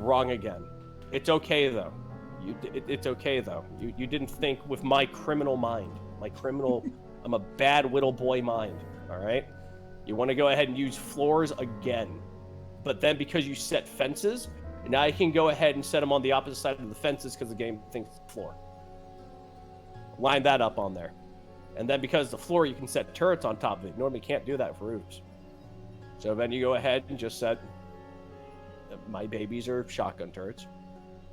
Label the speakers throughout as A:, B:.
A: Wrong again. It's okay though. It's okay though. You didn't think with my criminal mind. I'm a bad little boy mind. All right. You want to go ahead and use floors again, but then because you set fences, now you can go ahead and set them on the opposite side of the fences because the game thinks it's floor. Line that up on there, and then because the floor, you can set turrets on top of it. Normally can't do that for roofs. So then you go ahead and just set. My babies are shotgun turrets.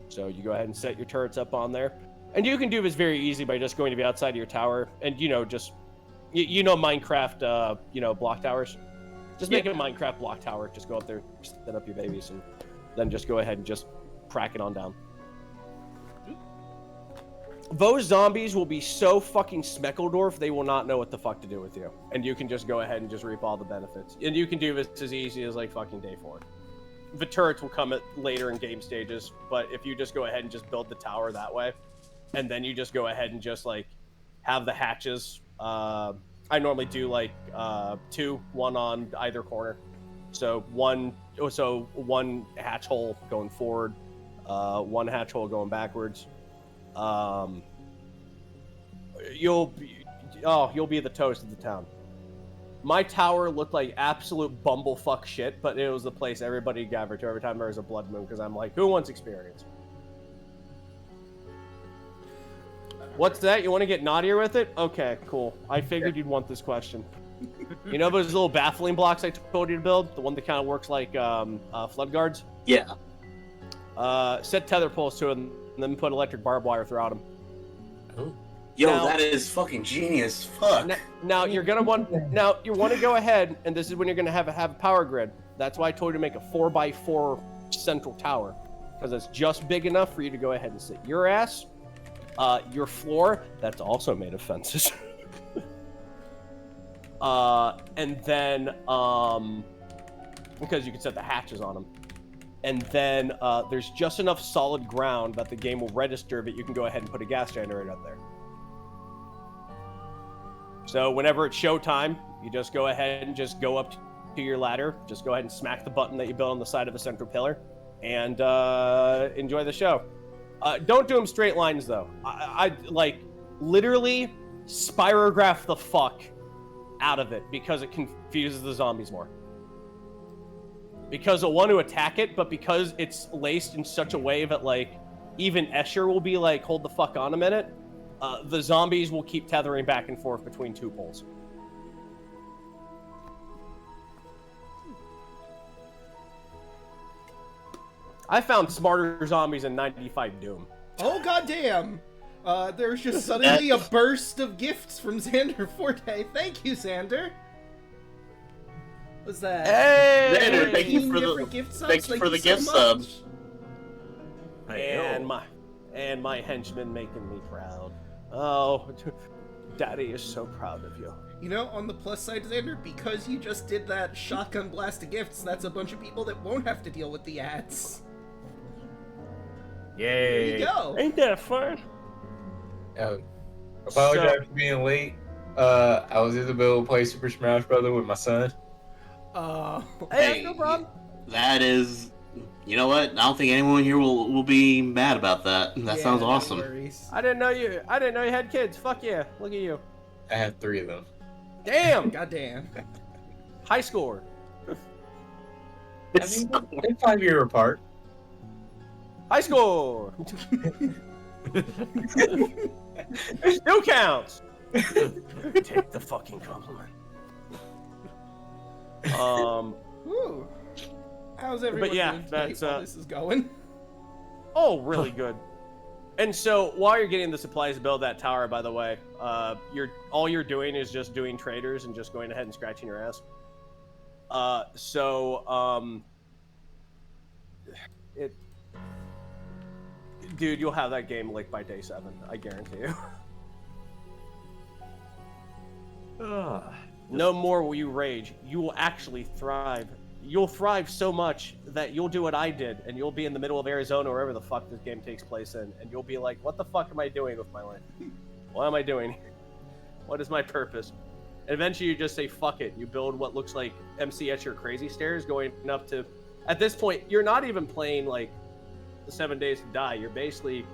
A: So you go ahead and set your turrets up on there. And you can do this very easy by just going to the outside of your tower and, just, Minecraft, block towers. Just make a Minecraft block tower. Just go up there, set up your babies, and then just go ahead and just crack it on down. Those zombies will be so fucking Smeckledorf, they will not know what the fuck to do with you. And you can just go ahead and just reap all the benefits. And you can do this as easy as, fucking day 4. The turrets will come later in game stages, but if you just go ahead and just build the tower that way, and then you just go ahead and just have the hatches. I normally do 2, one on either corner. So one hatch hole going forward, one hatch hole going backwards. You'll be the toast of the town. My tower looked like absolute bumblefuck shit, but it was the place everybody gathered to every time there was a blood moon, because I'm like, who wants experience? What's that? You want to get naughtier with it? Okay, cool. I figured you'd want this question. You know those little baffling blocks I told you to build? The one that kind of works like flood guards?
B: Yeah.
A: Set tether poles to it, and then put electric barbed wire throughout them.
B: Oh. Yo, that is fucking genius. Fuck.
A: Now you want to go ahead, and this is when you're gonna have a power grid. That's why I told you to make a 4x4 central tower, because it's just big enough for you to go ahead and sit your ass. Your floor, that's also made of fences. And then because you can set the hatches on them. And then there's just enough solid ground that the game will register that you can go ahead and put a gas generator up there. So whenever it's showtime, you just go ahead and just go up to your ladder. Just go ahead and smack the button that you built on the side of the central pillar, and enjoy the show. Don't do them straight lines though. I literally spirograph the fuck out of it because it confuses the zombies more. Because they'll want to attack it, but because it's laced in such a way that even Escher will be like, hold the fuck on a minute. The zombies will keep tethering back and forth between 2 poles. I found smarter zombies in 95 Doom.
C: Oh goddamn! There's just suddenly a burst of gifts from Xander Forte. Thank you, Xander. What's that?
A: Hey!
B: Xander, thank you for the gift subs. Thank you for the gift subs.
A: And my henchman making me proud. Oh, Daddy is so proud of you.
C: You know, on the plus side, Xander, because you just did that shotgun blast of gifts, that's a bunch of people that won't have to deal with the ads.
A: Yay!
C: There you go.
A: Ain't that fun?
D: Apologize for being late. I was in the middle of playing Super Smash Bros. With my son.
A: Hey, no problem.
B: That is... You know what? I don't think anyone here will be mad about that. That sounds awesome.
C: No
A: I didn't know you had kids. Fuck yeah. Look at you.
D: I have 3 of them.
A: Damn!
C: Goddamn.
A: High score.
D: They're 5-year apart.
A: High score! Still counts! Take the fucking compliment.
C: Whew. How's everyone doing tonight while this is going?
A: Oh, really good. And so, while you're getting the supplies to build that tower, by the way, all you're doing is just doing traders and just going ahead and scratching your ass. Dude, you'll have that game by day 7. I guarantee you. No more will you rage. You will actually thrive. You'll thrive so much that you'll do what I did, and you'll be in the middle of Arizona, wherever the fuck this game takes place in, and you'll be like, what the fuck am I doing with my life? What am I doing? What is my purpose? And eventually you just say, fuck it. You build what looks like MC Escher crazy stairs going up to... At this point, you're not even playing, the 7 Days to Die, you're basically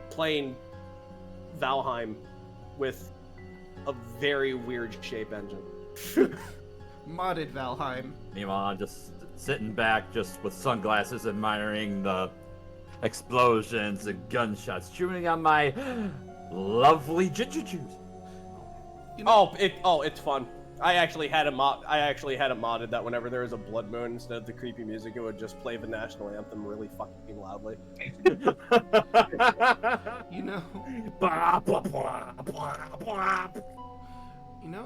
A: playing Valheim with a very weird shape engine.
C: Modded Valheim.
E: Meanwhile, I'm just sitting back, just with sunglasses, admiring the explosions and gunshots, chewing on my lovely juju.
C: You know,
A: It's fun. I actually had it modded that whenever there was a blood moon, instead of the creepy music, it would just play the national anthem really fucking loudly.
C: you know,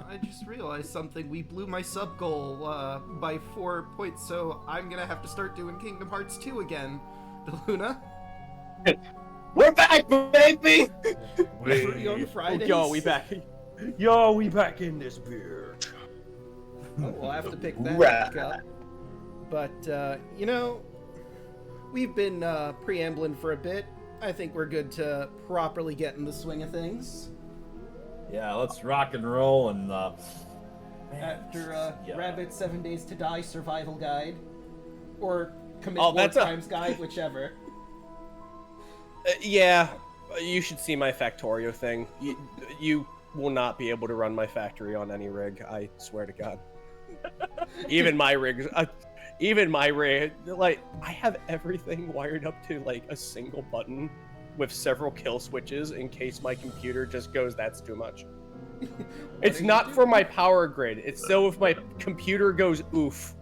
C: I just realized something. We blew my sub goal by 4 points, so I'm gonna have to start doing Kingdom Hearts 2 again. Daluna?
B: We're back, baby!
C: Free on Fridays?
A: Yo, we back. Yo, we back in this beer.
C: Oh, we'll have to pick that back up. But, we've been preambling for a bit. I think we're good to properly get in the swing of things.
E: Yeah, let's rock and roll and
C: After Rabbit's 7 Days to Die survival guide. Or commit
A: Oh,
C: war
A: that's a-
C: crimes guide, whichever.
A: Yeah, you should see my Factorio thing. You will not be able to run my factory on any rig, I swear to God. Even my rig, like, I have everything wired up to, like, a single button with several kill switches in case my computer just goes, that's too much. It's not for my power grid, it's so if my computer goes oof.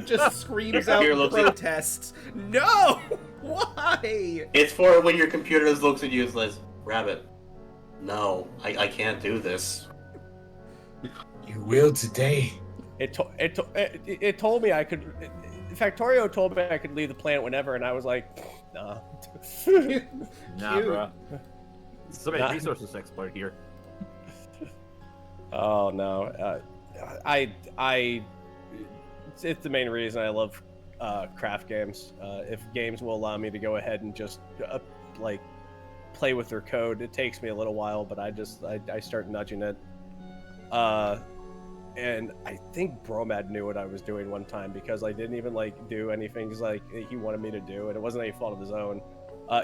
C: Just screams out
B: Here, looks like-
C: protests. No! Why?
B: It's for when your computer looks at you and says, Rabbit, no, I can't do this.
D: You will today.
A: It told me I could. Factorio told me I could leave the planet whenever, and I was like, nah.
E: nah, bro. So many resources to exploit here.
A: Oh no, it's the main reason I love craft games. If games will allow me to go ahead and just like play with their code, it takes me a little while, but I start nudging it. And I think Bromad knew what I was doing one time because I didn't even like do anything like he wanted me to do, and it wasn't any fault of his own.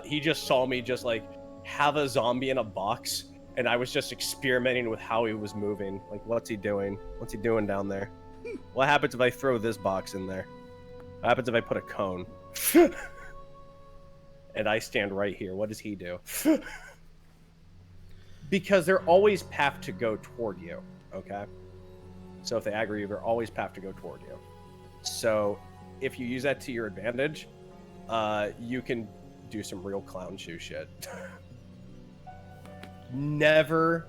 A: He just saw me just like have a zombie in a box, and I was just experimenting with how he was moving. Like, what's he doing? What's he doing down there? What happens if I throw this box in there? What happens if I put a cone? And I stand right here. What does he do? Because they're always path to go toward you, okay? So if they aggro you, they're always path to go toward you. So if you use that to your advantage, you can do some real clown shoe shit. Never,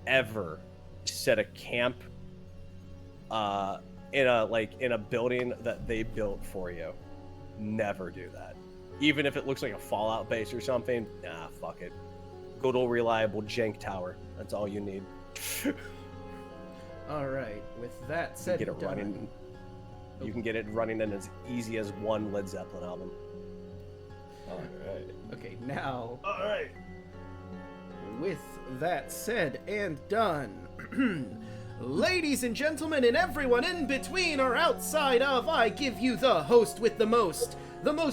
A: ever set a camp in a building that they built for you. Never do that. Even if it looks like a Fallout base or something, nah, fuck it. Good old reliable jank tower. That's all you need.
C: All right. With that said,
A: Get it running. You can get it running in as easy as one Led Zeppelin album.
E: All right.
C: Okay, now.
A: All right.
C: With that said and done, ladies and gentlemen, and everyone in between or outside of, I give you the host with the most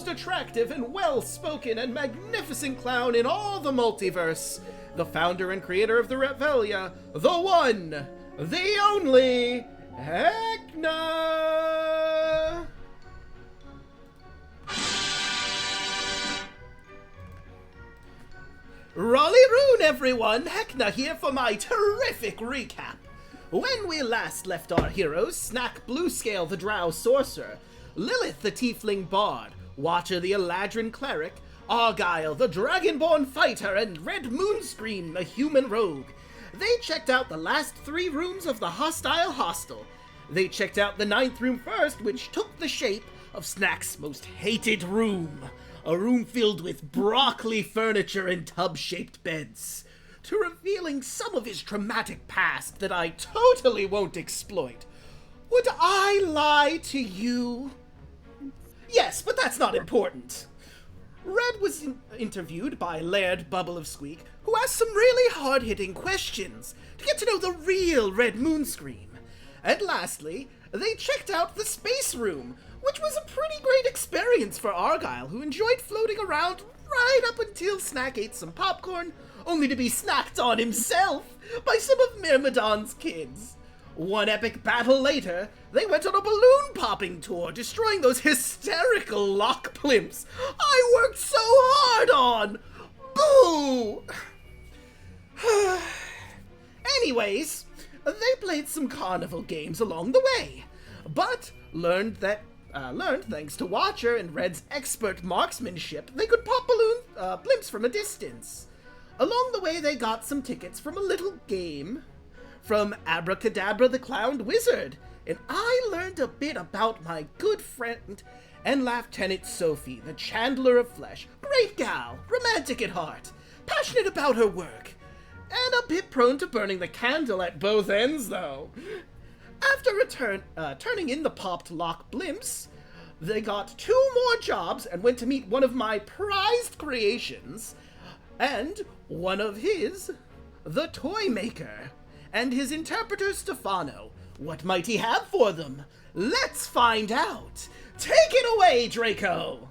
C: attractive and well-spoken and magnificent clown in all the multiverse, the founder and creator of the Revelia, the one, the only, Heckna! Rolly Roon, everyone! Heckna here for my terrific recap. When we last left our heroes, Snack Bluescale the Drow Sorcerer, Lilith the Tiefling Bard, Watcher the Eladrin Cleric, Argyle the Dragonborn Fighter, and Red Moonscreen the Human Rogue. They checked out the last 3 rooms of the hostile hostel. They checked out the 9th room first, which took the shape of Snack's most hated room. A room filled with broccoli furniture and tub-shaped beds, to revealing some of his traumatic past that I totally won't exploit. Would I lie to you? Yes, but that's not important. Red was interviewed by Laird Bubble of Squeak, who asked some really hard-hitting questions to get to know the real Red Moonscream. And lastly, they checked out the space room, which was a pretty great experience for Argyle, who enjoyed floating around right up until Snack ate some popcorn, only to be snacked on himself by some of Myrmidon's kids. One epic battle later, they went on a balloon-popping tour, destroying those hysterical Locke blimps I worked so hard on! Boo! Anyways, they played some carnival games along the way, but learned thanks to Watcher and Red's expert marksmanship, they could pop blimps from a distance. Along the way, they got some tickets from a little game from Abracadabra the Clown Wizard, and I learned a bit about my good friend and Lieutenant Sophie, the Chandler of Flesh. Great gal, romantic at heart, passionate about her work, and a bit prone to burning the candle at both ends, though. After turning in the popped Locke blimps, they got 2 more jobs and went to meet one of my prized creations, and one of his, the Toymaker, and his interpreter Stefano. What might he have for them? Let's find out! Take it away, Draco!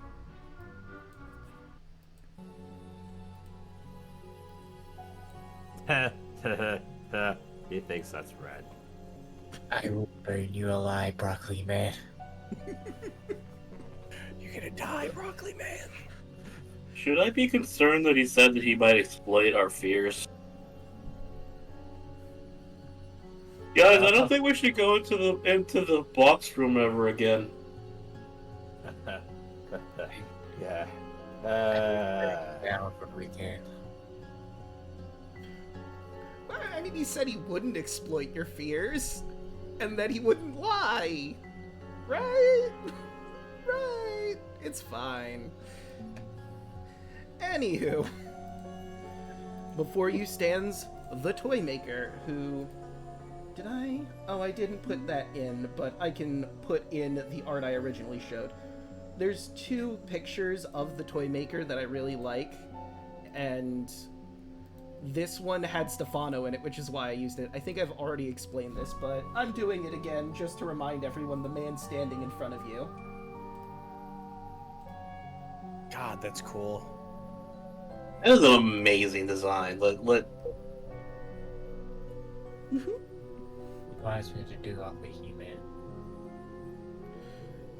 E: He thinks that's red.
F: I will burn you alive, Broccoli Man.
A: You're gonna die, Broccoli Man.
B: Should I be concerned that he said that he might exploit our fears? Guys, I don't think we should go into the box room ever again.
E: Yeah.
F: Down for the weekend.
C: I mean, he said he wouldn't exploit your fears, and that he wouldn't lie. Right? Right. It's fine. Anywho, before you stands the Toymaker, who... Did I? Oh, I didn't put that in, but I can put in the art I originally showed. There's 2 pictures of the Toymaker that I really like, and this one had Stefano in it, which is why I used it. I think I've already explained this, but I'm doing it again just to remind everyone the man standing in front of you.
A: God, that's cool.
B: That is an amazing design. Look.
F: What wants me to do on the He-Man?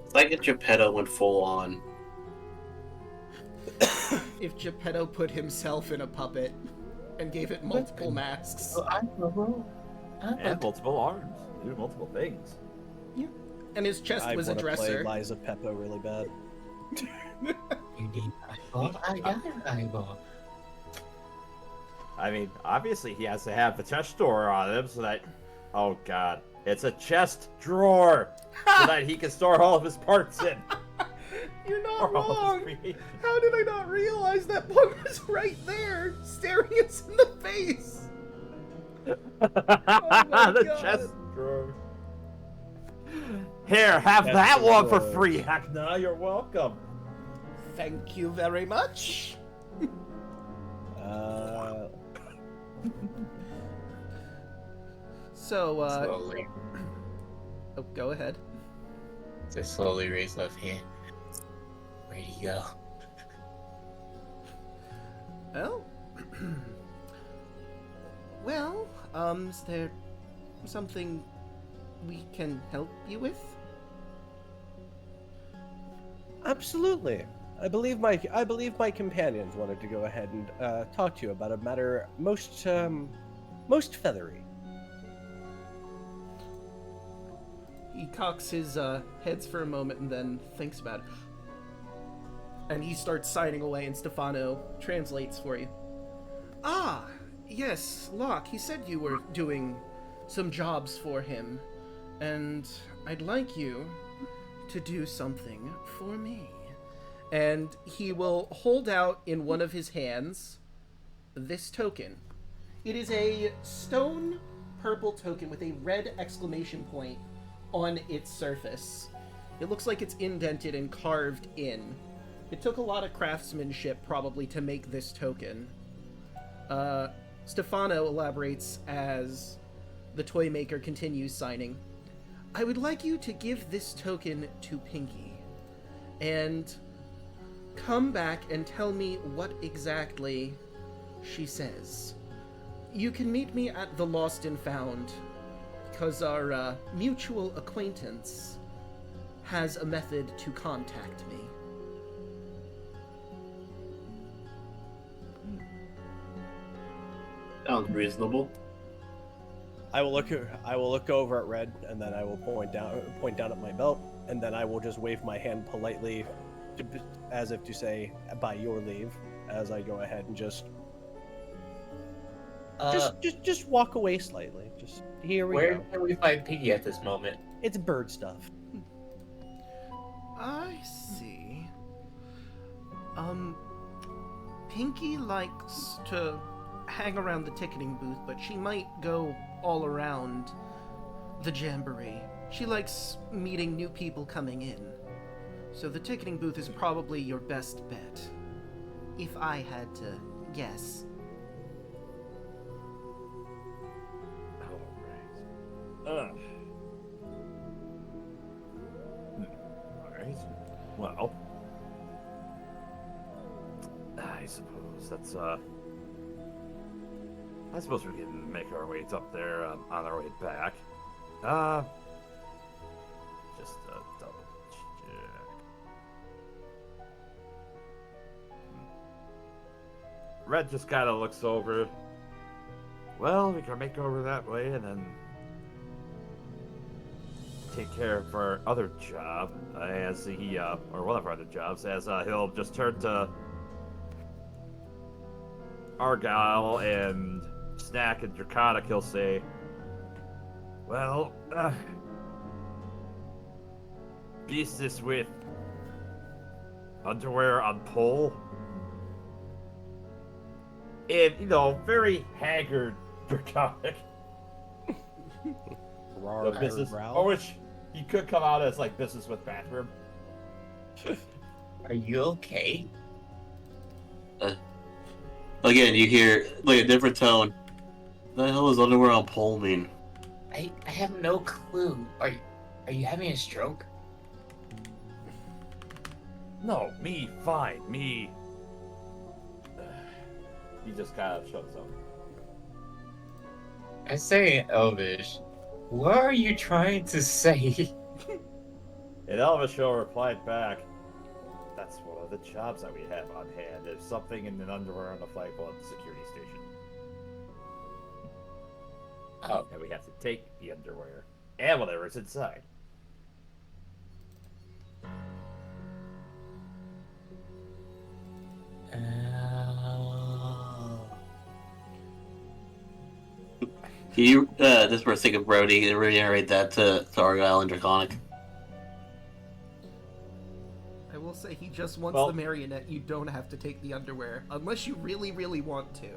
B: It's like if Geppetto went full on.
C: If Geppetto put himself in a puppet and gave it multiple masks.
E: And multiple arms. Do multiple things.
C: Yeah. And his chest
A: I
C: was a
A: want to
C: dresser.
A: play Liza Peppo really bad.
F: You need an eyeball? I got an eyeball.
E: I mean, obviously he has to have the chest drawer on him so that... Oh god. It's a chest drawer! So that he can store all of his parts in.
C: You're not
E: Or all of
C: wrong!
E: his creations.
C: How did I not realize that bug was right there, staring us in the face? my
E: The
C: God.
E: chest drawer. Here, have
A: Chest
E: that one for
A: drawer.
E: free, Heckna. You're welcome.
C: Thank you very much. So,
F: Slowly.
C: oh, go ahead.
F: Just slowly raise up here. Where'd he go?
C: Well, is there something we can help you with?
A: Absolutely. I believe my companions wanted to go ahead and talk to you about a matter most feathery.
C: He cocks his heads for a moment and then thinks about it. And he starts signing away, and Stefano translates for you. Ah, yes, Locke, he said you were doing some jobs for him, and I'd like you to do something for me. And he will hold out in one of his hands this token. It is a stone purple token with a red exclamation point on its surface. It looks like it's indented and carved in. It took a lot of craftsmanship probably to make this token. Stefano elaborates as the Toymaker continues signing. I would like you to give this token to Pinky. and come back and tell me what exactly she says. You can meet me at the Lost and Found, because our mutual acquaintance has a method to contact me.
B: Sounds reasonable.
A: I will look over at Red, and then I will point down at my belt, and then I will just wave my hand politely, as if to say, "By your leave," as I go ahead and just walk away slightly. Just here we
F: Where
A: go.
F: can we find Piggy at this moment?
A: It's bird stuff.
C: I see. Pinky likes to hang around the ticketing booth, but she might go all around the jamboree. She likes meeting new people coming in. So the ticketing booth is probably your best bet, if I had to guess.
E: Alright. Well, I suppose that's I suppose we can make our way up there on our way back. Just double check. Red just kind of looks over. Well, we can make over that way and then take care of our other job, as he, or one of our other jobs, as he'll just turn to Argyle and Snack and Draconic. He'll say, well, business with underwear on pole. And, very haggard Draconic. The business, or which he could come out as like business with bathroom.
F: Are you okay?
B: Again, you hear like a different tone. The hell is underwear on pole mean?
F: I have no clue. Are you having a stroke?
E: No, me, fine, me. He just kind of shuts up.
F: I say in Elvish, what are you trying to say?
E: And Elvish replied back, that's one of the jobs that we have on hand. There's something in an underwear on the flagpole at the security station.
F: Oh.
E: And we have to take the underwear and whatever's inside.
B: Can you, just for the sake of Brody, reiterate that to Argyle and Draconic?
C: I will say he just wants
E: Well-
C: the marionette. You don't have to take the underwear, unless you really, really want to.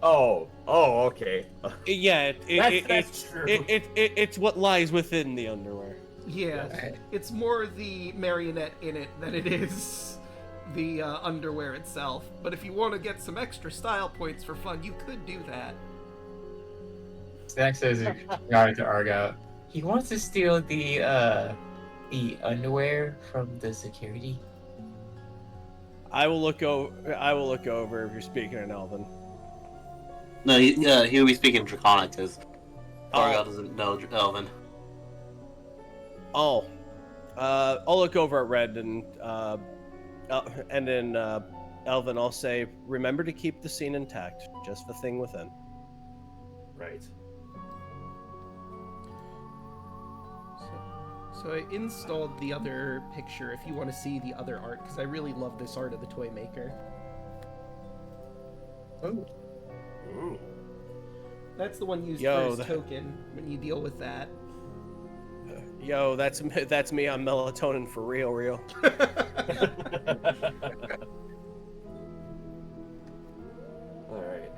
E: Oh, okay.
A: Yeah,
E: That's true.
A: it's what lies within the underwear.
C: Yeah,
F: Yes.
C: it's more the marionette in it than it is the underwear itself. But if you want to get some extra style points for fun, you could do that.
F: Snack says regarding to Argyle. He wants to steal the underwear from the security.
A: I will look over if you're speaking in Elven.
B: No, he'll be speaking Draconic because Argyle doesn't know Elven.
A: I'll look over at Red and then Elven. I'll say, remember to keep the scene intact, just the thing within.
E: Right.
C: So I installed the other picture if you want to see the other art, because I really love this art of the Toymaker.
F: Oh.
E: Ooh.
C: That's the one used
A: Yo,
C: for his token when you deal with that.
A: Yo, that's me on melatonin for real.
E: All right.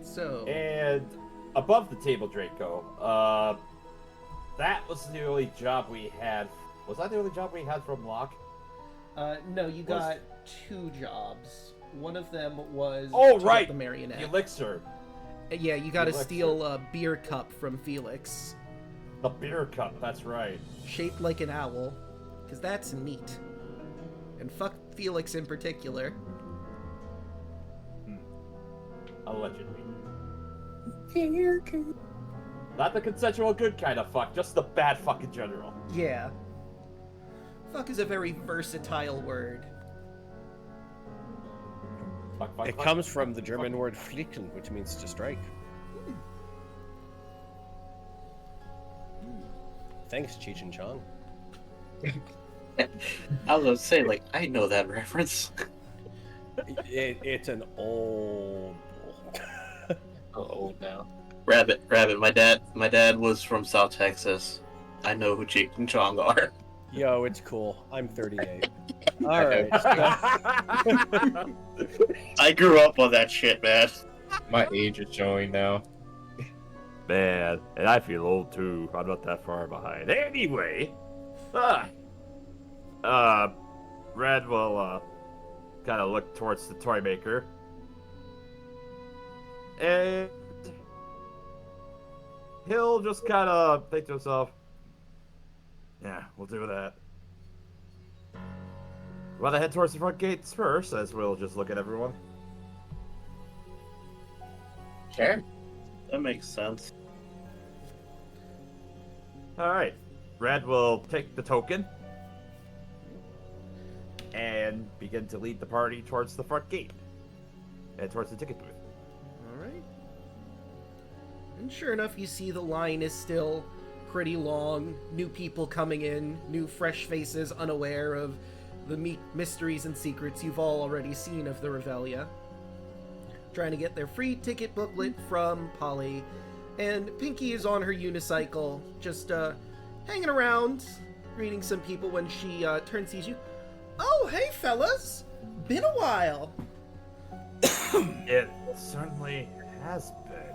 C: So,
E: And above the table, Draco, that was the only job we had. Was that the only job we had from Locke?
C: no, you got two jobs. One of them was
E: Oh,
C: to get
E: right.
C: the marionette.
E: The elixir.
C: Yeah, you gotta
E: Elixir.
C: steal a beer cup from Felix,
E: The beer cup, that's right.
C: shaped like an owl, because that's neat. And fuck Felix in particular.
E: Allegedly. Not the consensual good kind of fuck, just the bad fuck in general.
C: Yeah. Fuck is a very versatile word.
E: Fuck, fuck,
A: It
E: fuck.
A: comes from the German word flicken, which means to strike. Thanks, Cheech and Chong.
B: I was gonna say, like, I know that reference.
A: It's an old.
D: Old now.
B: Rabbit. My dad was from South Texas. I know who Cheech and Chong are.
A: Yo, it's cool. I'm 38. All right.
B: I grew up on that shit, man.
D: My age is showing now.
E: Man, and I feel old too. I'm not that far behind. Anyway, Red will kind of look towards the Toymaker, and he'll just kind of think to himself, "Yeah, we'll do that." Well, I head towards the front gates first, as we'll just look at everyone.
D: Sure.
B: That makes sense.
E: All right, Red will take the token and begin to lead the party towards the front gate and towards the ticket booth.
C: Alright. And sure enough, you see the line is still pretty long. New people coming in, new fresh faces unaware of the mysteries and secrets you've all already seen of the Revelia. Trying to get their free ticket booklet from Polly. And Pinky is on her unicycle, just hanging around, greeting some people when she turns sees you. Oh, hey fellas! Been a while.
E: It certainly has been.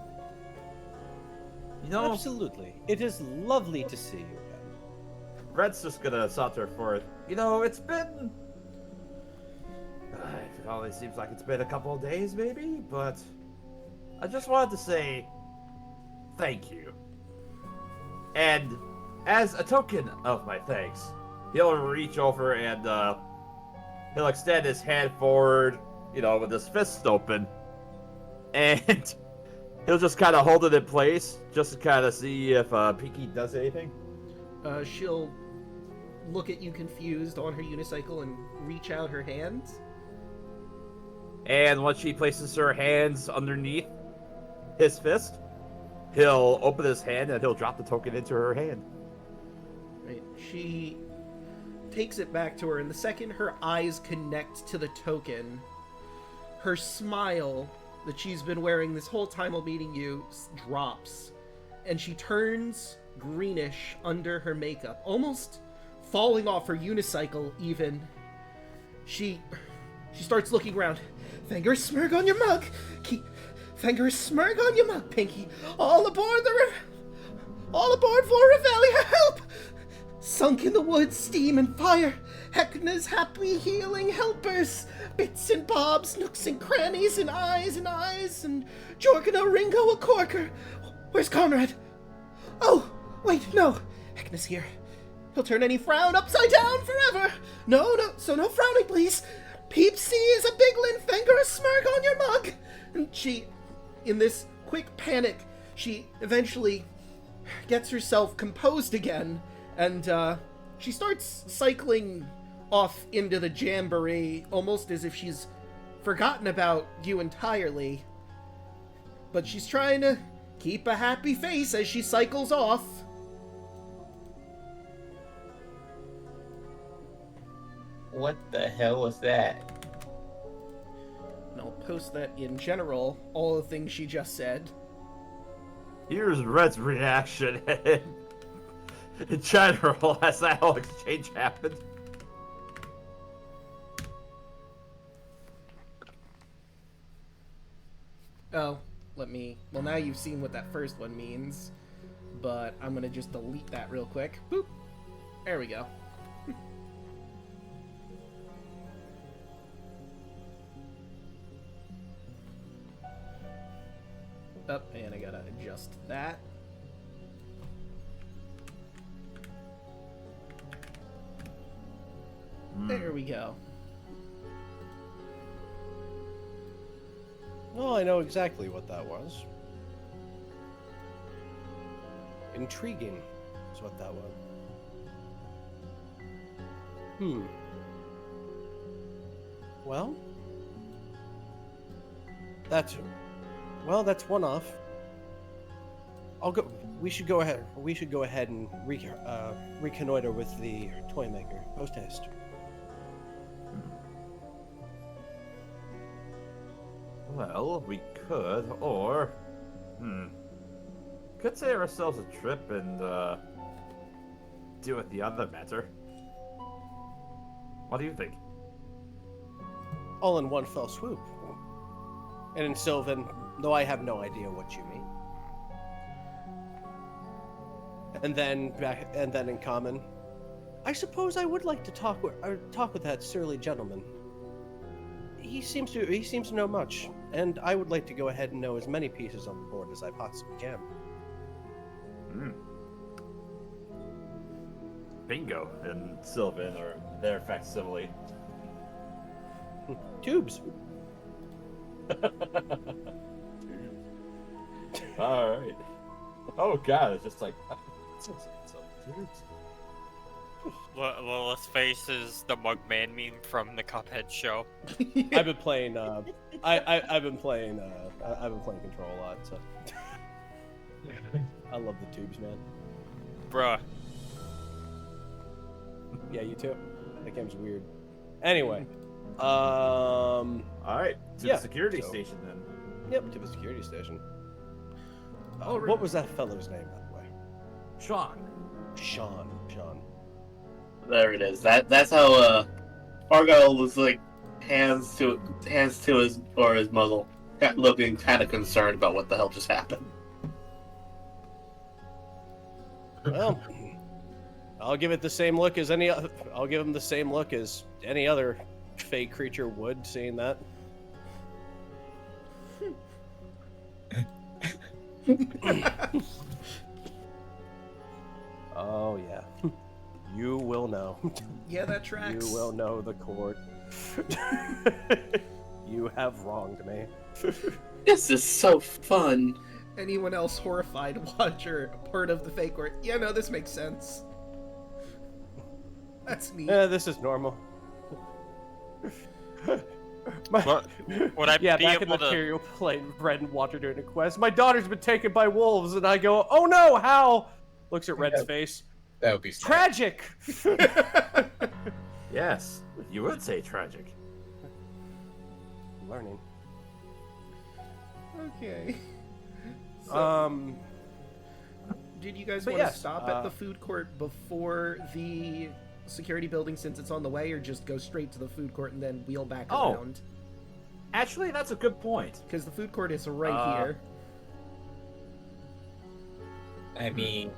E: You know,
A: Absolutely. It is lovely to see you again.
E: Red's just gonna saunter forth. You know, it's been. It only seems like it's been a couple of days, maybe, but I just wanted to say thank you. And as a token of my thanks, he'll reach over and he'll extend his hand forward, you know, with his fist open, and he'll just kind of hold it in place, just to kind of see if Pinky does anything.
C: She'll look at you confused on her unicycle and reach out her hands.
E: And once she places her hands underneath his fist, he'll open his hand and he'll drop the token into her hand.
C: Right. She takes it back to her, and the second her eyes connect to the token, her smile that she's been wearing this whole time while meeting you drops, and she turns greenish under her makeup, almost falling off her unicycle even. She starts looking around. Finger smirk on your mug. Finger smirk on your mug, Pinky. All aboard all aboard for Revelia, help! Sunk in the woods, steam and fire. Heckna's happy healing helpers. Bits and bobs, nooks and crannies, and eyes, and Jorkina Ringo a corker. Where's Conrad? Oh, wait, no. Heckna's here. He'll turn any frown upside down forever. No, no frowning, please. Peep C is a big finger a smirk on your mug. And she, in this quick panic, she eventually gets herself composed again, and she starts cycling off into the jamboree, almost as if she's forgotten about you entirely. But she's trying to keep a happy face as she cycles off.
D: What the hell was that?
C: And I'll post that in general, all the things she just said.
E: Here's Red's reaction in general as that whole exchange happened.
C: Oh, well, now you've seen what that first one means, but I'm gonna just delete that real quick. Boop. There we go. Oh, and I gotta adjust that. There we go.
A: Oh, I know exactly what that was. Intriguing is what that was. Well, that's one off. I'll go. We should go ahead. We should go ahead and reconnoiter with the Toymaker. Post haste.
E: Well, we could, or could save ourselves a trip and deal with the other matter. What do you think?
A: All in one fell swoop. And in Sylvan, though I have no idea what you mean. And then in common, I suppose I would like to talk with that surly gentleman. He seems to know much, and I would like to go ahead and know as many pieces on the board as I possibly can.
E: Bingo in Sylvan, or their facsimile.
A: Tubes.
E: All right. Oh god, it's just like tubes.
G: Lilith's face is the Mugman meme from the Cuphead show.
A: I've been playing. I've been playing Control a lot, so I love the tubes, man.
G: Bruh.
A: Yeah, you too. That game's weird. Anyway,
E: All right, to
A: yeah,
E: the security
A: so-
E: station then.
A: Yep, to the security station.
C: Oh,
A: What was that fellow's name, by the way?
E: Sean.
A: Sean.
B: There it is. That's how Argyle was like hands to his muzzle, looking kind of concerned about what the hell just happened.
A: Well, I'll give it the same look as any. I'll give him the same look as any other fake creature would, seeing that. Oh yeah, you will know.
C: Yeah, that tracks.
A: You will know the court. You have wronged me.
B: This is so fun.
C: Anyone else horrified watcher part of the fake court? Yeah, no, this makes sense. That's neat.
A: Yeah, this is normal.
G: Would I
A: Yeah,
G: be
A: back in
G: able
A: the
G: to?
A: material plane, bread and water during a quest. My daughter's been taken by wolves, and I go, "Oh no, how?" Looks at Red's face.
F: That would be sad.
A: Tragic.
E: Yes, you would say tragic.
A: Learning.
C: Okay. Did you guys
A: but
C: want
A: yes,
C: to stop at the food court before the security building since it's on the way, or just go straight to the food court and then wheel back
E: Oh.
C: around?
E: Actually, that's a good point.
C: Because the food court is right here.
F: I mean,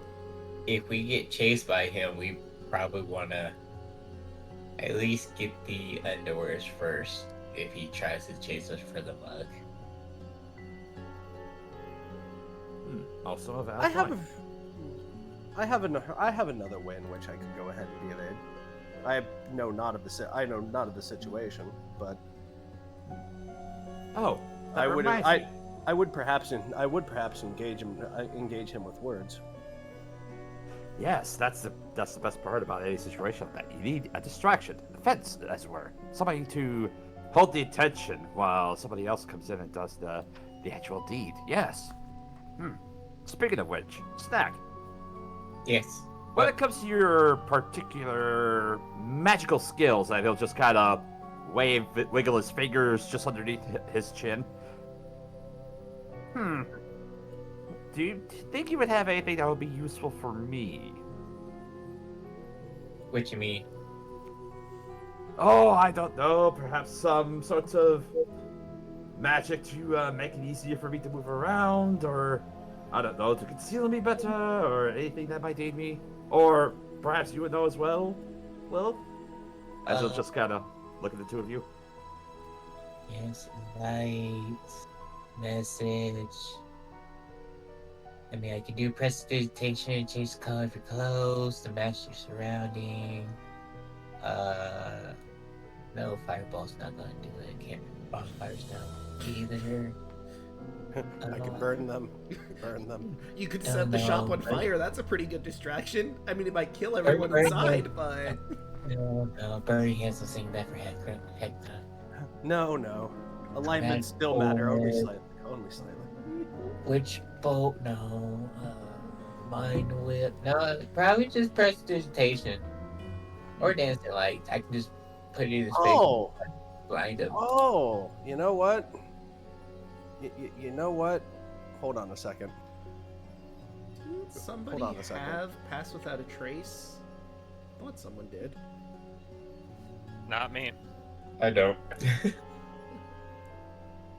F: if we get chased by him, we probably want to at least get the underwears first if he tries to chase us for the mug.
E: Also a valid
A: I have
E: point.
A: I have another way in which I could go ahead and be an aid. I know not of the situation, but
E: Oh, that
A: I would
E: reminds me.
A: I would perhaps engage him with words.
E: Yes, that's the best part about any situation like that. You need a distraction, a fence, as it were. Somebody to hold the attention while somebody else comes in and does the actual deed. Yes. Speaking of which, Snack,
F: Yes.
E: when it comes to your particular magical skills, that he'll just kind of wiggle his fingers just underneath his chin. Do you think you would have anything that would be useful for me?
F: What you mean?
E: Oh, I don't know. Perhaps some sort of magic to make it easier for me to move around, or I don't know, to conceal me better, or anything that might aid me. Or perhaps you would know as well. Well, as he'll just kind of look at the two of you.
F: Yes, light, message, I mean, I can do prestidigitation, change the color of your clothes, to match your surrounding. No, fireball's not gonna do it. Can't bonfires now either.
A: I could burn them. Burn them.
C: You could
F: No,
C: set the shop
F: no,
C: on
F: but-
C: fire. That's a pretty good distraction. I mean, it might kill everyone
F: Burn
C: inside,
F: them.
C: but
F: No, burning has the same that for Heckna.
A: No. Alignments still matter, only slightly. Only slightly.
F: Which bolt? No. Mind whip? No, probably just prestidigitation. Or dancing lights. I can just put it in his face
A: Oh!
F: and blind him.
A: Oh! You know what? You know what? Hold on a second.
C: didn't somebody
A: on a second.
C: have Pass Without a Trace? I thought someone did.
G: Not me.
D: I don't.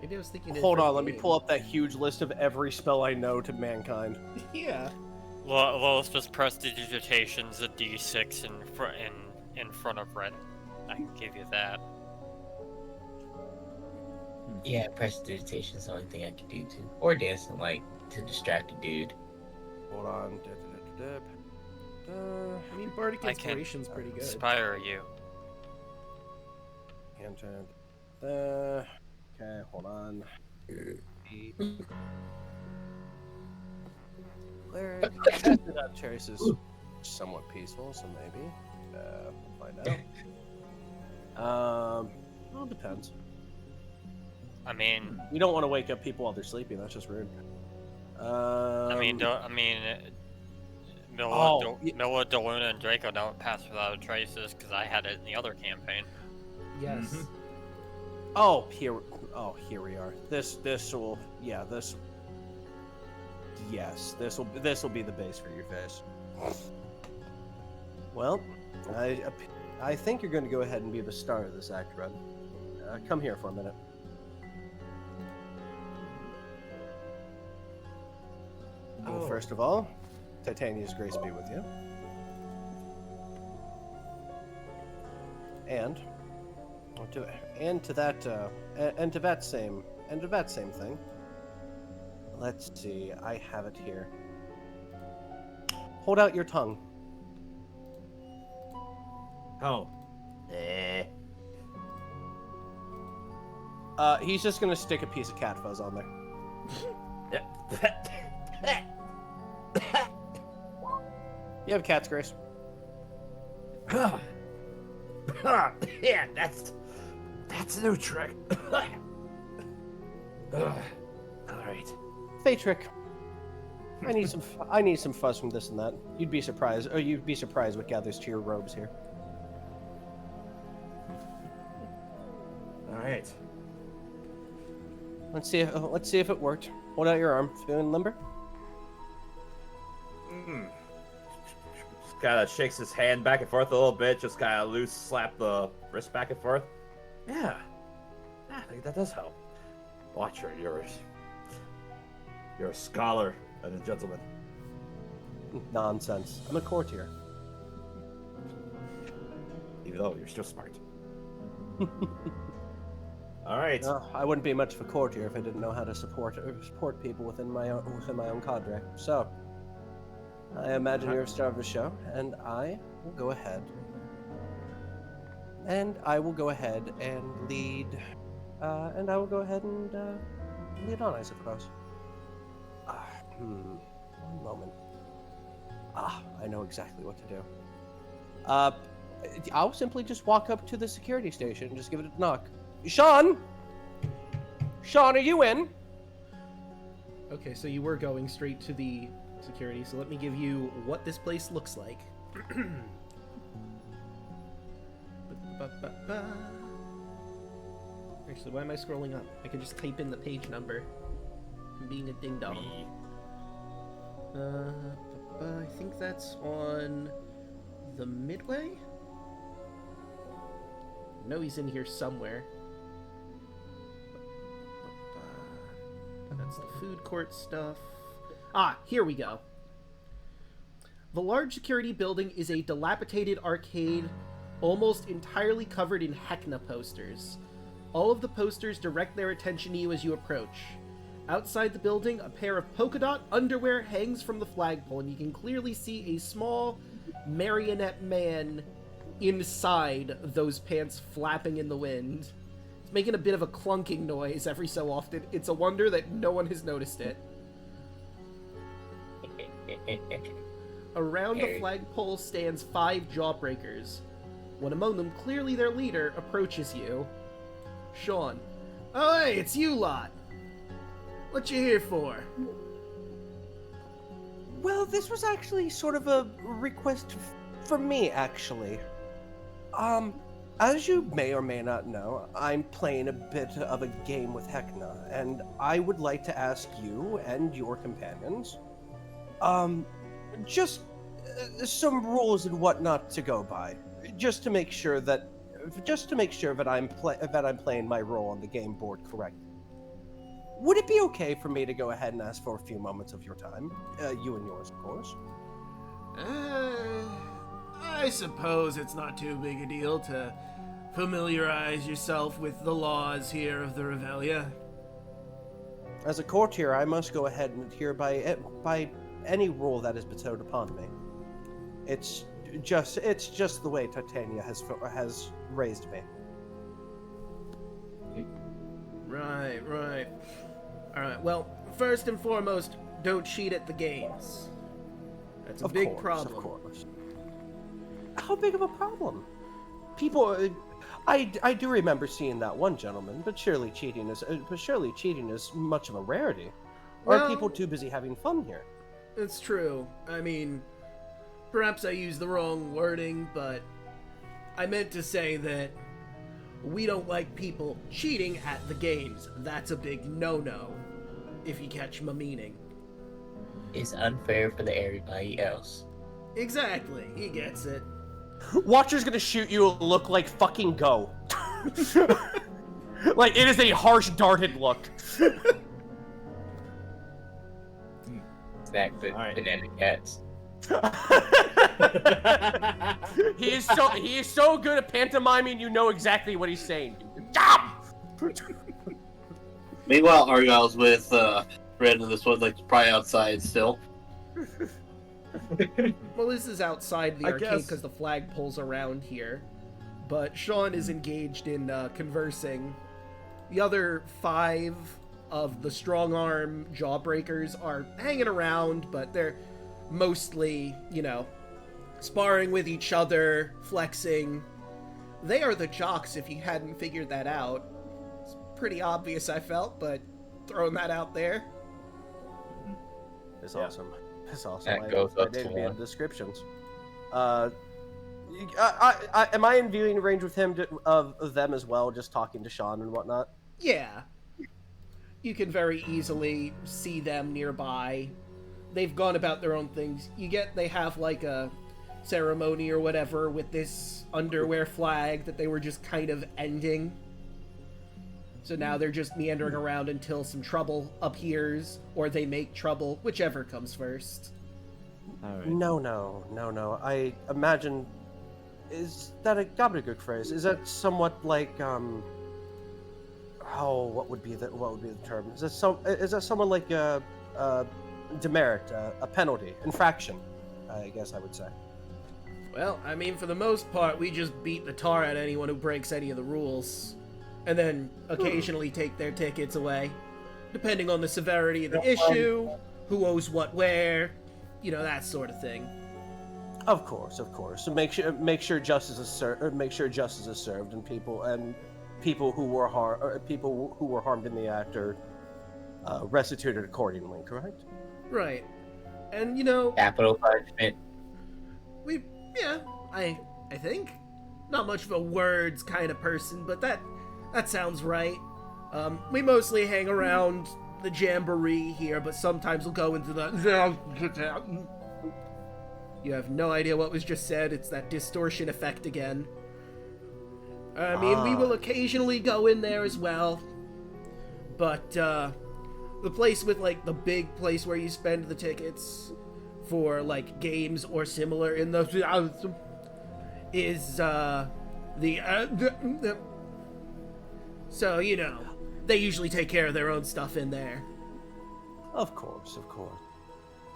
C: Maybe I was thinking.
A: Hold on, let me pull up that huge list of every spell I know to mankind.
C: Yeah.
G: Lowest just prestidigitation's a D6 in front of red. I can give you that.
F: Yeah, prestidigitation's the only thing I can do too. Or dancing light to distract a dude.
A: Hold on.
C: I mean, Bardic
G: I can
C: Inspiration's pretty good.
G: Inspire you.
A: Okay, hold on. Cleric. That choice is somewhat peaceful, so maybe. We'll find out. Well, it depends.
G: I mean,
A: You don't want to wake up people while they're sleeping. That's just rude.
G: Milla,
A: yeah.
G: Daluna, and Draco don't pass without traces because I had it in the other campaign.
C: Yes.
A: Here we are. This will be the base for your face. Well, I think you're going to go ahead and be the star of this act, Red. Come here for a minute. Well, first of all, Titania's grace be with you. And to that same thing. Let's see. I have it here. Hold out your tongue.
E: Oh.
A: He's just gonna stick a piece of cat fuzz on there. You have cats, Grace.
E: Yeah, that's a new trick. All right.
A: Fey trick. I need some fuzz from this and that. You'd be surprised what gathers to your robes here.
E: All right.
A: Let's see if it worked. Hold out your arm. Feeling limber?
E: Just kind of shakes his hand back and forth a little bit. Just kind of loose slap the wrist back and forth. Yeah, I think that does help. Watcher, you're a scholar and a gentleman.
A: Nonsense. I'm a courtier.
E: Even though you're still smart. All right.
A: I wouldn't be much of a courtier if I didn't know how to support people within my own cadre. So, I imagine you're a star of the show, and I will go ahead. And lead. And I will go ahead and lead on, I suppose. One moment. I know exactly what to do. I'll simply just walk up to the security station and just give it a knock. Sean, are you in?
C: Okay, so you were going straight to the security, so let me give you what this place looks like. Actually, why am I scrolling up? I can just type in the page number. I'm being a ding-dong. I think that's on the Midway? No, he's in here somewhere. That's the food court stuff. Here we go. The large security building is a dilapidated arcade, almost entirely covered in Heckna posters. All of the posters direct their attention to you as you approach. Outside the building, a pair of polka dot underwear hangs from the flagpole, and you can clearly see a small marionette man inside those pants flapping in the wind. It's making a bit of a clunking noise every so often. It's a wonder that no one has noticed it. Around the flagpole stands 5 jawbreakers. One among them, clearly their leader, approaches you. Sean. Oh, hey, it's you lot. What you here for?
A: Well, this was actually sort of a request from me, actually. As you may or may not know, I'm playing a bit of a game with Heckna, and I would like to ask you and your companions, just some rules and whatnot to go by, just to make sure that I'm playing my role on the game board correctly. Would it be okay for me to go ahead and ask for a few moments of your time? You and yours, of course.
C: I suppose it's not too big a deal to familiarize yourself with the laws here of the Revelian.
A: As a courtier, I must go ahead and adhere by any rule that is bestowed upon me. It's just the way Titania has raised me.
C: Right. Alright, well, first and foremost, don't cheat at the games. That's a big problem.
A: Of course. How big of a problem? People, I do remember seeing that one gentleman, but surely cheating is much of a rarity. Or are people too busy having fun here?
C: It's true. I mean, perhaps I used the wrong wording, but I meant to say that we don't like people cheating at the games. That's a big no-no, if you catch my meaning.
F: It's unfair for everybody else.
C: Exactly, he gets it.
A: Watcher's gonna shoot you a look like fucking go. Like, it is a harsh darted look.
F: Exactly, banana cats.
A: He is so good at pantomiming, you know exactly what he's saying.
B: Meanwhile, Argyle's with Red and this one's like probably outside still.
C: Well, this is outside the arcade
E: guess.
C: because the flagpole's around here. But Sean is engaged in conversing. The other 5 of the strong arm jawbreakers are hanging around, but they're mostly, sparring with each other, flexing. They are the jocks if you hadn't figured that out. It's pretty obvious, I felt, but throwing that out there.
A: It's awesome. It's awesome.
F: That goes up to
A: in the
F: one.
A: descriptions. Am I in viewing range with him of them as well, just talking to Sean and whatnot?
C: Yeah. You can very easily see them nearby. They've gone about their own things. They have like a ceremony or whatever with this underwear flag that they were just kind of ending. So now they're just meandering around until some trouble appears, or they make trouble, whichever comes first.
E: All right.
A: No. I imagine, is that a gobbledygook phrase? Is that somewhat like what would be the term? Is that someone like a demerit, a penalty, infraction? I guess I would say.
C: Well, I mean, for the most part, we just beat the tar out of anyone who breaks any of the rules. And then occasionally take their tickets away. Depending on the severity of the issue, who owes what where, that sort of thing.
A: Of course. So make sure justice is served, and people who were harmed in the act are restituted accordingly. Correct?
C: Right. And
F: Capital punishment.
C: I think not much of a words kind of person, but that sounds right. We mostly hang around the jamboree here, but sometimes we'll go into the... You have no idea what was just said. It's that distortion effect again. I mean, we will occasionally go in there as well. But, the place with, the big place where you spend the tickets for, games or similar in the... is, So, they usually take care of their own stuff in there.
A: Of course, of course.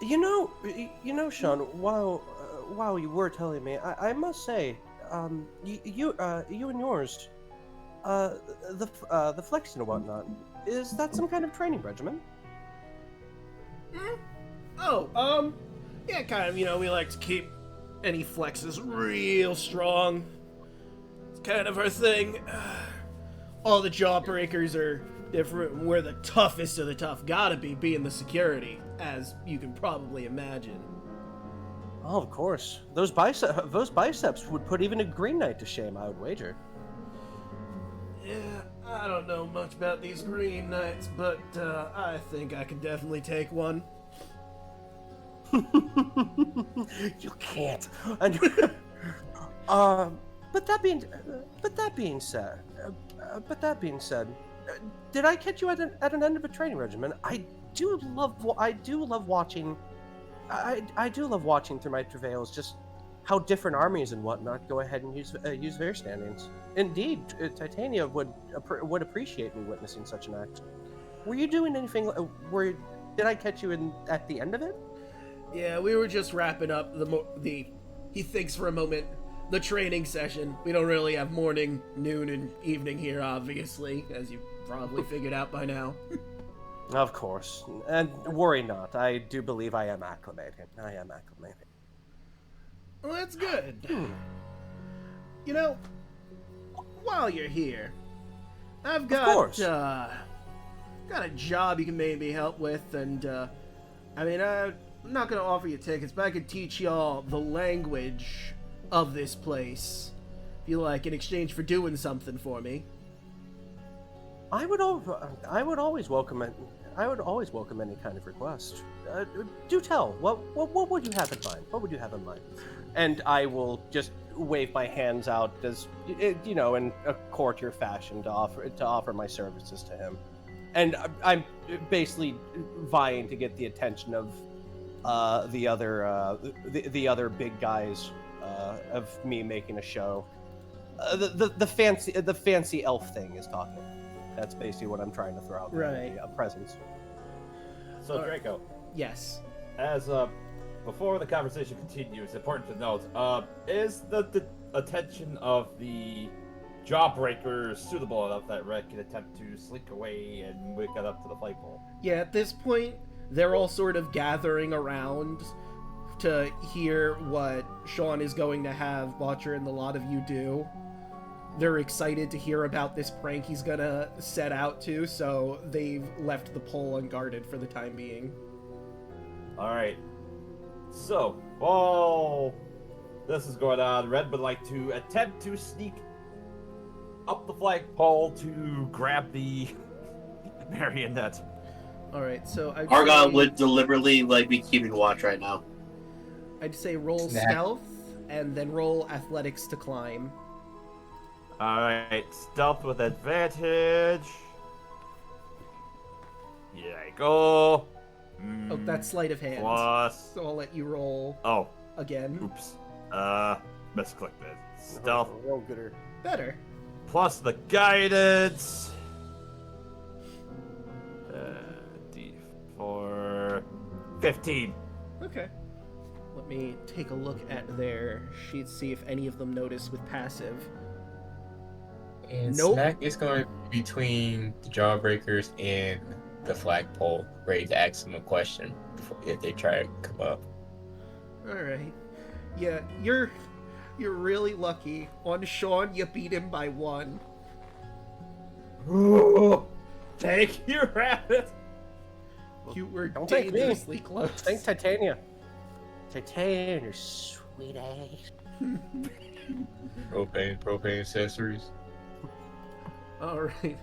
A: You know, Sean. While you were telling me, I must say, you and yours, the flexing and whatnot, is that some kind of training regimen?
C: Oh, yeah, kind of. You know, we like to keep any flexes real strong. It's kind of our thing. All the jawbreakers are different. We're the toughest of the tough. Gotta be being the security, as you can probably imagine.
A: Oh, of course. Those biceps would put even a Green Knight to shame, I would wager.
C: Yeah, I don't know much about these Green Knights, but I think I could definitely take one.
A: You can't. And, but that being said, did I catch you at an end of a training regimen? I do love watching. I do love watching through my travails just how different armies and whatnot go ahead and use their standings. Indeed, Titania would appreciate me witnessing such an act. Were you doing anything? Did I catch you at the end of it?
C: Yeah, we were just wrapping up he thinks for a moment, the training session. We don't really have morning, noon, and evening here, obviously, as you probably figured out by now.
A: Of course. And worry not, I do believe I am acclimating.
C: Well, that's good. You know, while you're here, I've got a job you can maybe help with, and I'm not gonna offer you tickets, but I could teach y'all the language of this place, if you like, in exchange for doing something for me.
A: I would always welcome it. I would always welcome any kind of request. Do tell. What would you have in mind? What would you have in mind? And I will just wave my hands out as in a courtier fashion to offer my services to him. And I'm basically vying to get the attention of the other big guys of me making a show. The fancy elf thing is talking. That's basically what I'm trying to throw out there.
C: Right.
A: The presence.
E: So Draco,
C: Yes.
E: as before the conversation continues, it's important to note, is the attention of the jawbreakers suitable enough that Red can attempt to slink away and get up to the flagpole?
C: Yeah, at this point, they're all sort of gathering around to hear what Sean is going to have Watcher and the lot of you do. They're excited to hear about this prank he's gonna set out to, so they've left the pole unguarded for the time being.
E: Alright. So, while this is going on, Red would like to attempt to sneak up the flagpole to grab the marionette.
C: Alright, so
B: Argyle would deliberately be keeping watch right now.
C: I'd say roll stealth, and then roll athletics to climb.
E: Alright, stealth with advantage. Here I go.
C: Oh, that's sleight of hand.
E: Plus.
C: So I'll let you roll
E: Oh,
C: again.
E: oops. Misclicked it. Stealth
A: Roll gooder.
C: Better.
E: plus the guidance. D4. 15.
C: Okay. Let me take a look at their sheets, see if any of them notice with passive.
F: And
C: Nope.
F: Snack is going between the jawbreakers and the flagpole, ready to ask them a question if they try to come up.
C: Alright. Yeah, you're really lucky. On Sean, you beat him by 1.
E: Ooh, take your rabbit.
C: You were
A: Don't take me.
C: dangerously close.
A: Thanks, Titania. Titania, sweet ass.
F: Propane accessories.
C: Alright.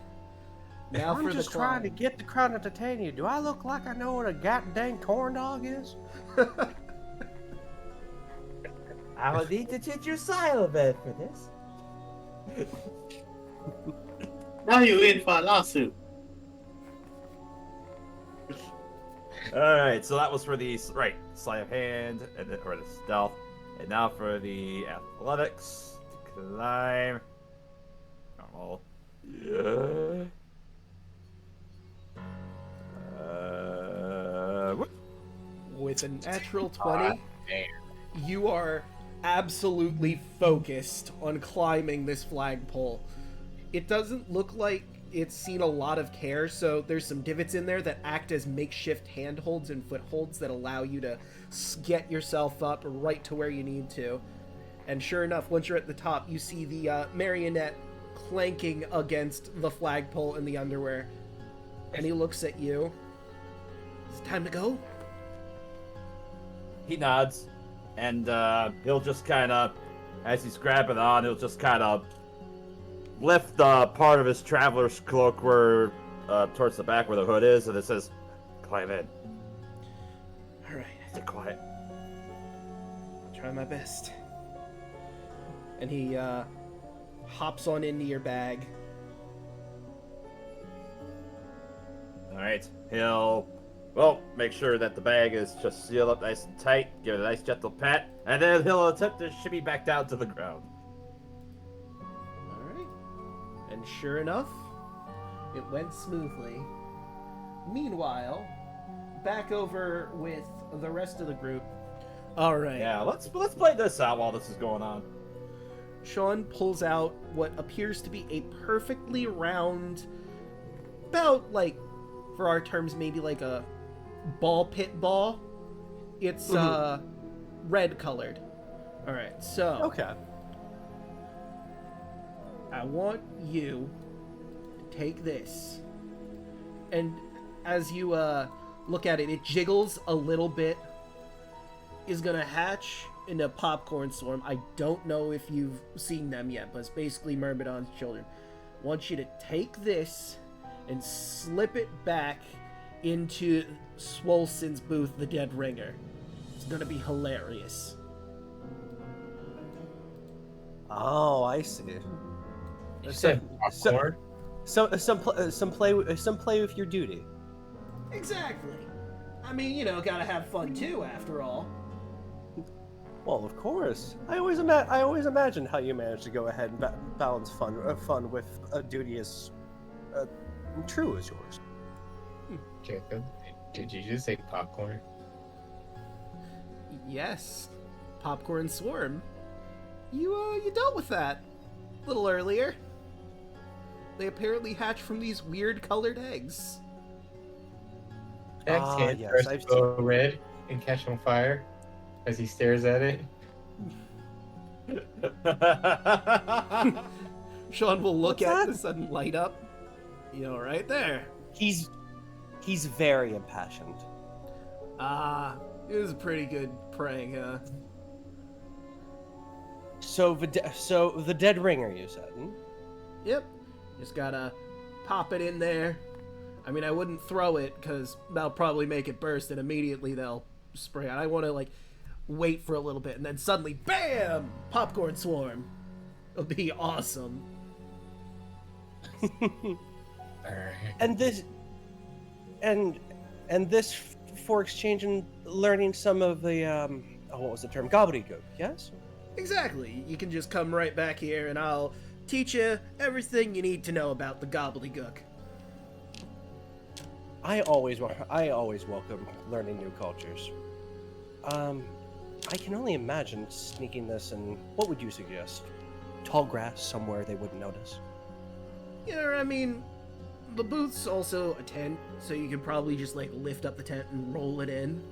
C: Now
A: I'm
C: for
A: just
C: the
A: trying to
C: climb.
A: get the crown of Titania. Do I look like I know what a goddamn corn dog is?
E: I will need to teach you Silent for this.
B: Now you're in for a lawsuit.
E: Alright, so that was for the sleight of hand, and then, or the stealth. And now for the athletics. Climb. Normal. Yeah.
C: with a natural 20,
F: Damn.
C: you are absolutely focused on climbing this flagpole. It doesn't look like it's seen a lot of care, so there's some divots in there that act as makeshift handholds and footholds that allow you to get yourself up right to where you need to. And sure enough, once you're at the top, you see the marionette clanking against the flagpole in the underwear. And he looks at you. Is it time to go?
E: He nods, and he'll just kind of, as he's grabbing on, he'll just kind of lift part of his traveler's cloak where towards the back where the hood is, and it says, "Climb in."
C: All right,
E: Stay quiet.
C: I'll try my best. And he hops on into your bag.
E: All right. He'll, well, make sure that the bag is just sealed up nice and tight, give it a nice gentle pat, and then he'll attempt to shimmy back down to the ground.
C: All right. And sure enough, it went smoothly. Meanwhile, back over with the rest of the group. All right.
E: Yeah, let's play this out while this is going on.
C: Sean pulls out what appears to be a perfectly round, about like, for our terms, maybe like a ball pit ball. It's red colored. All right, so
A: Okay.
C: I want you to take this, and as you look at it, it jiggles a little bit. Is gonna hatch in a popcorn swarm. I don't know if you've seen them yet, but it's basically Myrmidon's children. I want you to take this and slip it back into Swolson's booth, the Dead Ringer. It's gonna be hilarious.
A: Oh, I see.
F: You said popcorn?
A: Some play with your duty.
C: Exactly. I mean, you know, gotta have fun too, after all.
A: Well, of course. I always imagine how you manage to go ahead and balance fun with a duty as true as yours.
F: Jacob, did you just say popcorn?
C: Yes, popcorn swarm. You dealt with that a little earlier. They apparently hatch from these weird colored eggs.
F: Jack's hand
A: yes,
F: first
A: I've
F: go red and catch on fire as he stares at it.
C: Sean will look
A: What's
C: at
A: that?
C: the sudden light up. You know, right there.
A: He's very impassioned.
C: It was a pretty good praying, huh?
A: So the Dead Ringer, you said? Hmm?
C: Yep. Just gotta pop it in there. I mean, I wouldn't throw it, because that'll probably make it burst, and immediately they'll spray out. I want to, like, wait for a little bit, and then suddenly, BAM! Popcorn swarm. It'll be awesome.
F: Alright.
A: And this for exchange and learning some of the what was the term, gobbledygook? Yes.
C: Exactly. You can just come right back here, and I'll teach you everything you need to know about the gobbledygook.
A: I always welcome learning new cultures. I can only imagine sneaking this in. What would you suggest? Tall grass somewhere they wouldn't notice.
C: Yeah, I mean, the booth's also a tent, so you can probably just, like, lift up the tent and roll it in.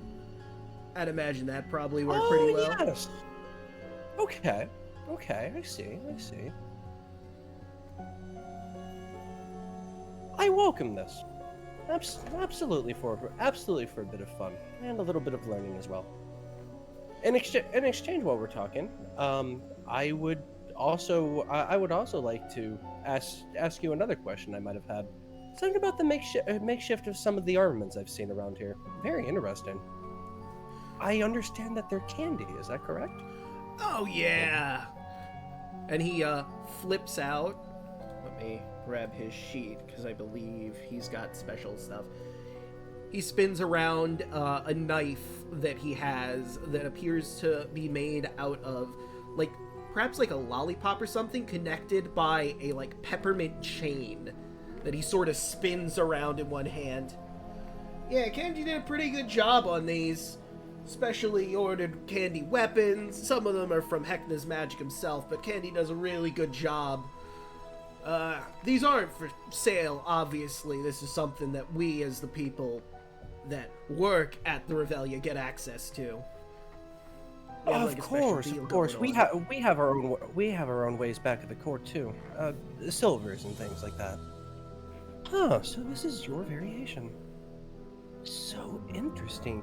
C: I'd imagine that probably worked pretty well.
A: Yes. Okay, I see. I welcome this. Absolutely for a bit of fun and a little bit of learning as well. In exchange, while we're talking, I would also like to ask you another question I might have had. Something about the makeshift of some of the armaments I've seen around here. Very interesting. I understand that they're candy. Is that correct?
C: Oh, yeah! And he, flips out. Let me grab his sheet, because I believe he's got special stuff. He spins around a knife that he has that appears to be made out of, like, perhaps like a lollipop or something, connected by a, like, peppermint chain that he sort of spins around in one hand. Yeah, Kenji did a pretty good job on these. specially ordered Candy weapons. Some of them are from Heckna's magic himself, but Candy does a really good job. These aren't for sale, obviously. This is something that we, as the people that work at the Revelian, get access to. We have, like, a special deal
A: Of course.
C: going
A: We have our own ways back at the court too. Silvers and things like that. Oh, so this is your variation. So interesting.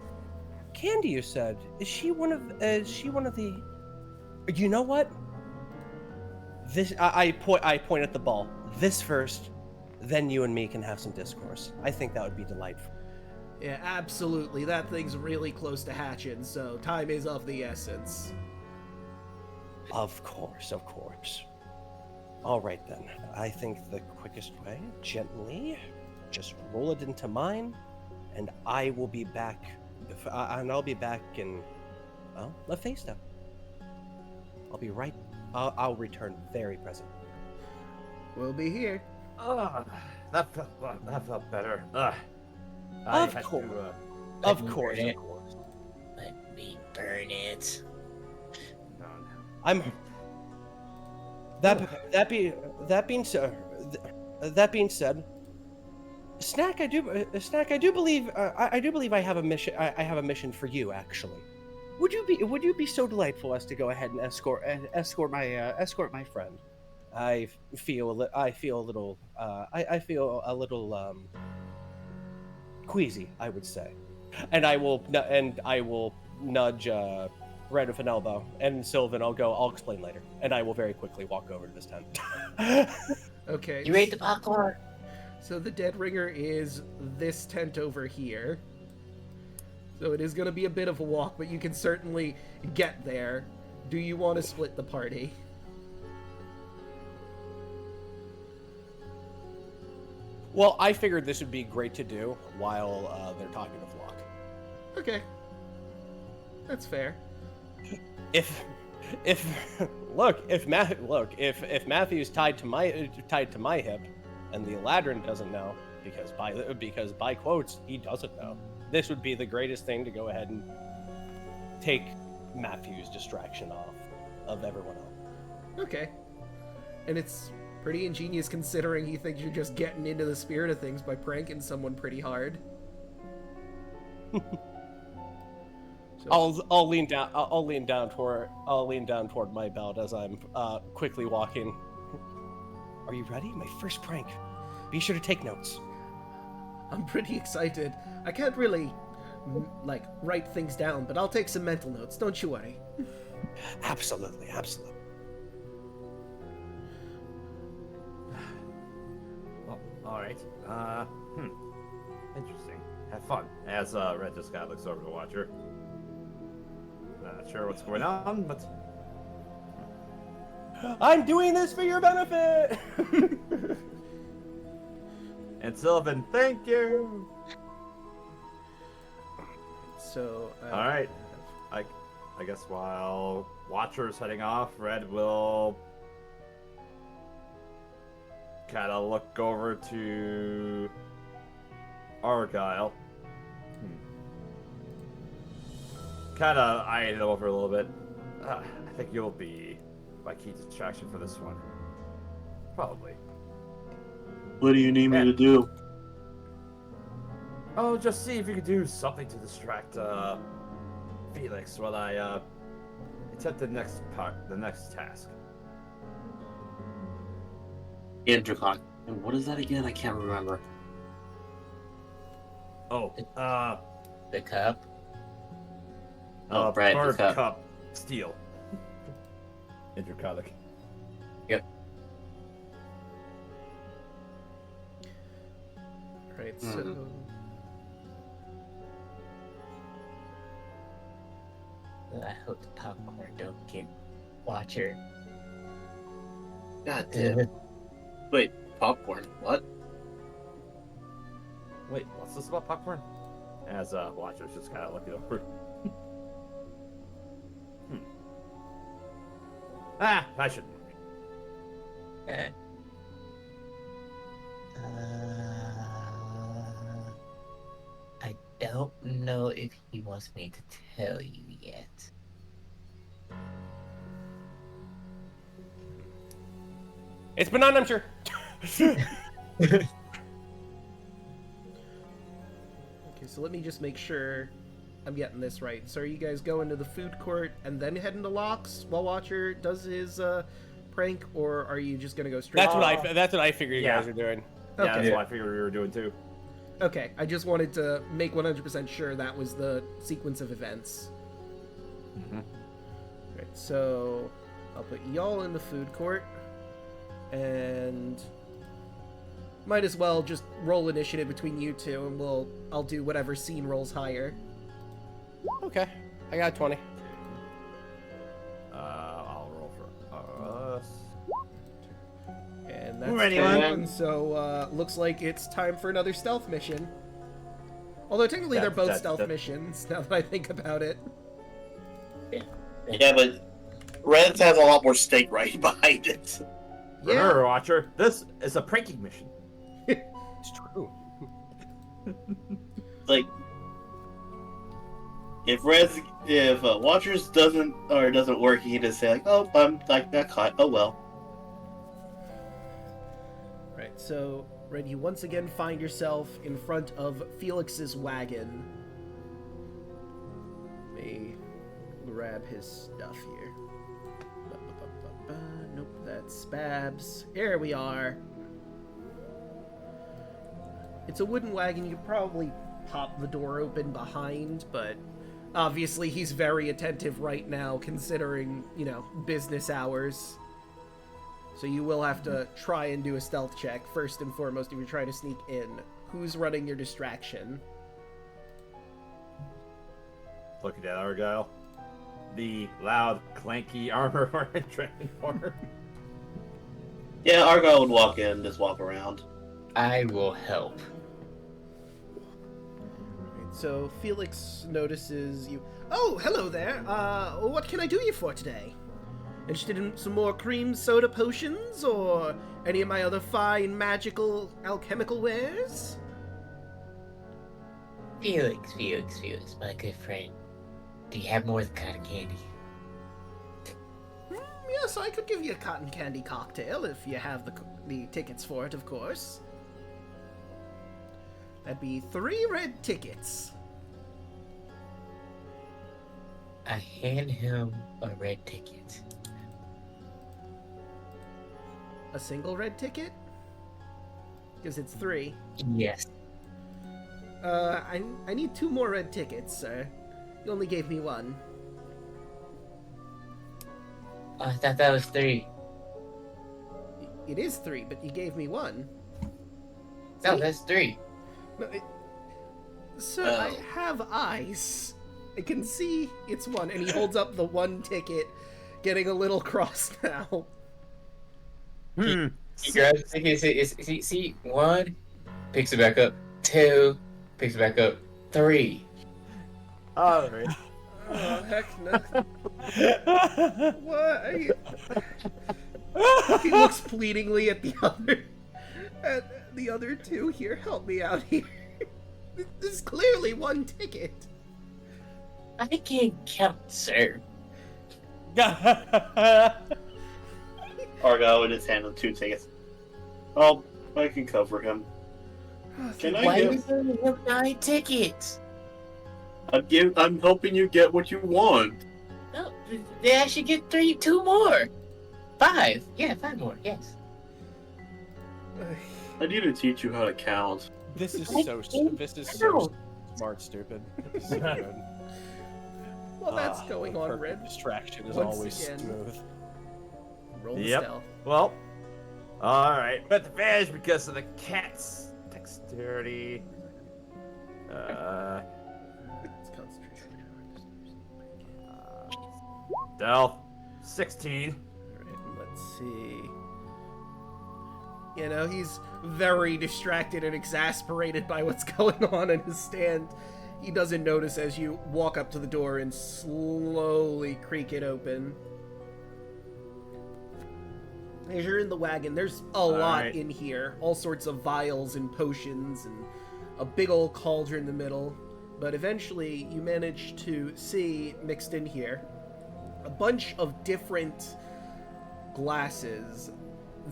A: Candy, you said, is she one of the? You know what? I point at the ball. This first, then you and me can have some discourse. I think that would be delightful.
C: Yeah, absolutely. That thing's really close to hatching, so time is of the essence.
A: Of course. All right then. I think the quickest way, gently, just roll it into mine, and I will be back. I'll be back in, well, La Fiesta. I'll be right. I'll return very present.
C: We'll be here.
E: That felt better.
A: Of course. Of course.
F: Let me burn it.
A: I'm. That being said, Snack, I do believe I have a mission. I have a mission for you, actually. Would you be so delightful as to go ahead and escort my friend? I feel a little queasy, I would say, and I will nudge Red with an elbow, and Sylvan, I'll explain later, and I will very quickly walk over to this tent.
C: Okay.
F: You ate the popcorn.
C: So the Dead Ringer is this tent over here. So it is going to be a bit of a walk, but you can certainly get there. Do you want to split the party?
A: Well, I figured this would be great to do while they're talking to Locke.
C: Okay. That's fair.
A: If Matthew's tied to my hip, and the Eladrin doesn't know, because by quotes he doesn't know, this would be the greatest thing to go ahead and take Matthew's distraction off of everyone else.
C: Okay. And it's pretty ingenious considering he thinks you're just getting into the spirit of things by pranking someone pretty hard. So,
A: I'll lean down toward my belt as I'm quickly walking. Are you ready? My first prank. Be sure to take notes.
C: I'm pretty excited. I can't really, write things down, but I'll take some mental notes. Don't you worry.
A: Absolutely.
E: Well, all right. Interesting. Have fun. As Red just kind of looks over to Watcher. Not sure what's going on, but
A: I'm doing this for your benefit.
E: And Sylvan, thank you.
C: So.
E: All right. I guess while Watcher's heading off, Red will kind of look over to Argyle. Kind of eyeing it over a little bit. I think you'll be my key distraction for this one. Probably.
B: What do you need me to do?
E: Oh, just see if you could do something to distract Felix while I attempt the next task.
B: Intercon. And what is that again? I can't remember.
E: Oh,
F: The cup.
B: Oh, right,
E: Bird
B: the cup.
E: Cup Steel. Interconic.
B: Yep.
C: Right, so.
F: I hope the popcorn don't get Watcher.
B: God damn. Wait, popcorn? What?
E: Wait, what's this about popcorn? As Watcher's just kind of looking over. I shouldn't worry.
F: I don't know if if he wants me to tell you yet.
A: It's benign, I'm sure.
C: Okay, so let me just make sure I'm getting this right. So are you guys going to the food court and then heading to Locke's while Watcher does his prank, or are you just gonna go straight?
A: That's what I figured you
E: Yeah.
A: guys are doing.
C: Okay.
E: Yeah, that's what I figured we were doing too.
C: Okay, I just wanted to make 100% sure that was the sequence of events.
E: Mm-hmm.
C: Right, so I'll put y'all in the food court, and might as well just roll initiative between you two, and I'll do whatever scene rolls higher.
A: Okay, I got 20.
E: I'll roll for us.
C: And that's
E: Ready,
C: one,
B: man.
C: so looks like it's time for another stealth mission. Although technically they're both stealth missions, now that I think about it.
B: Yeah, but Reds has a lot more stake right behind it.
E: Remember, Watcher, this is a pranking mission.
A: It's true.
B: Like, if Watchers doesn't work, he can just say like, "Oh, I'm like got caught. Oh well."
C: Right, so, Red, you once again find yourself in front of Felix's wagon. Let me grab his stuff here. Nope, that's Babs. Here we are. It's a wooden wagon. You could probably pop the door open behind, but obviously he's very attentive right now, considering, business hours. So you will have to try and do a stealth check, first and foremost, if you're trying to sneak in. Who's running your distraction?
E: Looking at Argyle. The loud, clanky armor-wearing Dragonborn.
B: Yeah, Argyle would walk in, just walk around.
F: I will help.
C: Right, so Felix notices you. Oh, hello there. What can I do you for today? Interested in some more cream soda potions, or any of my other fine magical alchemical wares?
F: Felix, my good friend. Do you have more than cotton candy?
C: Yes, I could give you a cotton candy cocktail if you have the tickets for it, of course. That'd be 3 red tickets.
F: I hand him a red ticket.
C: A single red ticket? Because it's 3.
F: Yes.
C: I need 2 more red tickets, sir. You only gave me 1.
F: I thought that was 3.
C: It is 3, but you gave me 1.
F: No, that's 3.
C: No, sir, I have eyes. I can see it's 1, and he holds up the 1 ticket, getting a little cross now.
F: He grabs the ticket, see, 1, picks it back up, 2, picks it back up, 3.
E: Alright.
C: Oh, heck no. What? He looks pleadingly at the other 2 here. Help me out here. This is clearly 1 ticket.
F: I can't count, sir.
B: Argyle would just hand him 2 tickets. Oh, I can cover him. Can I
F: Why
B: get?
F: are you giving him 9 tickets?
B: I'm helping you get what you want.
F: No, they actually get 2 more. 5. Yeah, 5 more, yes.
B: I need to teach you how to count.
A: This is so smart, stupid. This is so good.
C: Well, that's going on,
A: perfect
C: Red.
A: Distraction is
C: Once
A: always
C: again.
A: smooth.
C: Roll the
E: Yep.
C: stealth.
E: Well, alright. But the advantage because of the cat's dexterity.
C: It's concentration.
E: Stealth. 16.
C: Alright, let's see. He's very distracted and exasperated by what's going on in his stand. He doesn't notice as you walk up to the door and slowly creak it open. As you're in the wagon, there's a lot
E: right.
C: in here. All sorts of vials and potions and a big old cauldron in the middle. but eventually you manage to see, mixed in here, a bunch of different glasses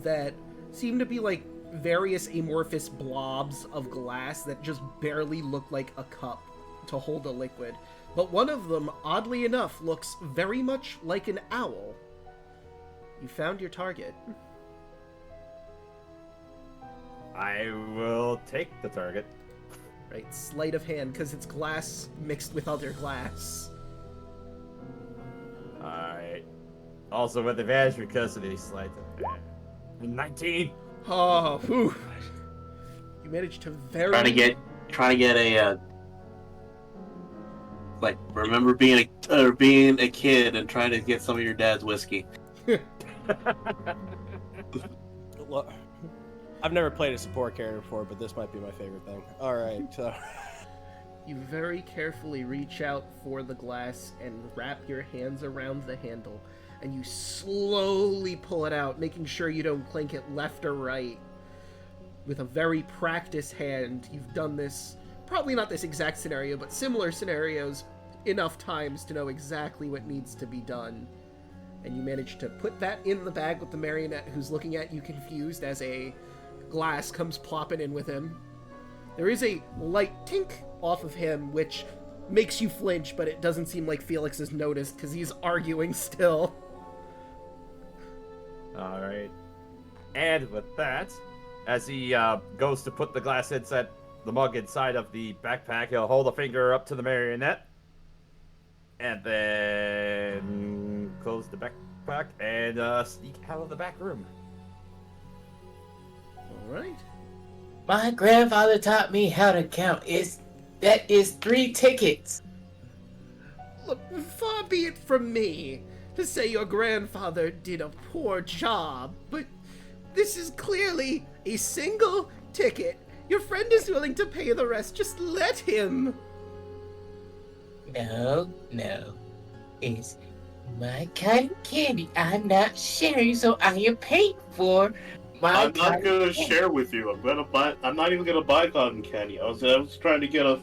C: that seem to be like various amorphous blobs of glass that just barely look like a cup to hold a liquid. But one of them, oddly enough, looks very much like an owl. You found your target.
E: I will take the target.
C: Right, sleight of hand, because it's glass mixed with other glass.
E: Alright. Also with advantage because of the sleight of hand. 19!
C: Oh, whew. You managed to very...
B: Trying to get a like, remember being a kid and trying to get some of your dad's whiskey.
A: Look, I've never played a support character before, but this might be my favorite thing. All right.
C: You very carefully reach out for the glass and wrap your hands around the handle, and you slowly pull it out, making sure you don't clink it left or right. With a very practiced hand, you've done this, probably not this exact scenario, but similar scenarios enough times to know exactly what needs to be done. And you manage to put that in the bag with the marionette, who's looking at you confused as a glass comes plopping in with him. There is a light tink off of him, which makes you flinch, but it doesn't seem like Felix has noticed, because he's arguing still.
E: Alright. And with that, as he goes to put the glass inside the mug inside of the backpack, he'll hold a finger up to the marionette. And then close the backpack and sneak out of the back room.
C: Alright.
F: My grandfather taught me how to count. That is 3 tickets.
C: Look, far be it from me to say your grandfather did a poor job, but this is clearly a single ticket. Your friend is willing to pay the rest. Just let him.
F: No. It's my cotton candy. I'm not sharing, so I am paying for my
B: I'm not gonna share with you. I'm not even gonna buy cotton candy. I was trying to get a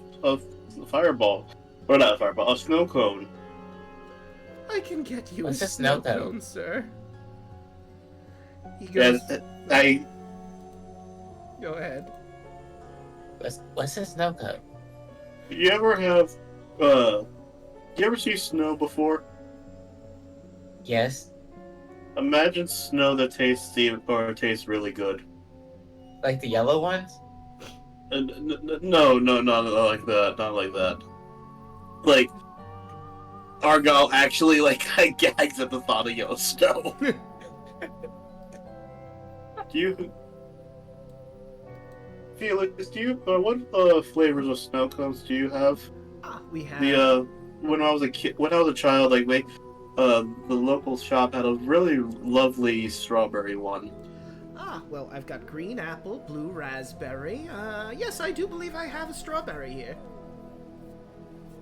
B: fireball, or not a fireball, a snow cone.
C: I can get you
F: What's
C: a
F: a snow
C: snow
F: cone?
C: cone, sir. He goes.
B: And
C: Go ahead.
F: What's a snow cone?
B: you ever see snow before?
F: Yes,
B: Imagine snow that tastes really good.
F: like the yellow ones.
B: No, not like that. Not like that. Like, Argyle actually gags at the thought of yellow snow. Felix, what flavors of snow cones do you have?
C: We have.
B: When I was a child, the local shop had a really lovely strawberry one.
C: Well, I've got green apple, blue raspberry. Yes, I do believe I have a strawberry here.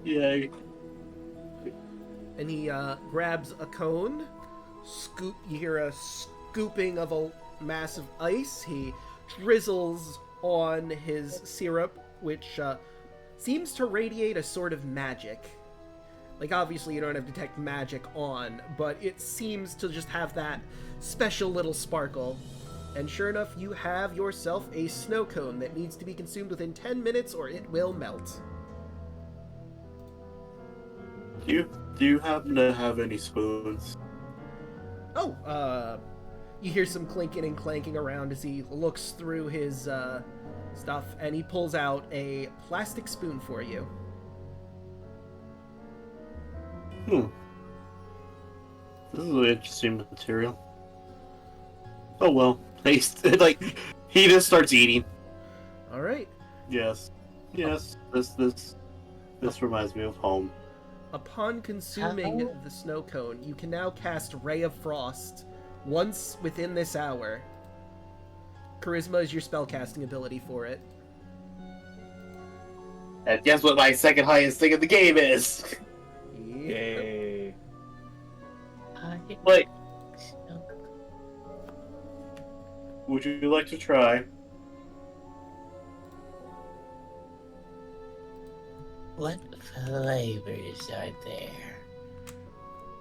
B: Yay.
C: And he grabs a cone. You hear a scooping of a mass of ice. He drizzles on his syrup, which seems to radiate a sort of magic. Like, obviously you don't have detect magic on, but it seems to just have that special little sparkle. And sure enough, you have yourself a snow cone that needs to be consumed within 10 minutes or it will melt.
B: Do you happen to have any spoons?
C: Oh, you hear some clinking and clanking around as he looks through his stuff, and he pulls out a plastic spoon for you.
B: This is an interesting material. Oh well. He just starts eating.
C: All right.
B: Yes. This reminds me of home.
C: Upon consuming the snow cone, you can now cast Ray of Frost once within this hour. Charisma is your spellcasting ability for it.
B: And guess what my second highest thing in the game is?
A: Yay.
B: Like, would you like to try?
F: What flavors are there?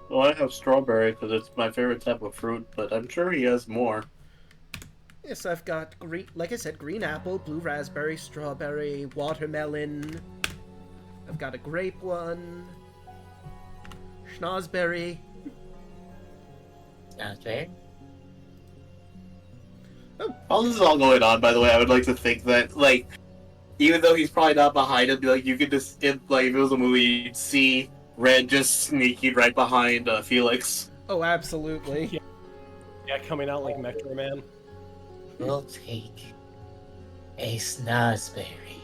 B: Well, I have strawberry because it's my favorite type of fruit, but I'm sure he has more.
C: Yes, I've got green, like I said, green apple, blue raspberry, strawberry, watermelon. I've got a grape one, schnozberry.
F: Schnozberry?
B: While this is all going on, by the way, I would like to think that, like, even though he's probably not behind him, like, you could just, if it was a movie, you'd see Red just sneaking right behind Felix.
C: Oh, absolutely.
A: Yeah, coming out like Metro Man.
F: We'll take a snozberry.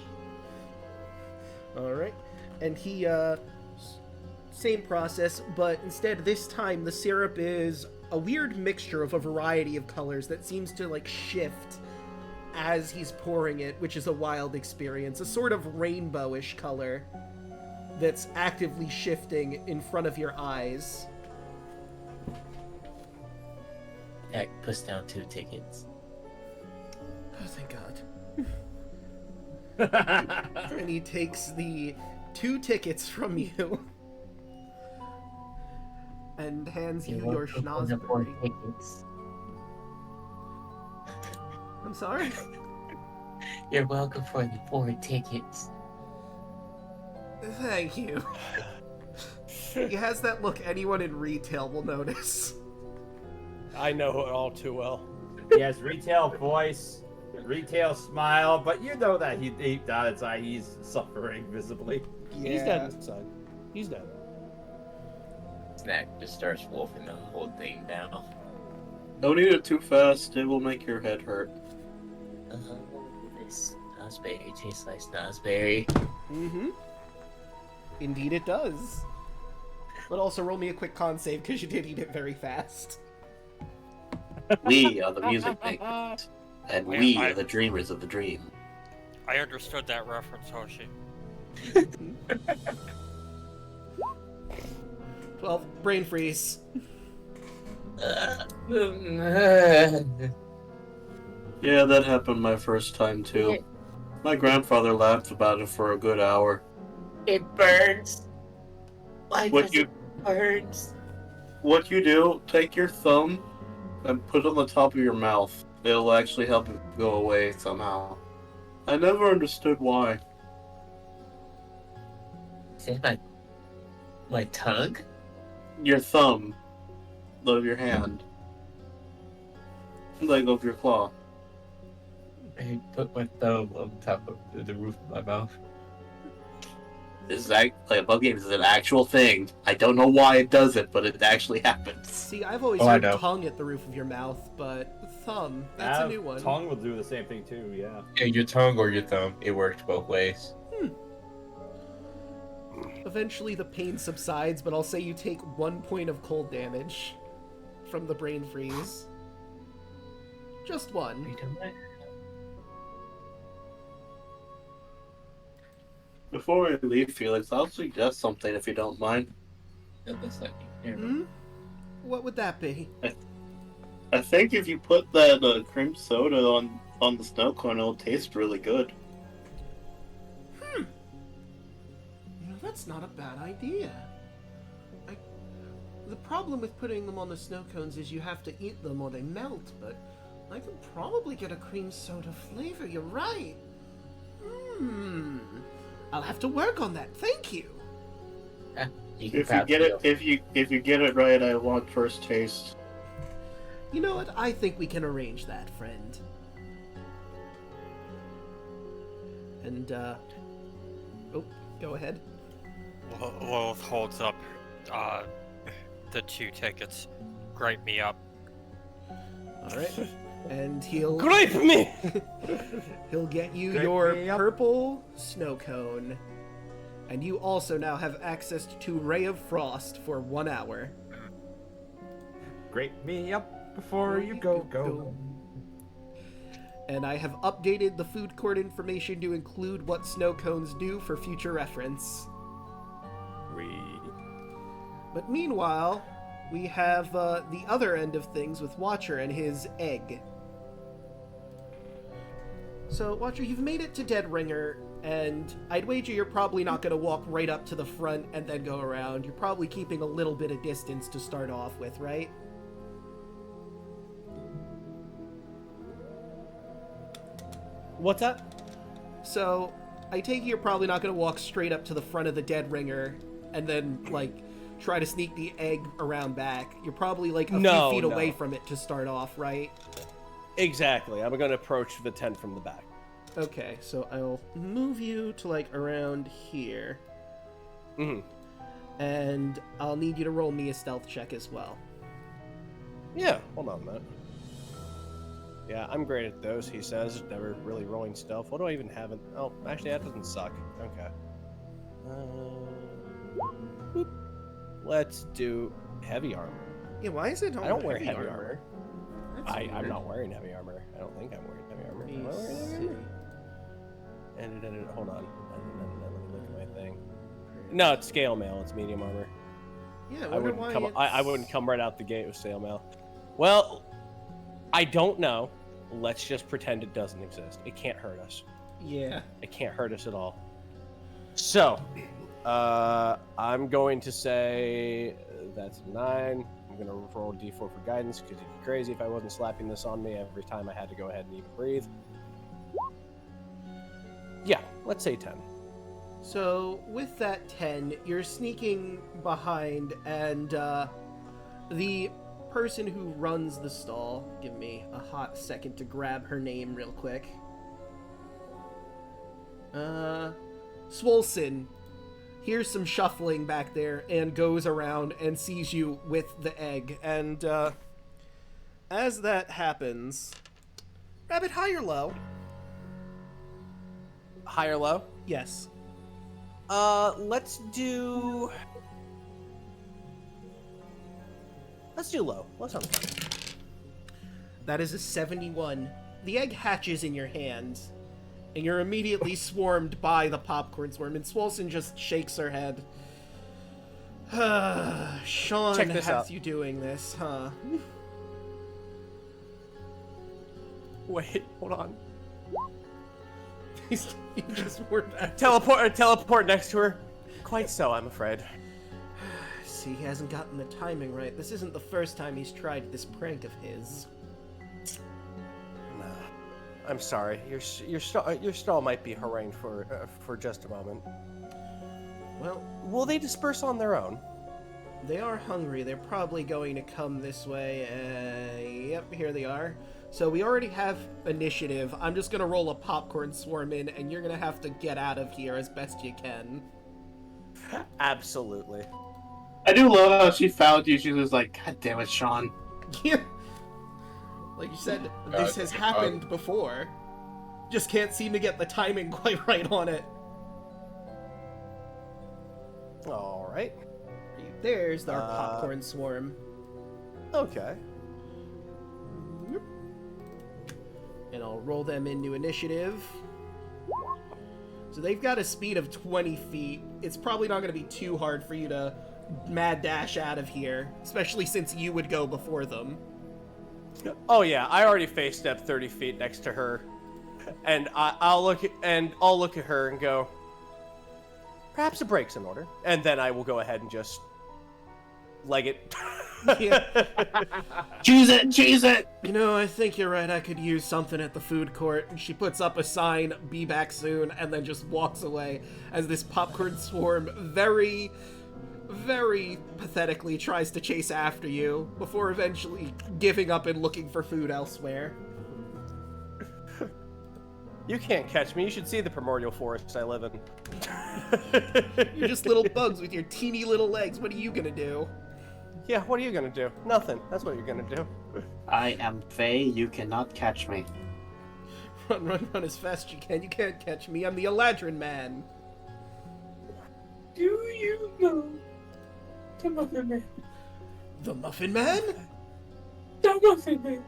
C: Alright. And he, same process, but instead this time the syrup is a weird mixture of a variety of colors that seems to, like, shift as he's pouring it, which is a wild experience. A sort of rainbowish color that's actively shifting in front of your eyes.
F: Jack puts down 2 tickets.
C: Oh, thank God. And he takes the 2 tickets from you and hands you your schnozberry.
F: Tickets.
C: I'm sorry?
F: You're welcome for the 4 tickets.
C: Thank you. He has that look anyone in retail will notice.
A: I know it all too well.
E: Yes, retail voice, retail smile, but you know that he deep down inside he's suffering visibly.
A: He's dead inside. He's dead.
F: Snack just starts wolfing the whole thing down.
B: Don't eat it too fast, it will make your head hurt.
F: This snozberry tastes like snozberry.
C: Mm-hmm. Indeed it does. But also roll me a quick con save because you did eat it very fast.
B: We are the music makers, and we are the dreamers of the dream.
G: I understood that reference, Hoshi.
C: 12. Brain freeze.
B: Yeah, that happened my first time too. My grandfather laughed about it for a good hour.
F: It burns. Why
B: What
F: does
B: you-
F: it burns?
B: What you do, take your thumb and put it on the top of your mouth. It'll actually help it go away somehow. I never understood why.
F: Is that my tongue?
B: Your thumb of your hand. Like of your claw.
F: I put my thumb on top of the roof of my mouth.
B: This is like a bug game is an actual thing. I don't know why it does it, but it actually happens.
C: See, I've always
F: Oh, I
C: heard
F: know.
C: tongue at the roof of your mouth, but thumb, that's a new one.
E: Tongue will do the same thing too, yeah.
F: Yeah, your tongue or your thumb. It works both ways.
C: Eventually the pain subsides, but I'll say you take 1 point of cold damage from the brain freeze. Just 1.
F: Wait a minute.
B: Before I leave, Felix, I'll suggest something if you don't mind.
F: That looks like you.
C: Hmm? What would that be?
B: I think if you put that cream soda on the snow cone, it'll taste really good.
C: You know, that's not a bad idea. The problem with putting them on the snow cones is you have to eat them or they melt, but I could probably get a cream soda flavor, you're right. I'll have to work on that, thank you.
B: If you get it right, I want first taste.
C: You know what, I think we can arrange that, friend. And, oh, go ahead.
G: Lilith holds up the 2 tickets. Gripe me up.
C: Alright. And he'll
A: Grape me!
C: he'll get you
E: Grape
C: your
E: me up.
C: purple snow cone. And you also now have access to Ray of Frost for 1 hour.
E: Grape me up before you go.
C: And I have updated the food court information to include what snow cones do for future reference. But meanwhile, we have the other end of things with Watcher and his egg. So, Watcher, you've made it to Dead Ringer. And I'd wager you're probably not going to walk right up to the front and then go around. You're probably keeping a little bit of distance to start off with, right?
A: What's that?
C: So, I take it you're probably not going to walk straight up to the front of the dead ringer and then, like, try to sneak the egg around back. You're probably, like, a few feet away from it to start off, right?
A: Exactly. I'm going to approach the tent from the back.
C: Okay, so I'll move you to, like, around here.
A: Mm-hmm.
C: And I'll need you to roll me a stealth check as well.
A: Yeah, hold on a minute. Yeah, I'm great at those, he says. Never really rolling stealth. What do I even have? Oh, actually, that doesn't suck. Okay. Boop. Let's do heavy armor.
C: Yeah, why is it
A: I don't wear heavy armor. I'm not wearing heavy armor. I don't think I'm wearing heavy armor. Am I wearing heavy armor? And hold on. Let me look at my thing. No, it's scale mail. It's medium armor.
C: Yeah,
A: I wouldn't come right out the gate with scale mail. Well, I don't know. Let's just pretend it doesn't exist. It can't hurt us.
C: Yeah.
A: It can't hurt us at all. So, I'm going to say that's 9. I'm going to roll a d4 for guidance because it'd be crazy if I wasn't slapping this on me every time I had to go ahead and even breathe. Yeah, let's say 10.
C: So, with that 10, you're sneaking behind, and the person who runs the stall, give me a hot second to grab her name real quick. Swolson hears some shuffling back there and goes around and sees you with the egg. And as that happens, Rabbit, high or low?
A: High or low?
C: Yes.
A: Let's do low. Let's not.
C: That is a 71. The egg hatches in your hands, and you're immediately swarmed by the popcorn swarm, and Swolson just shakes her head. Sean
A: Check this
C: has
A: out.
C: you doing this, huh?
A: Wait, hold on.
C: You just were back.
A: Teleport next to her. Quite so, I'm afraid.
C: See, he hasn't gotten the timing right. This isn't the first time he's tried this prank of his.
A: No, I'm sorry. Your stall might be harangued for just a moment.
C: Well,
A: will they disperse on their own?
C: They are hungry. They're probably going to come this way. Yep, here they are. So we already have initiative. I'm just going to roll a popcorn swarm in, and you're going to have to get out of here as best you can.
A: Absolutely.
B: I do love how she found you. She was like, God damn it, Sean.
C: Yeah. Like you said, this has happened before. Just can't seem to get the timing quite right on it.
A: All right.
C: There's our popcorn swarm.
A: Okay.
C: And I'll roll them into initiative. So they've got a speed of 20 feet. It's probably not going to be too hard for you to mad dash out of here, especially since you would go before them.
A: Oh yeah, I already face stepped 30 feet next to her, and I'll look at her and go, perhaps a break's in order, and then I will go ahead and just leg it.
C: Yeah.
B: Choose it!
C: You know, I think you're right. I could use something at the food court. And she puts up a sign, be back soon, and then just walks away as this popcorn swarm very, very pathetically tries to chase after you before eventually giving up and looking for food elsewhere.
A: You can't catch me. You should see the primordial forest I live in.
C: You're just little bugs with your teeny little legs. What are you gonna do?
A: Yeah, what are you gonna do? Nothing. That's what you're gonna do.
B: I am Faye. You cannot catch me.
C: Run as fast as you can. You can't catch me. I'm the Eladrin man.
D: Do you know the Muffin Man?
C: The Muffin Man?
D: The Muffin Man.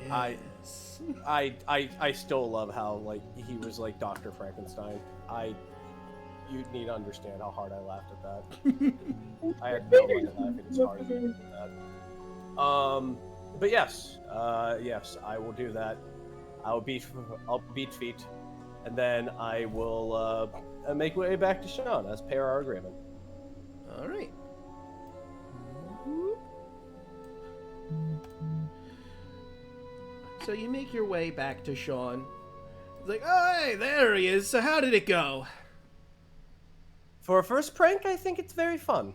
C: Yes.
A: I still love how like he was like Dr. Frankenstein. You need to understand how hard I laughed at that. I had no way to laugh as hard as I did that. But yes, yes, I will do that. I'll beat feet. and then I will make my way back to Sean as per our agreement.
C: All right. So you make your way back to Sean. It's like, oh, hey, there he is. So how did it go?
A: For a first prank, I think it's very fun.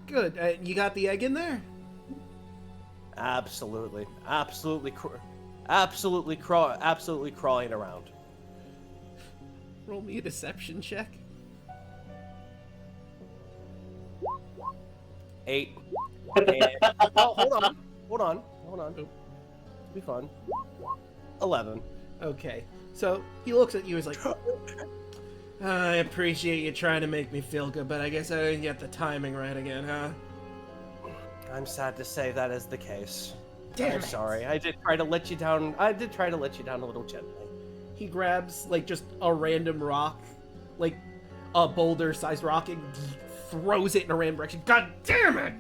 C: Good. You got the egg in there?
A: Absolutely, absolutely crawling around.
C: Roll me a deception check.
A: 8. Oh, hold on. Be fun. 11.
C: Okay. So he looks at you and is like, I appreciate you trying to make me feel good, but I guess I didn't get the timing right again, huh?
A: I'm sad to say that is the case.
C: Damn
A: I'm
C: it.
A: sorry. I did try to let you down. a little gently.
C: He grabs, like, just a random rock, like a boulder-sized rock, and throws it in a random direction. God damn it!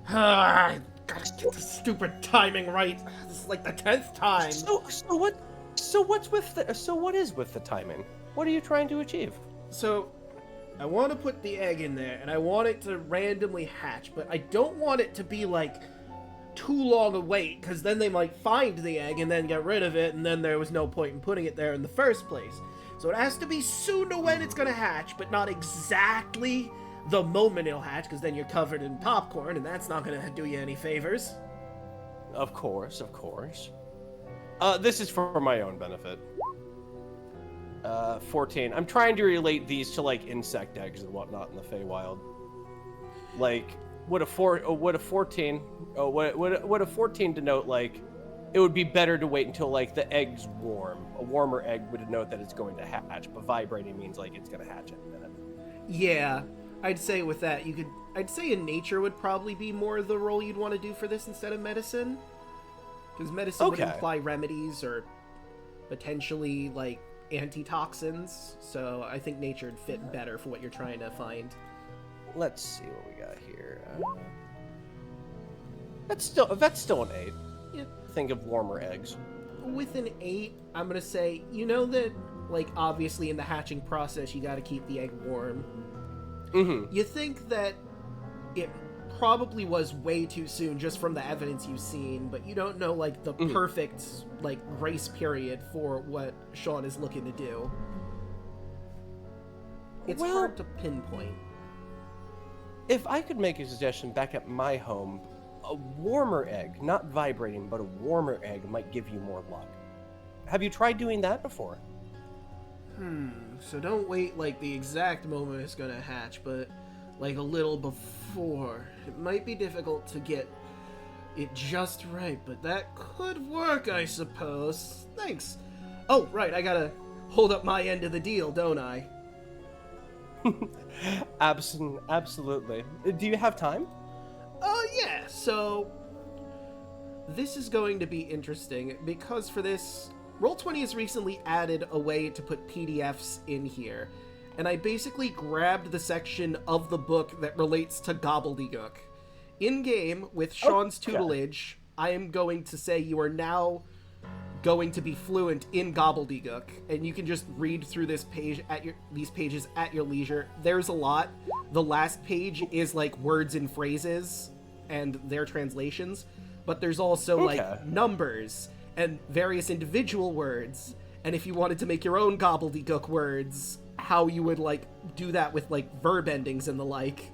C: I gotta get the stupid timing right. This is like the 10th time.
A: So what is with the timing? What are you trying to achieve?
C: So, I want to put the egg in there, and I want it to randomly hatch, but I don't want it to be, like, too long a wait, because then they might find the egg and then get rid of it, and then there was no point in putting it there in the first place. So it has to be soon to when it's going to hatch, but not exactly the moment it'll hatch, because then you're covered in popcorn, and that's not going to do you any favors.
A: Of course. This is for my own benefit. 14. I'm trying to relate these to, like, insect eggs and whatnot in the Feywild. Like, would a 14 denote, like, it would be better to wait until, like, the egg's warm. A warmer egg would denote that it's going to hatch, but vibrating means, like, it's going to hatch in a minute.
C: Yeah, I'd say with that, I'd say in nature would probably be more the role you'd want to do for this instead of medicine. Because medicine would imply remedies or potentially, like, antitoxins, so I think nature would fit better for what you're trying to find.
A: Let's see what we got here. That's still an 8.
C: Yeah.
A: Think of warmer eggs.
C: With an 8, I'm gonna say, you know that, like, obviously in the hatching process you gotta keep the egg warm.
A: Mm-hmm.
C: You think that it probably was way too soon just from the evidence you've seen, but you don't know, like, the perfect, like, grace period for what Sean is looking to do. It's hard to pinpoint.
A: If I could make a suggestion back at my home, a warmer egg, not vibrating, but a warmer egg might give you more luck. Have you tried doing that before?
C: So don't wait, like, the exact moment it's gonna hatch, but, like, a little before. It might be difficult to get it just right, but that could work, I suppose. Thanks. Oh, right, I gotta hold up my end of the deal, don't I?
A: Absolutely. Do you have time?
C: Oh, yeah, so this is going to be interesting, because for this, Roll20 has recently added a way to put PDFs in here, and I basically grabbed the section of the book that relates to gobbledygook. In-game, with Sean's tutelage, I am going to say you are now going to be fluent in gobbledygook, and you can just read through these pages at your leisure. There's a lot. The last page is like words and phrases and their translations, but there's also like numbers and various individual words, and if you wanted to make your own gobbledygook words, how you would like do that with like verb endings and the like.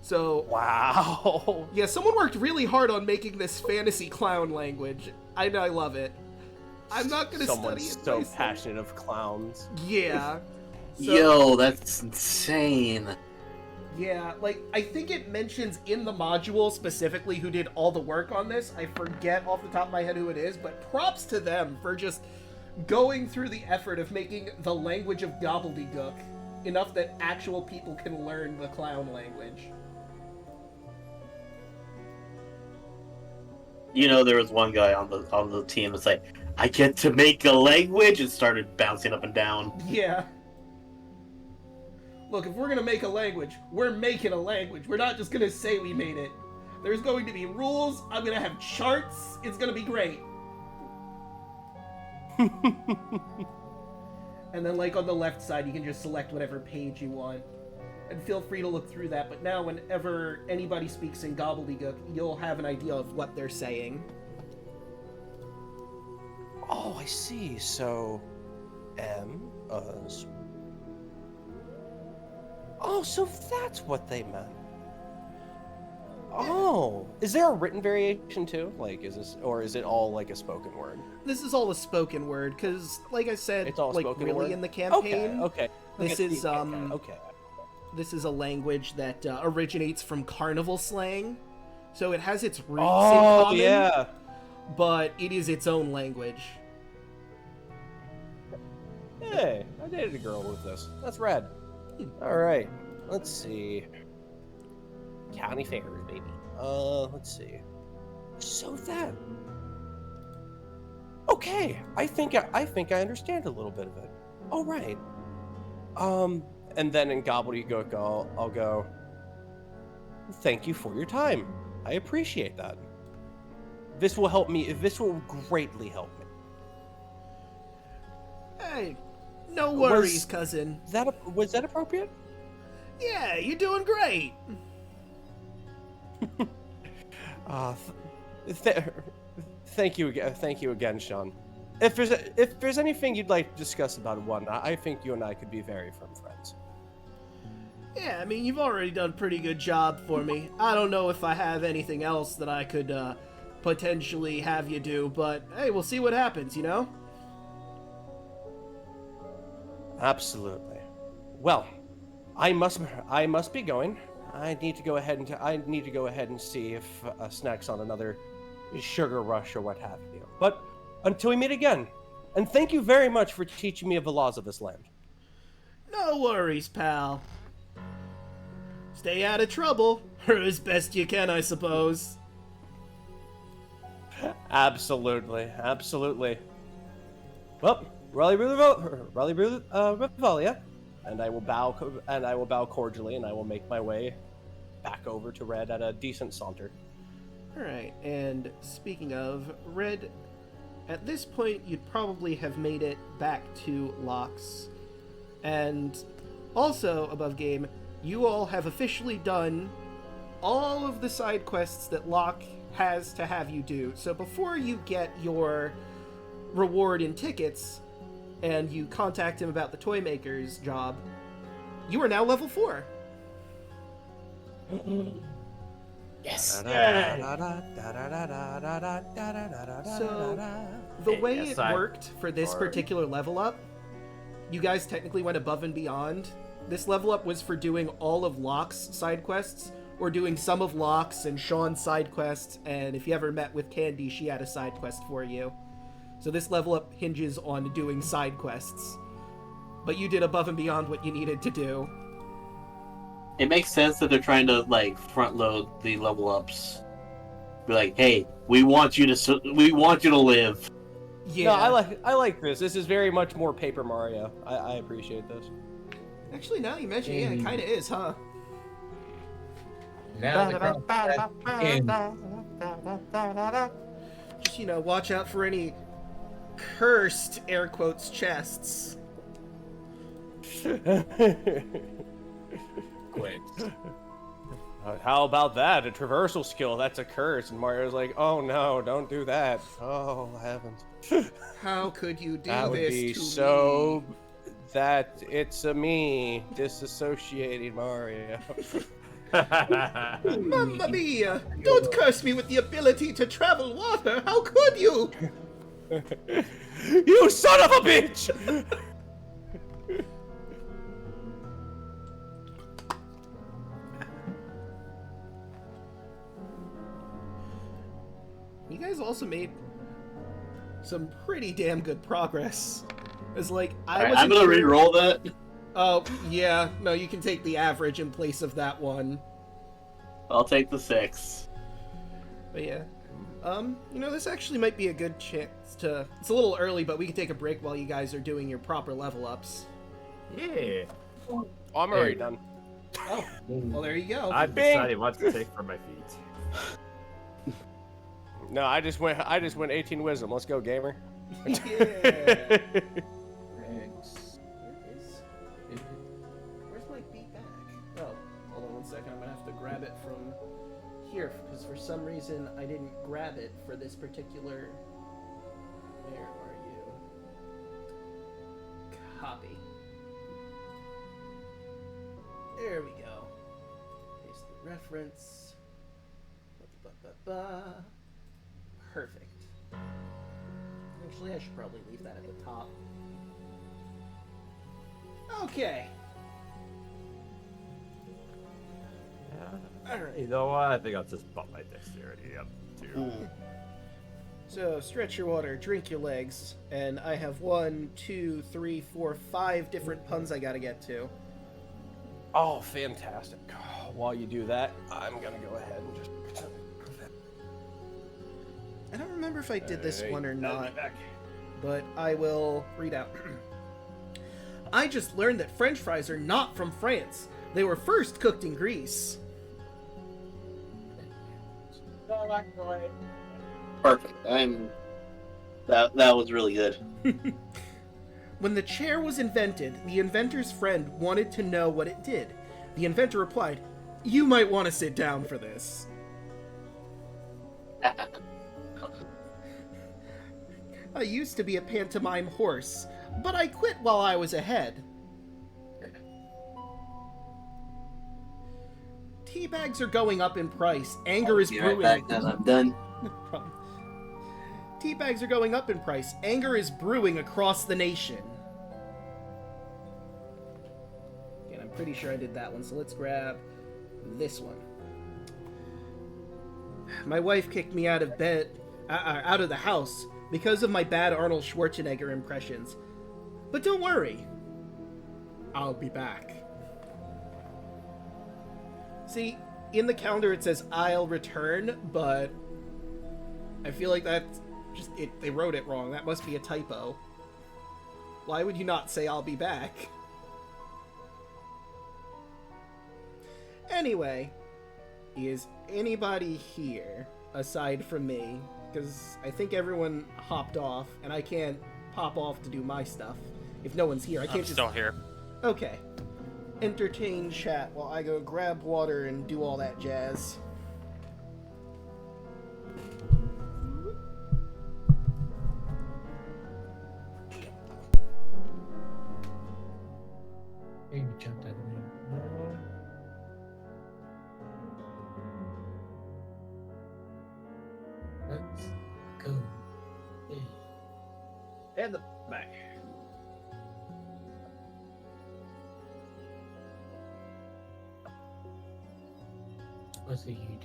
C: So
A: wow.
C: Yeah, someone worked really hard on making this fantasy clown language. I know, I love it. I'm not gonna study it.
A: Someone's so passionate of clowns.
C: Yeah. So,
B: Yo, that's insane.
C: Yeah, like, I think it mentions in the module specifically who did all the work on this. I forget off the top of my head who it is, but props to them for just going through the effort of making the language of gobbledygook enough that actual people can learn the clown language.
B: You know, there was one guy on the team that's like, I get to make a language, and started bouncing up and down.
C: Yeah. Look, if we're gonna make a language, we're making a language. We're not just gonna say we made it. There's going to be rules, I'm gonna have charts, it's gonna be great. And then, like, on the left side, you can just select whatever page you want. And feel free to look through that, but now whenever anybody speaks in gobbledygook, you'll have an idea of what they're saying.
A: Oh, I see. So, us. Oh, so that's what they meant. Oh, is there a written variation too? Like, is it all like a spoken word?
C: This is all a spoken word, because, like I said,
A: It's all
C: like,
A: spoken
C: really
A: word?
C: in the campaign,
A: Okay.
C: this is,
A: Okay.
C: this is a language that originates from carnival slang. So it has its roots in
A: Oh,
C: common,
A: yeah.
C: but it is its own language.
A: Hey, I dated a girl with this. That's rad. All right, let's see. County fair, baby. Let's see. So that. Okay, I think I understand a little bit of it. All right. And then in gobbledygook, I'll go. Thank you for your time. I appreciate that. This will help me. This will greatly help me.
C: Hey, no worries, cousin.
A: Was that appropriate?
C: Yeah, you're doing great.
A: Thank you again, Sean. If there's anything you'd like to discuss about one, I think you and I could be very firm friends.
C: Yeah, I mean, you've already done a pretty good job for me. I don't know if I have anything else that I could potentially have you do, but hey, we'll see what happens, you know?
A: Absolutely. Well, I must be going. I need to go ahead and see if Snack's on another sugar rush or what have you. But until we meet again, and thank you very much for teaching me of the laws of this land.
C: No worries, pal. Stay out of trouble, or as best you can, I suppose.
A: Absolutely. Well, Revelia, and I will bow cordially, and I will make my way back over to Red at a decent saunter.
C: Alright, and speaking of, Red, at this point you'd probably have made it back to Locke's. And also, above game, you all have officially done all of the side quests that Locke has to have you do. So before you get your reward in tickets, and you contact him about the Toymaker's job, you are now level 4.
F: Yes.
C: So, the way
E: Yes,
C: it
E: I-
C: worked for this
E: or-
C: particular level up, you guys technically went above and beyond. This level up was for doing all of Locke's side quests, or doing some of Locke's and Sean's side quests, and if you ever met with Candy, she had a side quest for you. So this level up hinges on doing side quests. But you did above and beyond what you needed to do.
B: It makes sense that they're trying to like front load the level ups. Be like, hey, we want you to live.
C: Yeah.
A: No, I like this. This is very much more Paper Mario. I appreciate this.
C: Actually, now you mention it, yeah, it kind of is, huh?
F: Now the girl in.
C: Just, you know, watch out for any cursed, air quotes, chests.
F: Quit.
A: How about that? A traversal skill, that's a curse. And Mario's like, oh no, don't do that. Oh, heavens.
C: How could you do
A: That would
C: this
A: be
C: to
A: so... That it's a me disassociating Mario.
C: me? Mamma mia! Don't curse me with the ability to travel water! How could you?
A: You son of a bitch!
C: You guys also made some pretty damn good progress. It's like,
B: I'm gonna re-roll that.
C: Oh, yeah. No, you can take the average in place of that one.
B: I'll take the 6.
C: But yeah. You know, this actually might be a good chance to... It's a little early, but we can take a break while you guys are doing your proper level ups.
E: Yeah.
A: Oh, I'm already done.
C: Oh, well, there you go.
E: I'm deciding what to take from my feet.
A: No, I just went 18 wisdom. Let's go, gamer.
C: Yeah. Where's my beat back? Oh, hold on one second. I'm gonna have to grab it from here because for some reason I didn't grab it for this particular. Where are you? Copy. There we go. Paste the reference. Ba-ba-ba-ba. Perfect. Actually, I should probably leave that at the top. Okay.
E: Yeah. Alright. You know what? I think I'll just bump my dexterity up too.
C: So, stretch your water, drink your legs, and I have 1, 2, 3, 4, 5 different puns I gotta get to.
A: Oh, fantastic. While you do that, I'm gonna go ahead and just...
C: I don't remember if I did this one or
E: I'll
C: not,
E: be back.
C: but I will read out. I just learned that French fries are not from France. They were first cooked in Greece.
B: Perfect. That was really good.
C: When the chair was invented, the inventor's friend wanted to know what it did. The inventor replied, "You might want to sit down for this." I used to be a pantomime horse, but I quit while I was ahead. Tea bags are going up in price. Anger is
B: Be right
C: brewing.
B: back, then I'm done.
C: No problem. Tea bags are going up in price. Anger is brewing across the nation. Again, I'm pretty sure I did that one, so let's grab this one. My wife kicked me out of bed, out of the house, because of my bad Arnold Schwarzenegger impressions. But don't worry, I'll be back. See, in the calendar it says I'll return, but I feel like that's just they wrote it wrong. That must be a typo. Why would you not say I'll be back? Anyway, is anybody here aside from me? Because I think everyone hopped off, and I can't pop off to do my stuff if no one's here. I can't
G: I'm still here.
C: Okay. Entertain chat while I go grab water and do all that jazz.
F: Hey, you jumped out of me. Let's go. Hey.
E: And the back.
F: What's the you doing?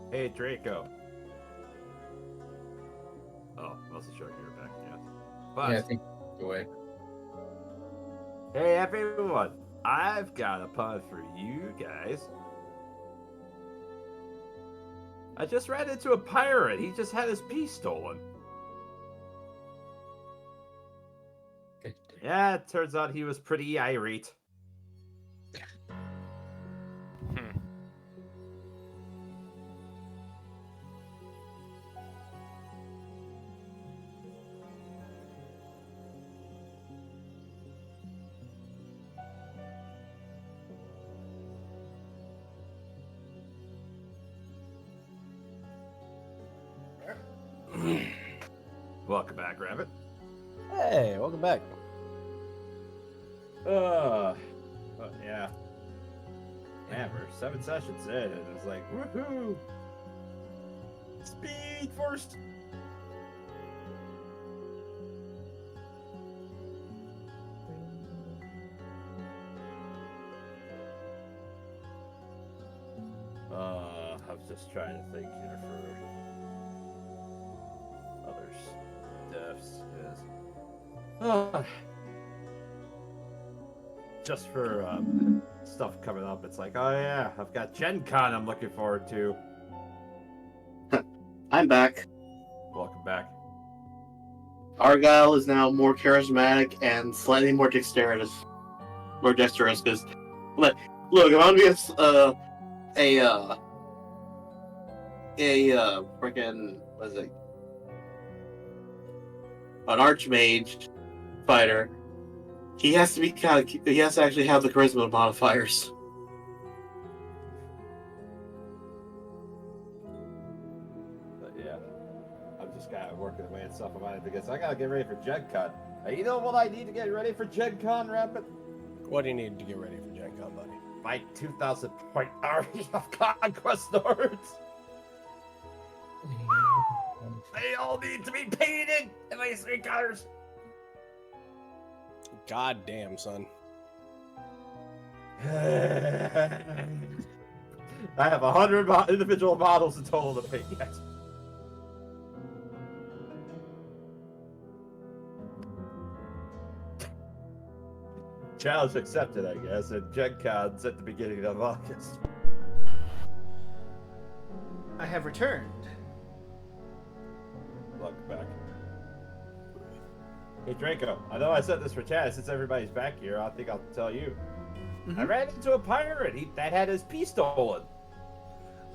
E: Hey, Draco. Oh, I wasn't sure you were back yet. But,
F: Yeah, I think go away.
E: hey, everyone. I've got a pun for you guys. I just ran into a pirate. He just had his piece stolen.
F: Good.
E: Yeah, it turns out he was pretty irate. Welcome back, Rabbit.
A: Hey, welcome back.
E: But yeah. Man, we're 7 sessions in, and it's like, woohoo! Speed first! I was just trying to think here for other stuffs, because just for stuff coming up, it's like, oh yeah, I've got Gen Con I'm looking forward to.
B: I'm back.
E: Welcome back.
B: Argyle is now more charismatic and slightly more dexterous. More dexterous, because look, if I'm gonna be freaking what is it? An archmage fighter. He has to actually have the charisma modifiers.
E: But yeah, I'm just kind of working away and stuff on mine because I gotta get ready for Gen Con. You know what I need to get ready for Gen Con, Rapid?
A: What do you need to get ready for Gen Con, buddy?
E: My 2,000 point army of Conquest Lords. They all need to be painted in these 3 colors.
A: God damn, son.
E: I have 100 individual models in total to paint yet. Challenge accepted, I guess, and Gen Con's at the beginning of August.
C: I have returned.
E: Look back. Hey Draco, I know I said this for Chad since everybody's back here. I think I'll tell you.
C: Mhm.
E: I ran into a pirate that had his pea stolen.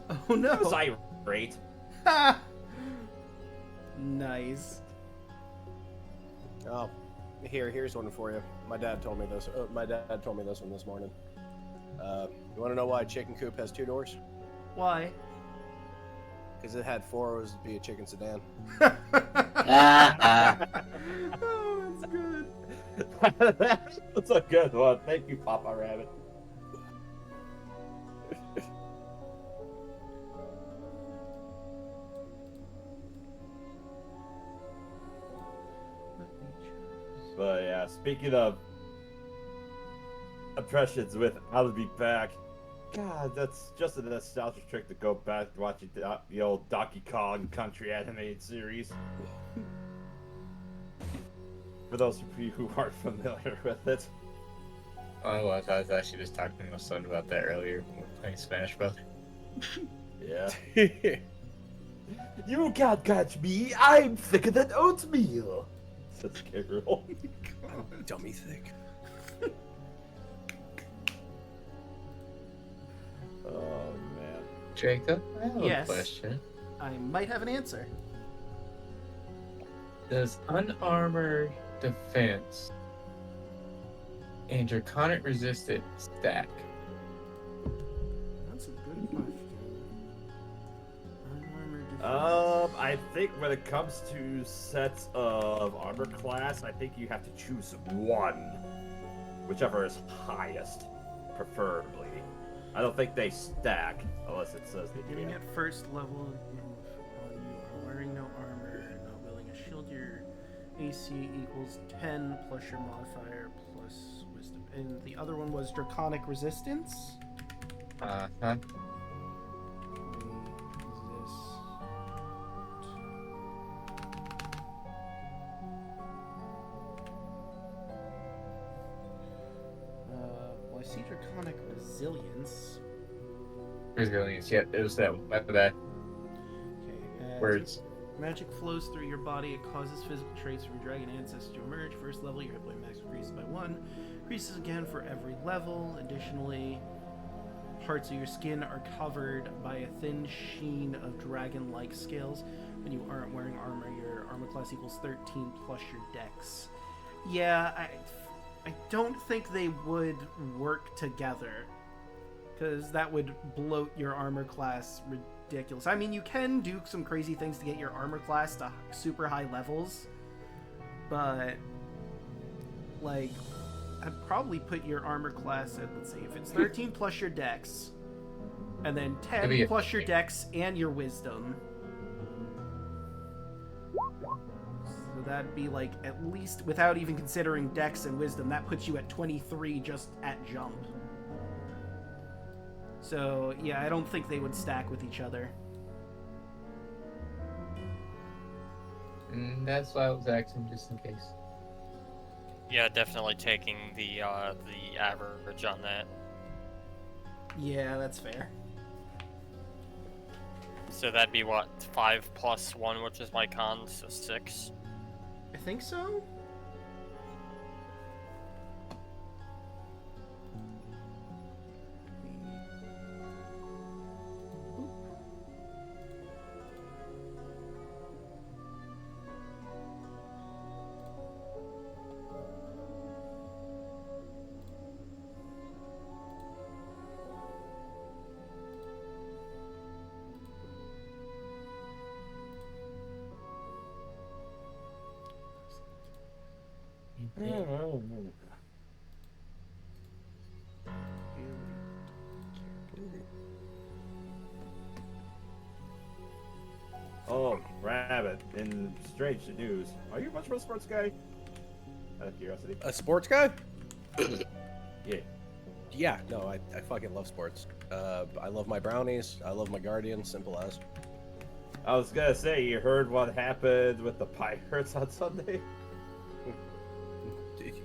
C: Oh no!
E: It was irate.
C: Ha! Nice.
A: Oh, here's one for you. My dad told me this. My dad told me this one this morning. You want to know why a chicken coop has 2 doors?
C: Why?
A: Because it had 4 rows to be a chicken sedan.
C: Oh, that's good.
E: That's a good one. Thank you, Papa Rabbit. But yeah, speaking of impressions with I'll be back. God, that's just a nostalgia trick to go back to watching the old Donkey Kong Country animated series. For those of you who aren't familiar with it.
F: Oh, I was actually just talking to my son about that earlier when we were playing Smash Bros.
E: Yeah. You can't catch me, I'm thicker than oatmeal. Says Gabriel.
A: Dummy thick.
E: Oh man.
F: Draco, I have
C: Yes.
F: a question.
C: I might have an answer.
F: Does unarmored defense and draconic resistance stack?
C: That's a good question. Unarmored defense.
E: I think when it comes to sets of armor class, I think you have to choose one. Whichever is highest, preferably. I don't think they stack, unless it says they
C: Beginning
E: do.
C: at first level, you are wearing no armor, not wielding a shield, your AC equals 10 plus your modifier plus wisdom. And the other one was draconic resistance.
F: Uh-huh.
C: Well, I see draconic resilience.
F: Resilience, yeah, it was that one. My bad.
C: Okay.
F: Words.
C: Magic flows through your body. It causes physical traits from your dragon ancestors to emerge. First level, your hit point max increases by 1. Increases again for every level. Additionally, parts of your skin are covered by a thin sheen of dragon-like scales. When you aren't wearing armor, your armor class equals 13 plus your dex. Yeah, I don't think they would work together, because that would bloat your armor class ridiculous. I mean, you can do some crazy things to get your armor class to super high levels, but like, I'd probably put your armor class at, let's see, if it's 13 plus your dex, and then 10 plus your dex and your wisdom. So that'd be like, at least, without even considering dex and wisdom, that puts you at 23 just at jump. So, yeah, I don't think they would stack with each other.
F: That's why I was asking, just in case.
G: Yeah, definitely taking the average on that.
C: Yeah, that's fair.
G: So that'd be what, 5 plus 1, which is my con, so 6.
C: I think so.
E: Oh, Rabbit, in strange news, are you much of a sports guy? Out of curiosity.
A: A sports guy?
E: Yeah.
A: Yeah, no, I fucking love sports. I love my brownies. I love my Guardians. Simple as.
E: I was gonna say, you heard what happened with the Pirates on Sunday?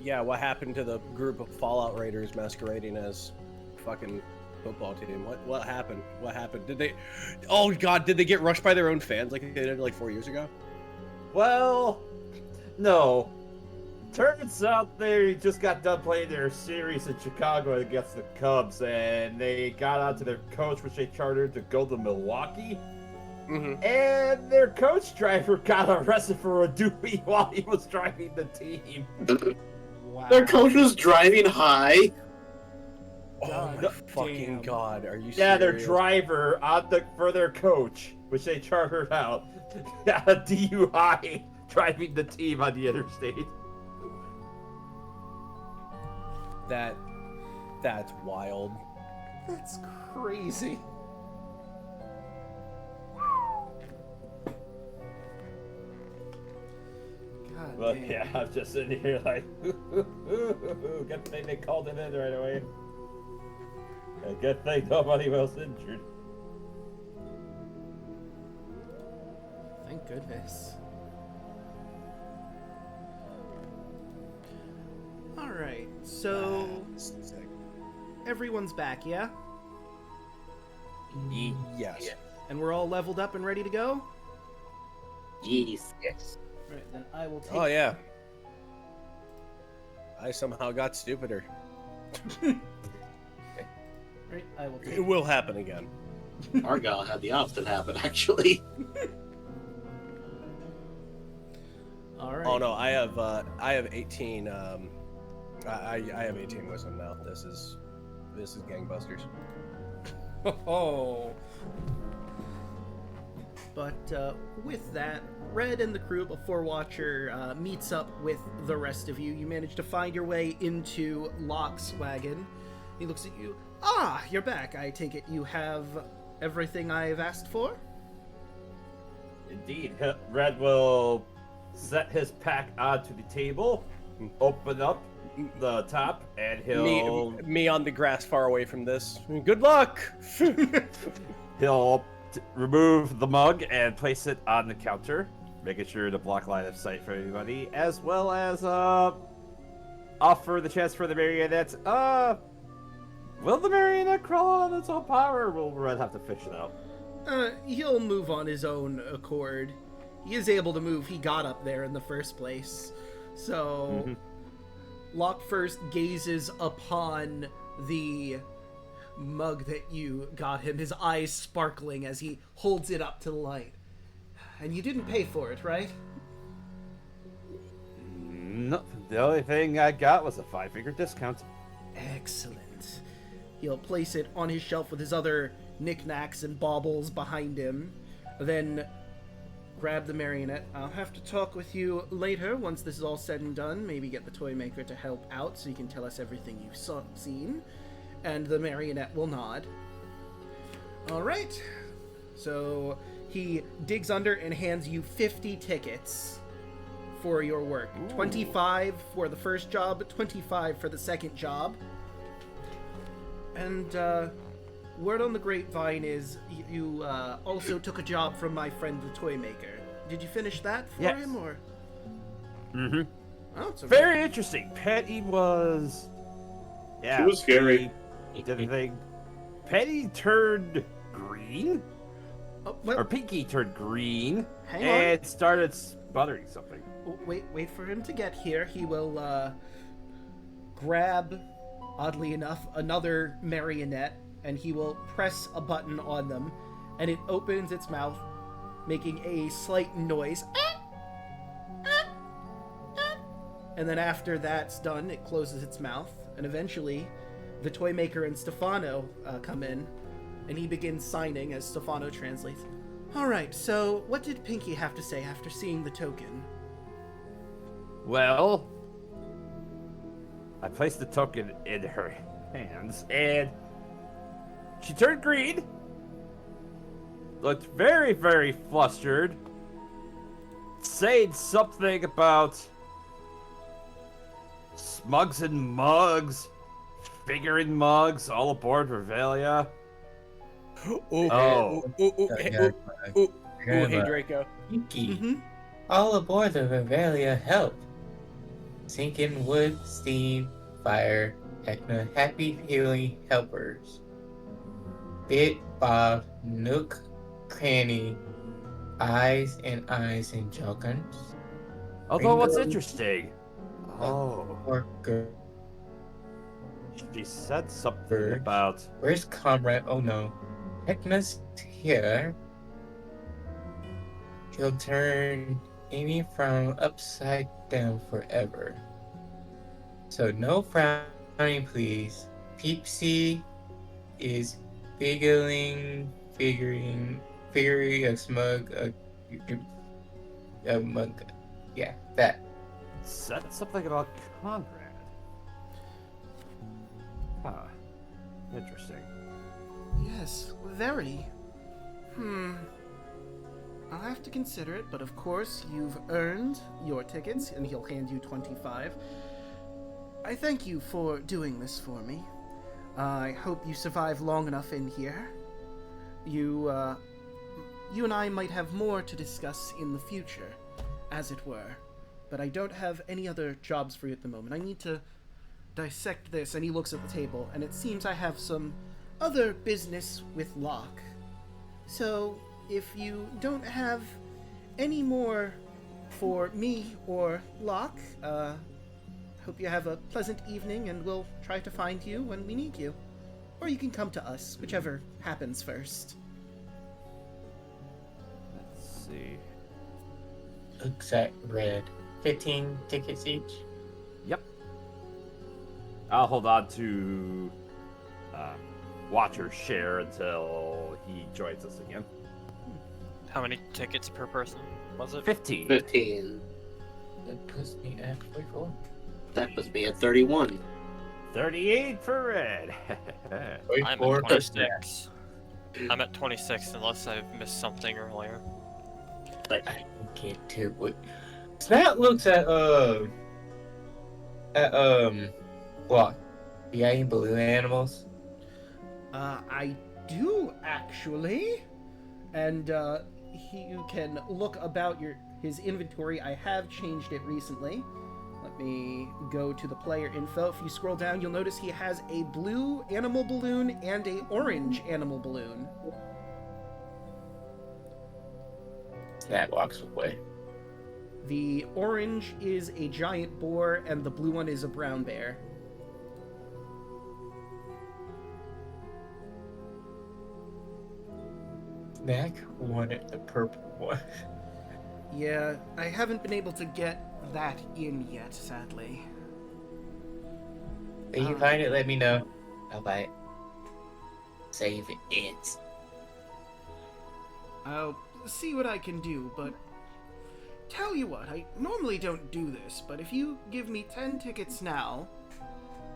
A: Yeah, what happened to the group of Fallout Raiders masquerading as fucking football team? What happened? What happened? Did they? Oh God, did they get rushed by their own fans like they did like 4 years ago?
E: Well, no. Turns out they just got done playing their series in Chicago against the Cubs, and they got out to their coach, which they chartered to go to Milwaukee.
A: Mm-hmm.
E: And their coach driver got arrested for a doobie while he was driving the team.
C: Wow.
B: Their coach was driving high.
A: Oh my fucking God, are you serious?
E: Yeah, their driver for their coach, which they chartered out, got a DUI driving the team on the interstate.
A: That's wild.
C: That's crazy. God
E: Well,
C: damn.
E: yeah, I'm just sitting here like, good thing they called it in right away. A good thing nobody was injured.
C: Thank goodness. Alright, so everyone's back, yeah?
A: Yes.
C: And we're all leveled up and ready to go?
B: Yes.
C: Alright, then I will take...
A: Oh yeah. I somehow got stupider.
C: Right, I will take...
A: It will happen again.
B: Argyle had the opposite happen, actually.
C: Alright.
A: Oh no, I have 18. I have 18 wisdom now. This is gangbusters.
C: Oh. But with that, Red and the crew before Watcher meets up with the rest of you. You manage to find your way into Locke's wagon. He looks at you. Ah, you're back. I take it you have everything I've asked for?
E: Indeed, Red will set his pack onto the table, open up the top, and he'll
A: Me on the grass far away from this. Good luck.
E: he'll remove the mug and place it on the counter, making sure to block line of sight for everybody, as well as offer the chance for the marionette. Will the marionette crawl on its own power, or will Red have to fish it out?
C: He'll move on his own accord. He is able to move. He got up there in the first place. So, Locke first gazes upon the mug that you got him, his eyes sparkling as he holds it up to the light. And you didn't pay for it, right?
E: No, the only thing I got was a 5-figure discount.
C: Excellent. He'll place it on his shelf with his other knickknacks and baubles behind him. Then grab the marionette. I'll have to talk with you later once this is all said and done. Maybe get the Toymaker to help out so you can tell us everything you've seen. And the marionette will nod. Alright. So he digs under and hands you 50 tickets for your work. Ooh. 25 for the first job, 25 for the second job. And word on the grapevine is you also took a job from my friend the Toymaker. Did you finish that for him, or?
E: Mm-hmm.
C: Oh, it's
E: very interesting. Petty was... Yeah.
B: She was scary.
E: He did a thing. Petty turned green,
C: Oh, well,
E: Or Pinky turned green
C: hang on.
E: and started sputtering something.
C: Wait for him to get here. He will grab, oddly enough, another marionette, and he will press a button on them, and it opens its mouth, making a slight noise. And then after that's done, it closes its mouth, and eventually the Toymaker and Stefano come in, and he begins signing as Stefano translates. Alright, so what did Pinky have to say after seeing the token?
E: Well, I placed the token in her hands, and she turned green, looked very, very flustered, saying something about smugs and mugs, figuring mugs, all aboard Revelia.
A: Hey, Draco.
F: Pinky.
C: Mm-hmm.
F: All aboard the Revelia help. Sinking wood, steam, fire, Heckna, happy feeling helpers. Bit, Bob, Nook, Cranny, eyes and Jokens.
E: Although, what's
F: Rainbow.
E: interesting,
F: Worker.
E: she said something about
F: Where's Comrade? Oh no. Heckna's here. He'll turn Amy from upside down forever. So no frowning, please. Peepsy is figuring a smug, a mug. Yeah, that.
E: said something about Conrad. Huh. Interesting.
C: Yes, very. I'll have to consider it, but of course, you've earned your tickets, and he'll hand you 25. I thank you for doing this for me. I hope you survive long enough in here. You and I might have more to discuss in the future, as it were. But I don't have any other jobs for you at the moment. I need to dissect this, and he looks at the table, and it seems I have some other business with Locke. So, if you don't have any more for me or Locke, hope you have a pleasant evening, and we'll try to find you when we need you. Or you can come to us, whichever happens first.
E: Let's see.
F: Looks at red. 15 tickets each.
E: Yep. I'll hold on to Watcher's share until he joins us again.
G: How many tickets per person was it?
E: 15.
B: 15.
F: That puts me at 44.
B: That puts me at 31.
E: 38 for red.
G: I'm at 26. I'm at 26 unless I've missed something earlier.
F: I can get to what. Snap looks at what? The eye balloon animals.
C: I do, actually. And, you can look about his inventory. I have changed it recently. Let me go to the player info. If you scroll down, you'll notice he has a blue animal balloon and a orange animal balloon.
F: Snap walks away.
C: The orange is a giant boar, and the blue one is a brown bear.
F: Snack wanted the purple one.
C: Yeah, I haven't been able to get that in yet, sadly.
F: If you find it, let me know. I'll buy it. Save it.
C: I'll see what I can do, but tell you what, I normally don't do this, but if you give me 10 tickets now,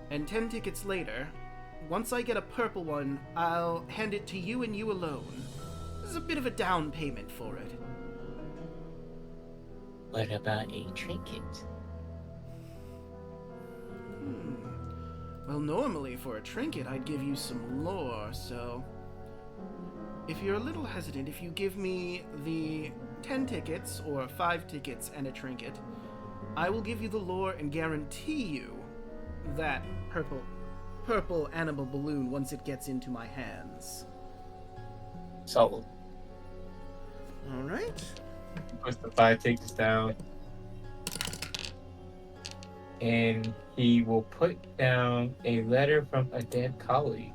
C: and 10 tickets later, once I get a purple one, I'll hand it to you and you alone. This is a bit of a down payment for it.
F: What about a trinket?
C: Well, normally for a trinket, I'd give you some lore, so if you're a little hesitant, if you give me the 10 tickets, or 5 tickets and a trinket, I will give you the lore and guarantee you that purple animal balloon once it gets into my hands.
F: Sold.
C: right.
D: Puts the 5 tickets down. And he will put down a letter from a dead colleague.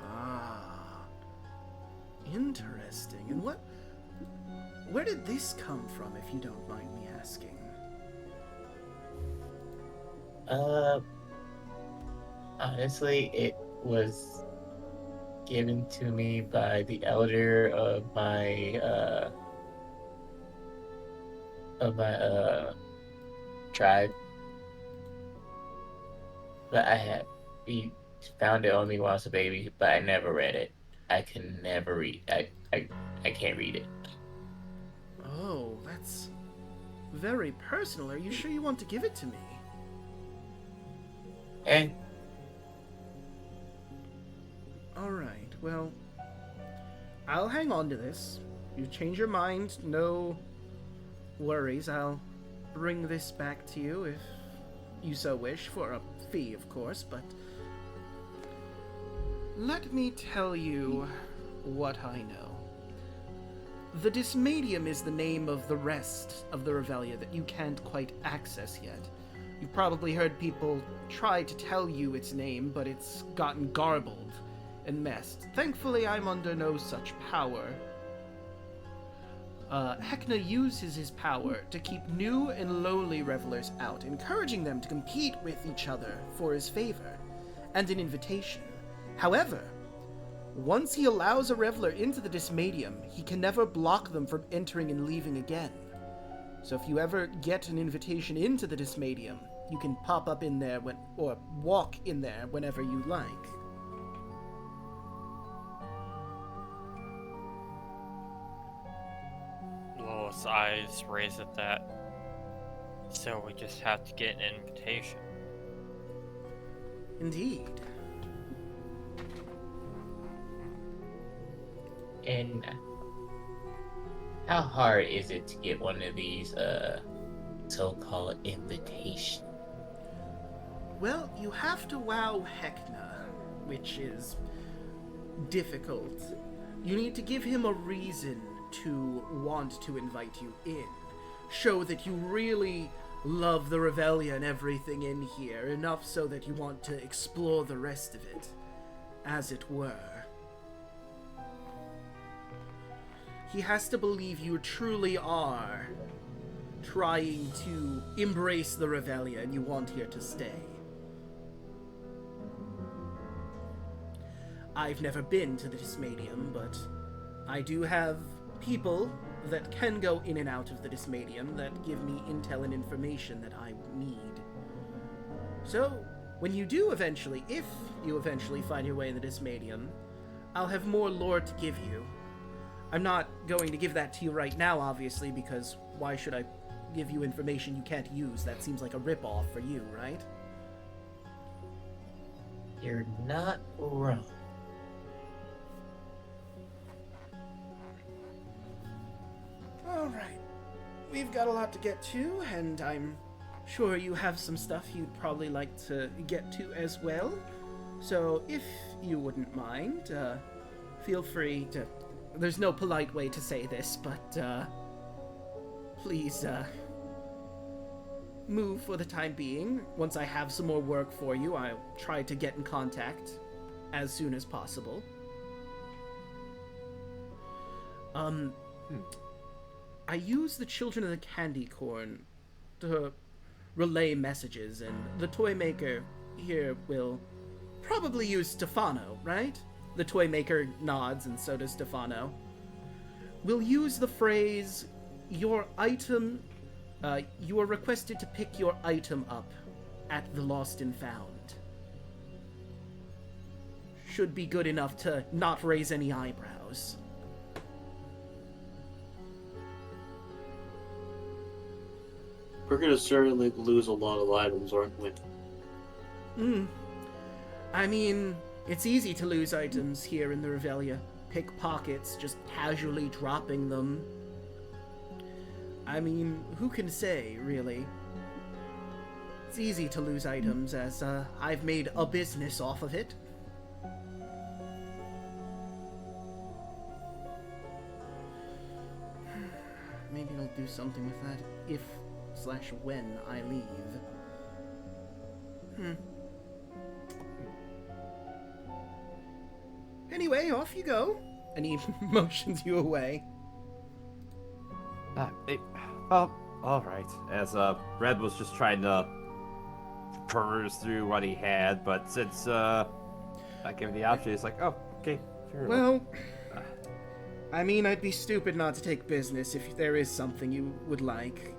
C: Ah, interesting. And where did this come from, if you don't mind me asking?
F: Honestly, it was given to me by the elder of my tribe. But he found it on me when I was a baby, but I never read it. I can never read. I can't read it.
C: Oh, that's very personal. Are you sure you want to give it to me?
F: And
C: Alright, well, I'll hang on to this. You change your mind, no worries. I'll bring this back to you if you so wish, for a fee, of course, but let me tell you what I know. The Dysmadium is the name of the rest of the Revelia that you can't quite access yet. You've probably heard people try to tell you its name, but it's gotten garbled and messed. Thankfully, I'm under no such power. Heckna uses his power to keep new and lowly revelers out, encouraging them to compete with each other for his favor and an invitation. However, once he allows a reveler into the Dysmadium, he can never block them from entering and leaving again. So if you ever get an invitation into the Dysmadium, you can pop up in there or walk in there whenever you like.
G: Lowell's eyes raise at that. So we just have to get an invitation.
C: Indeed.
F: And how hard is it to get one of these so-called invitations?
C: Well, you have to wow Heckna, which is difficult. You need to give him a reason to want to invite you in. Show that you really love the Revelia and everything in here, enough so that you want to explore the rest of it, as it were. He has to believe you truly are trying to embrace the Revelia and you want here to stay. I've never been to the Dysmadium, but I do have people that can go in and out of the Dysmadium that give me intel and information that I need. So, when you do eventually, if you eventually find your way in the Dysmadium, I'll have more lore to give you. I'm not going to give that to you right now, obviously, because why should I give you information you can't use? That seems like a ripoff for you, right?
F: You're not wrong.
C: Alright. We've got a lot to get to, and I'm sure you have some stuff you'd probably like to get to as well. So, if you wouldn't mind, feel free to... There's no polite way to say this, but, please, move for the time being. Once I have some more work for you, I'll try to get in contact as soon as possible. I use the Children of the Candy Corn to relay messages, and the Toymaker here will probably use Stefano, right? The Toymaker nods, and so does Stefano. We'll use the phrase, your item, you are requested to pick your item up at the Lost and Found. Should be good enough to not raise any eyebrows.
B: We're gonna certainly lose a lot of items, aren't we?
C: I mean, it's easy to lose items here in the Revelia. Pickpockets, just casually dropping them. I mean, who can say, really? It's easy to lose items, as I've made a business off of it. maybe I'll do something with that if/when I leave. Anyway, off you go. And he motions you away.
E: Well, alright. As Red was just trying to peruse through what he had, but since not given the option, it's like, oh, okay, sure.
C: Well, I mean, I'd be stupid not to take business if there is something you would like.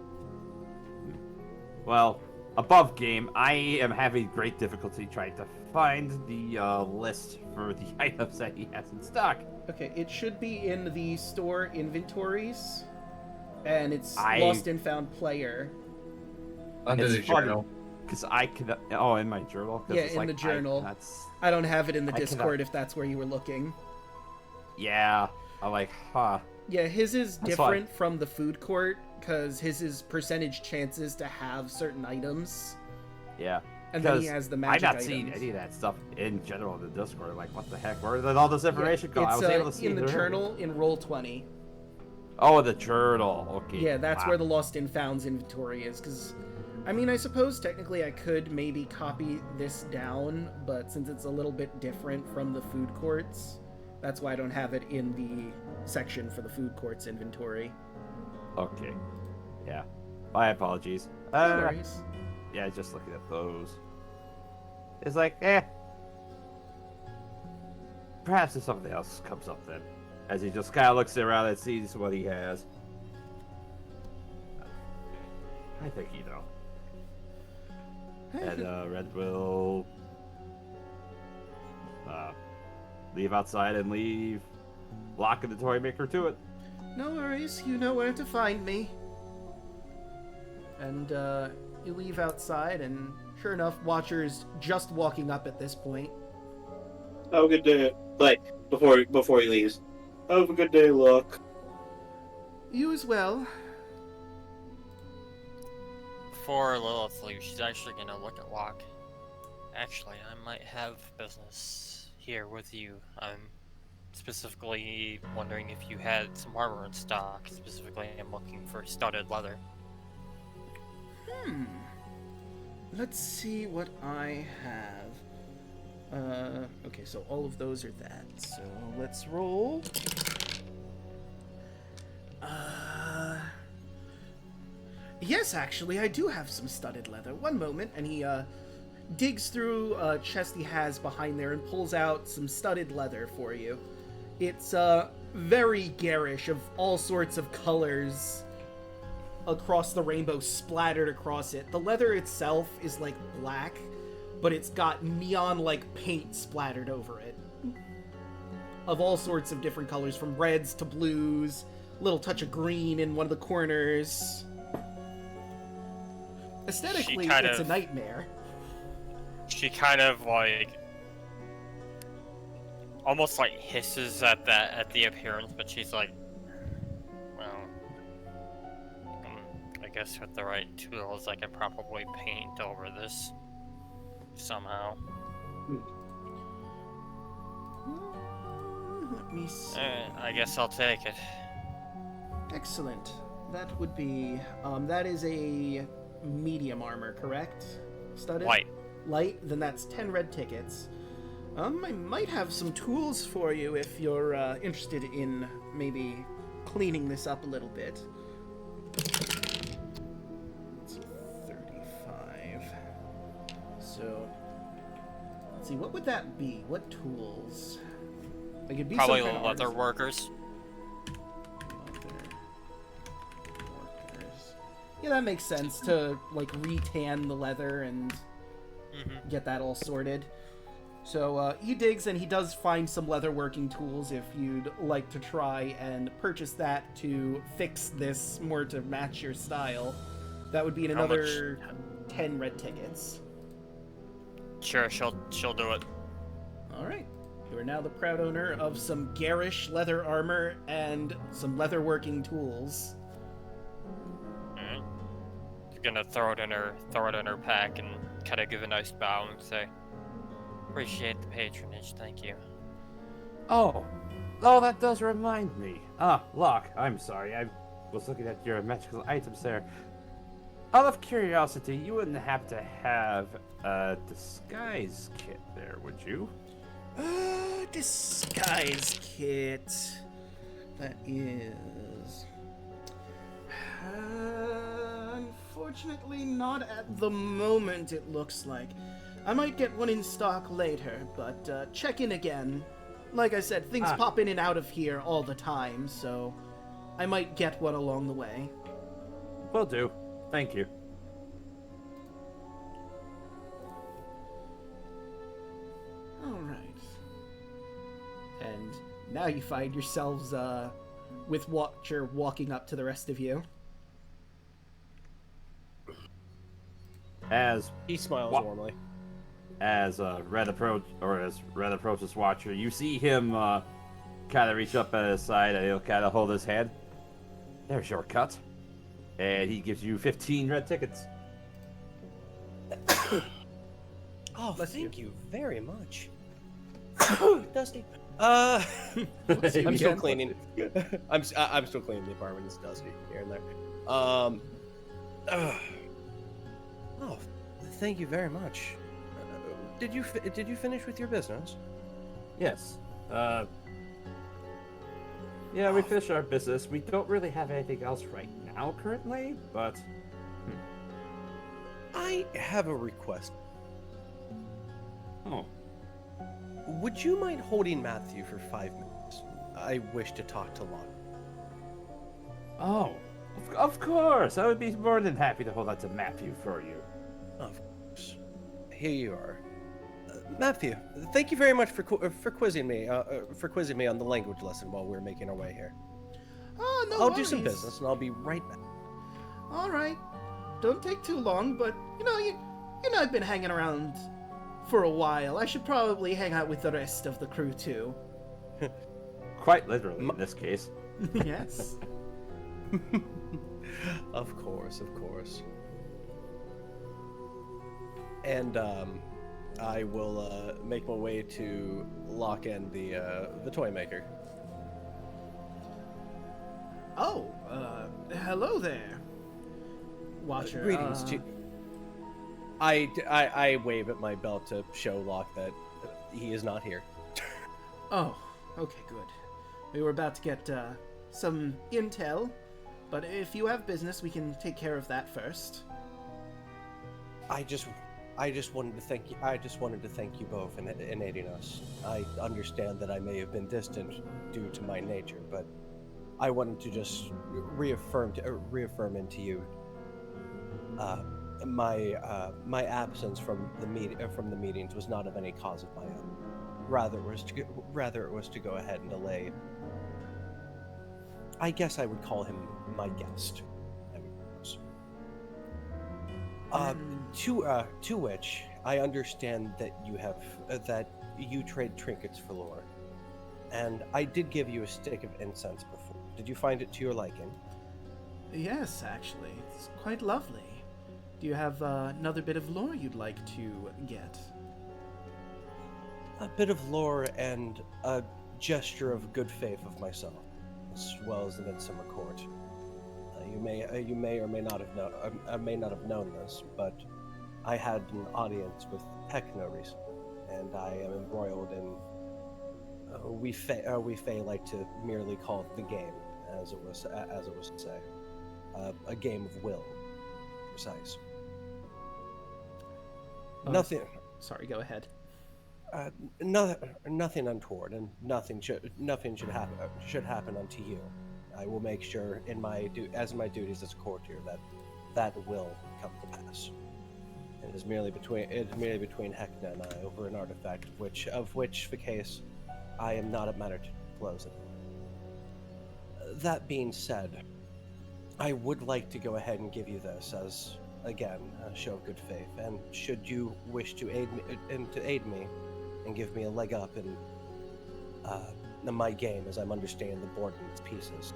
E: Well, above game, I am having great difficulty trying to find the list for the items that he has in stock.
C: Okay, it should be in the store inventories, and it's lost and found player.
D: Under the journal.
E: Because I could... Oh, in my journal?
C: Yeah, in the journal. I don't have it in the Discord if that's where you were looking.
E: Yeah. I'm like, huh.
C: Yeah, his is different from the food court, because his is percentage chances to have certain items.
E: Yeah.
C: And then he has the magic items.
E: I've not seen any of that stuff in general in the Discord. Like, what the heck? Where did all this information go? I was able to see
C: in the journal in Roll20.
E: Oh, the journal. Okay.
C: Yeah, that's where the lost and founds inventory is, because... I mean, I suppose technically I could maybe copy this down, but since it's a little bit different from the food courts, that's why I don't have it in the section for the food courts inventory.
E: Okay. Yeah. My apologies.
C: No worries.
E: Yeah, just looking at those. It's like, perhaps if something else comes up then. As he just kind of looks around and sees what he has. I think you know. And Red will leave outside and leave Locke and the Toymaker to it.
C: No worries, you know where to find me. And you leave outside, and sure enough, Watcher's just walking up at this point.
B: Have a good day. Like, before he leaves. Have a good day, Locke.
C: You as well.
G: Before Lilith leaves, she's actually gonna look at Locke. Actually, I might have business here with you. I'm specifically wondering if you had some armor in stock. Specifically, I'm looking for studded leather.
C: Let's see what I have. Okay, so all of those are that. So let's roll. Yes, actually, I do have some studded leather. One moment, and he digs through a chest he has behind there and pulls out some studded leather for you. It's very garish, of all sorts of colors across the rainbow splattered across it. The leather itself is like black, but it's got neon-like paint splattered over it. Of all sorts of different colors, from reds to blues, a little touch of green in one of the corners. Aesthetically, it's a nightmare.
G: She kind of like almost like hisses at the appearance, but she's like, well, I guess with the right tools, I can probably paint over this somehow.
C: Let me see.
G: I guess I'll take it.
C: Excellent. That would be that is a medium armor, correct? Studded? Light? Then that's 10 red tickets. I might have some tools for you if you're interested in maybe cleaning this up a little bit. Let's see, 35. So, let's see, what would that be? What tools? Like, it'd be
G: probably
C: some kind of
G: leather workers.
C: Yeah, that makes sense, to like re-tan the leather and get that all sorted. So he digs and he does find some leather working tools if you'd like to try and purchase that to fix this more to match your style. That would be another 10 red tickets.
G: Sure, she'll do it.
C: All right. You are now the proud owner of some garish leather armor and some leather working tools.
G: Gonna throw it in her pack and kind of give a nice bow and say, appreciate the patronage, thank you.
E: Oh, that does remind me. Locke, I'm sorry. was looking at your magical items there. Out of curiosity, you wouldn't have to have a disguise kit there, would you?
C: Disguise kit. That is. Unfortunately, not at the moment, it looks like. I might get one in stock later, but check in again. Like I said, things pop in and out of here all the time, so I might get one along the way.
E: Will do. Thank you.
C: Alright. And now you find yourselves, with Watcher walking up to the rest of you.
E: As
A: He smiles warmly.
E: as Red approaches Watcher, you see him kind of reach up at his side and he'll kind of hold his head. There's your cut. And he gives you 15 red tickets.
A: Oh,
C: Bless
A: thank
C: you.
A: you very much. Dusty. I'm still cleaning. I'm still cleaning the apartment. It's dusty here and there. Oh, thank you very much. Did you finish with your business?
E: Yes. Yeah, we finished our business. We don't really have anything else right now currently, but...
A: I have a request.
E: Oh.
A: Would you mind holding Matthew for 5 minutes? I wish to talk to Locke.
E: Oh. Of course! I would be more than happy to hold on to Matthew for you.
A: Of course. Here you are. Matthew, thank you very much for quizzing me on the language lesson while we were making our way here.
C: Oh, no
A: I'll
C: worries.
A: do some business and I'll be right back.
C: Alright. Don't take too long, but, you know I've been hanging around for a while. I should probably hang out with the rest of the crew, too.
E: Quite literally, in this case.
C: Yes.
A: Of course. And I will make my way to Locke and the Toymaker.
C: Oh, hello there. Watcher.
A: Greetings to. I wave at my belt to show Locke that he is not here.
C: Oh, okay, good. We were about to get some intel, but if you have business, we can take care of that first.
A: I just wanted to thank you. I just wanted to thank you both in aiding us. I understand that I may have been distant due to my nature, but I wanted to just reaffirm into you my absence from the meetings was not of any cause of my own. Rather, it was to go ahead and allay. I guess I would call him my guest. To which I understand that you trade trinkets for lore, and I did give you a stick of incense before. Did you find it to your liking?
C: Yes, actually. It's quite lovely. Do you have another bit of lore you'd like to get?
A: A bit of lore and a gesture of good faith of myself, as well as the Midsummer Court. You may or may not have known this, but I had an audience with Heckna recently, and I am embroiled in. We Fae like to merely call it the game, as it was to say, a game of will, precise. Nothing.
C: Sorry, go ahead.
A: Nothing untoward, and nothing should happen unto you. I will make sure as my duties as a courtier that will come to pass. It is merely between Heckna and I over an artifact of which the case I am not at matter to close it. That being said, I would like to go ahead and give you this as, again, a show of good faith. And should you wish to aid me and give me a leg up in my game as I'm understanding the board in its pieces,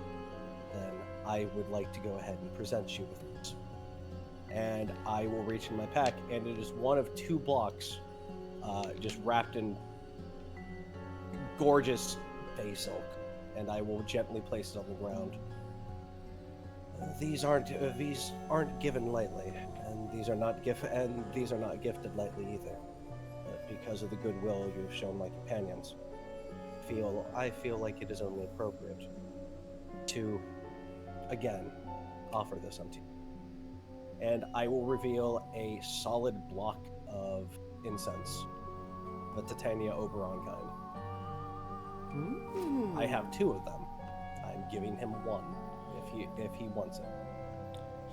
A: then I would like to go ahead and present you with this. And I will reach in my pack, and it is one of 2 blocks, just wrapped in gorgeous Fae silk, and I will gently place it on the ground. these aren't given lightly, and these are not gifted lightly either. But because of the goodwill you've shown my companions, I feel like it is only appropriate to, again, offer this unto you. And I will reveal a solid block of incense, the Titania Oberon kind.
C: Ooh.
A: I have 2 of them. I'm giving him 1 if he wants it.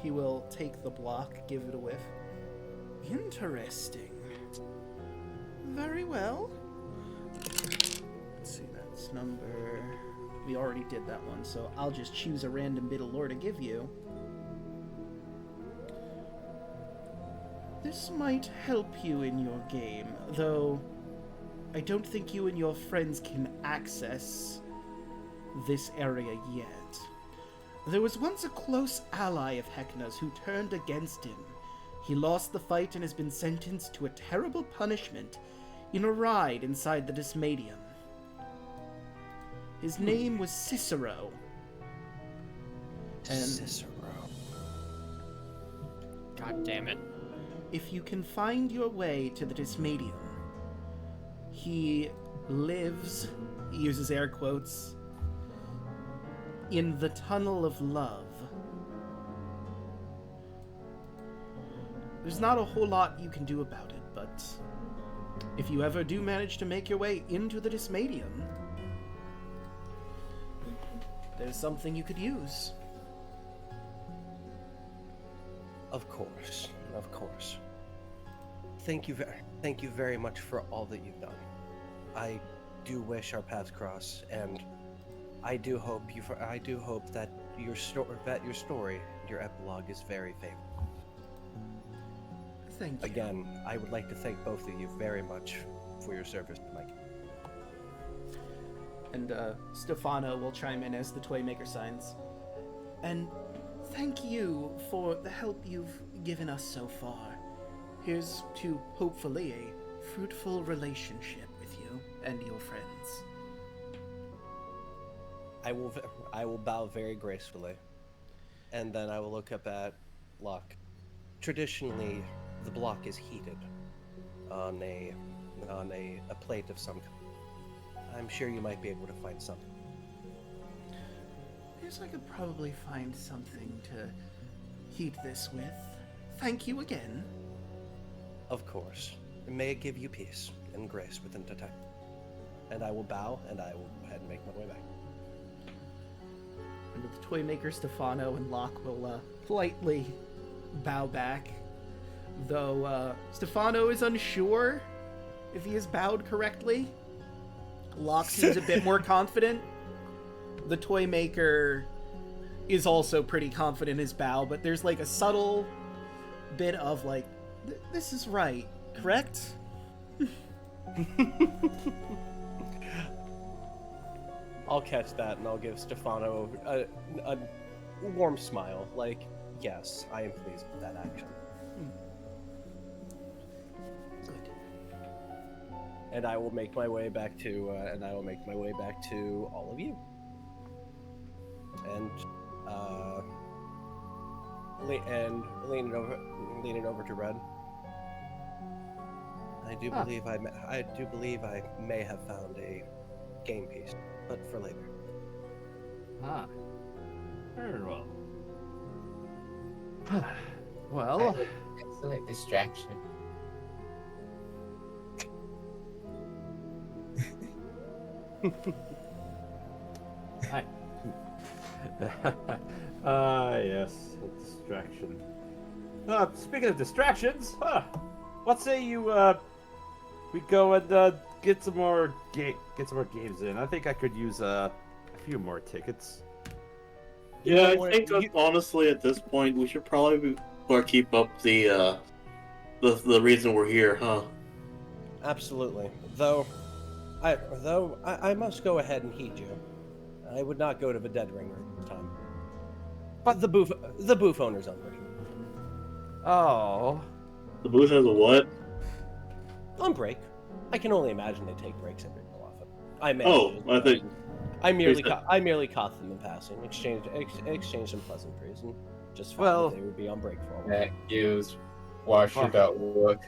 C: He will take the block, give it a whiff. Interesting. Very well. Let's see, that's number... We already did that one, so I'll just choose a random bit of lore to give you. This might help you in your game, though I don't think you and your friends can access this area yet. There was once a close ally of Heckna's who turned against him. He lost the fight and has been sentenced to a terrible punishment in a ride inside the Dysmadium. His name was Cicero. And
A: Cicero.
G: God damn it.
C: if you can find your way to the Dysmadium, he lives, he uses air quotes, in the Tunnel of Love. There's not a whole lot you can do about it, but if you ever do manage to make your way into the Dysmadium, there's something you could use.
A: Of course, of course. Thank you very much for all that you've done. I do wish our paths cross, and I do hope that your story, your epilogue, is very favorable.
C: Thank you.
A: Again, I would like to thank both of you very much for your service, Mike.
C: And Stefano will chime in as the Toymaker signs. And thank you for the help you've given us so far. Here's to, hopefully, a fruitful relationship with you and your friends.
A: I will bow very gracefully, and then I will look up at Locke. Traditionally, the block is heated on a plate of some kind. I'm sure you might be able to find something.
C: Yes, I could probably find something to heat this with. Thank you again.
A: Of course. May it give you peace and grace within the time. And I will bow, and I will go ahead and make my way back.
C: And the Toymaker, Stefano, and Locke will politely bow back. Though Stefano is unsure if he has bowed correctly. Locke seems a bit more confident. The Toymaker is also pretty confident in his bow, but there's like a subtle bit of like, this is right, correct?
A: I'll catch that, and I'll give Stefano a warm smile, like, yes, I am pleased with that action.
C: Good.
A: And I will make my way back to all of you. And leaning over to Red. I do believe I may have found a game piece, but for later.
E: Ah, very well. Well,
F: Excellent distraction.
E: hi. Yes, a distraction. Speaking of distractions, what say you we go and get some more games in? I think I could use a few more tickets.
B: Yeah, I think honestly at this point we should probably keep up the reason we're here, huh?
A: Absolutely. Though I must go ahead and heed you. I would not go to the Dead Ring this time. But the booth owner's on break.
E: Oh.
B: The booth has a what?
A: On break. I can only imagine they take breaks every so often. I merely caught them in passing, exchanged some pleasantries, and just found
E: Well-
A: that they would be on break for a while.
D: That gives Washed Out look.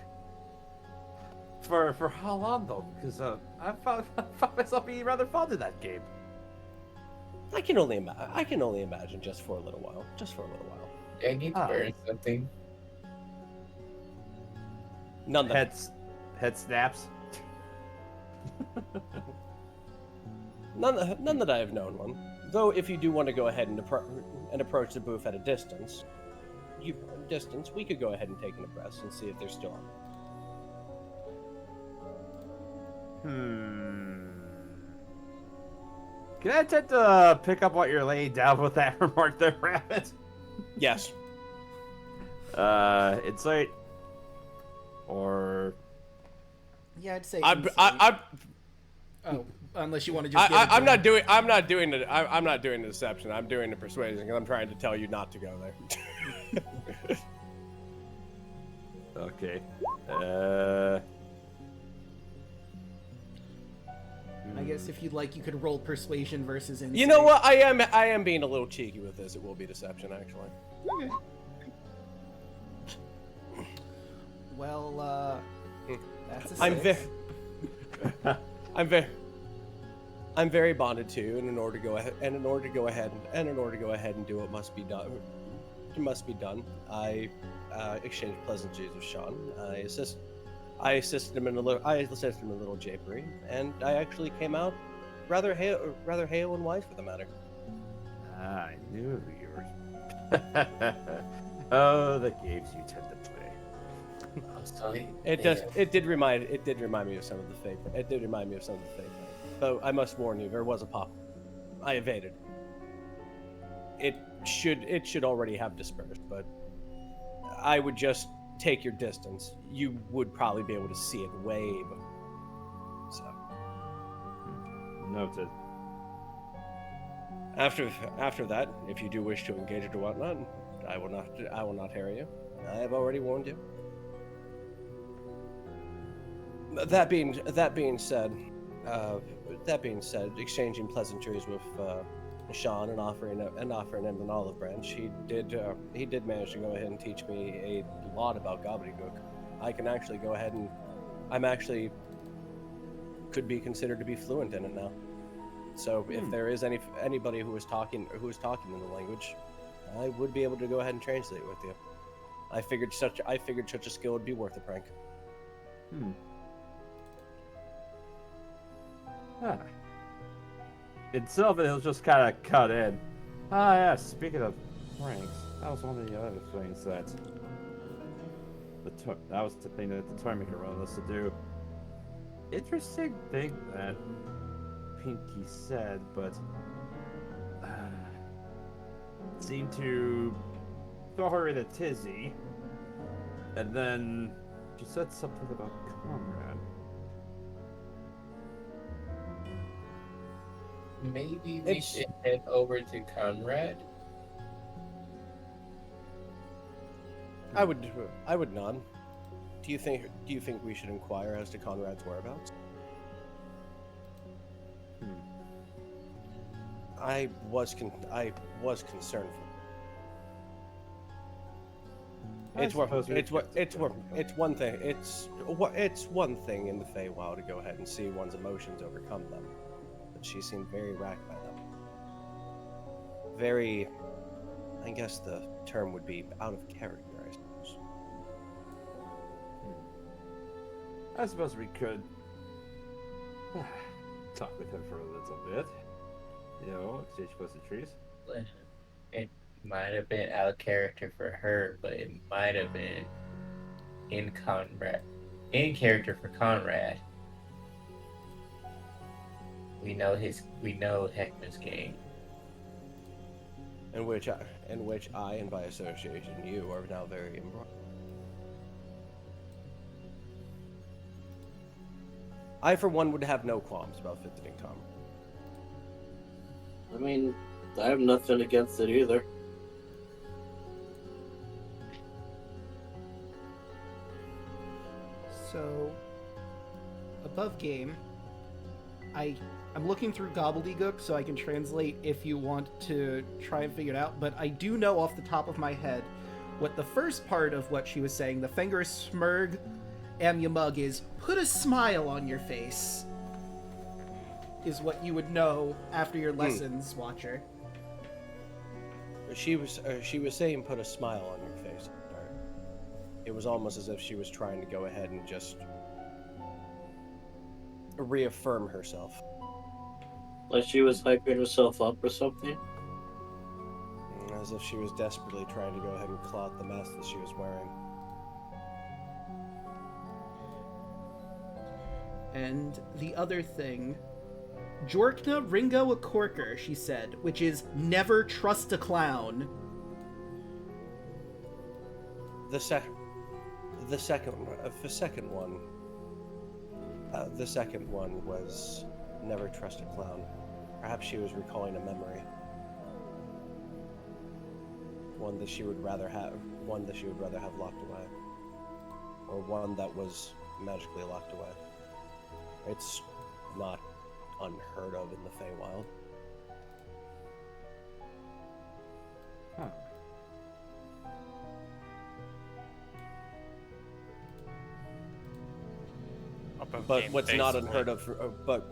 E: For how long though? Because I found myself being rather fond of that game.
A: I can only imagine just for a little while. Just for a little while.
D: I need to burn something.
A: None that
E: Head snaps.
A: none that I have known one. Though, if you do want to go ahead and approach the booth at a distance, we could go ahead and take an abreast and see if they're still on.
E: Can I attempt to pick up what you're laying down with that remark there, Rabbit?
A: Yes.
E: Insight? Or...
C: Yeah, I'd say.
A: I'm
C: Oh, unless you want to just.
A: I'm not doing the deception. I'm doing the persuasion because I'm trying to tell you not to go there.
E: Okay.
C: I guess if you'd like, you could roll persuasion versus insight.
A: You know what? I am being a little cheeky with this. It will be deception, actually.
C: Well, that's a
A: I'm
C: six.
A: I'm very bonded to, and in order to go ahead and do what must be done, I exchanged pleasantries with Sean. I assisted him in a little japery, and I actually came out rather hale and wise for the matter.
E: I knew you were. Oh, the games you tend to play.
D: I'm sorry.
A: It did remind me of some of the fake. It did remind me of some of the fake. Though I must warn you, there was a pop. I evaded. It should already have dispersed, but I would just take your distance. You would probably be able to see it way before. So.
E: Noted.
A: After that, if you do wish to engage it or whatnot, I will not harry you. I have already warned you. That being said, exchanging pleasantries with Sean and offering him an olive branch, he did manage to go ahead and teach me a lot about gobbledygook. I can actually go ahead and could be considered to be fluent in it now. So if there is anybody who is talking in the language, I would be able to go ahead and translate with you. I figured such a skill would be worth a prank.
E: In Sylvan, he'll just kind of cut in. Ah, yeah, speaking of pranks, that was one of the other things that the thing that the Toymaker wanted us to do. Interesting thing that Pinky said, but seemed to throw her in a tizzy, and then she said something about Conrad.
D: Maybe we should head over to Conrad.
A: I would nod. Do you think we should inquire as to Conrad's whereabouts? I was concerned for. It's one thing. It's one thing in the Feywild to go ahead and see one's emotions overcome them, but she seemed very racked by them. Very, I guess the term would be out of character, I suppose.
E: I suppose we could talk with him for a little bit. You know, exchange pleasantries.
F: It might have been out of character for her, but it might have been in character for Conrad. We know Heckna's game.
A: In which I, and by association, you are now very embroiled. I, for one, would have no qualms about visiting Tom.
B: I mean, I have nothing against it either.
C: So, above game, I I'm looking through gobbledygook so I can translate if you want to try and figure it out, but I do know off the top of my head what the first part of what she was saying, the finger smurg amyamug, is put a smile on your face, is what you would know after your lessons, Watcher.
A: She was saying put a smile on your face. It was almost as if she was trying to go ahead and just reaffirm herself.
B: Like she was hyping herself up or something?
A: As if she was desperately trying to go ahead and clout the mask that she was wearing.
C: And the other thing, Jorkna Ringo a Corker, she said, which is never trust a clown.
A: The second one was never trust a clown. Perhaps she was recalling a memory. One that she would rather have locked away. Or one that was magically locked away. It's not unheard of in the Feywild.
C: Huh.
A: But what's not unheard of, but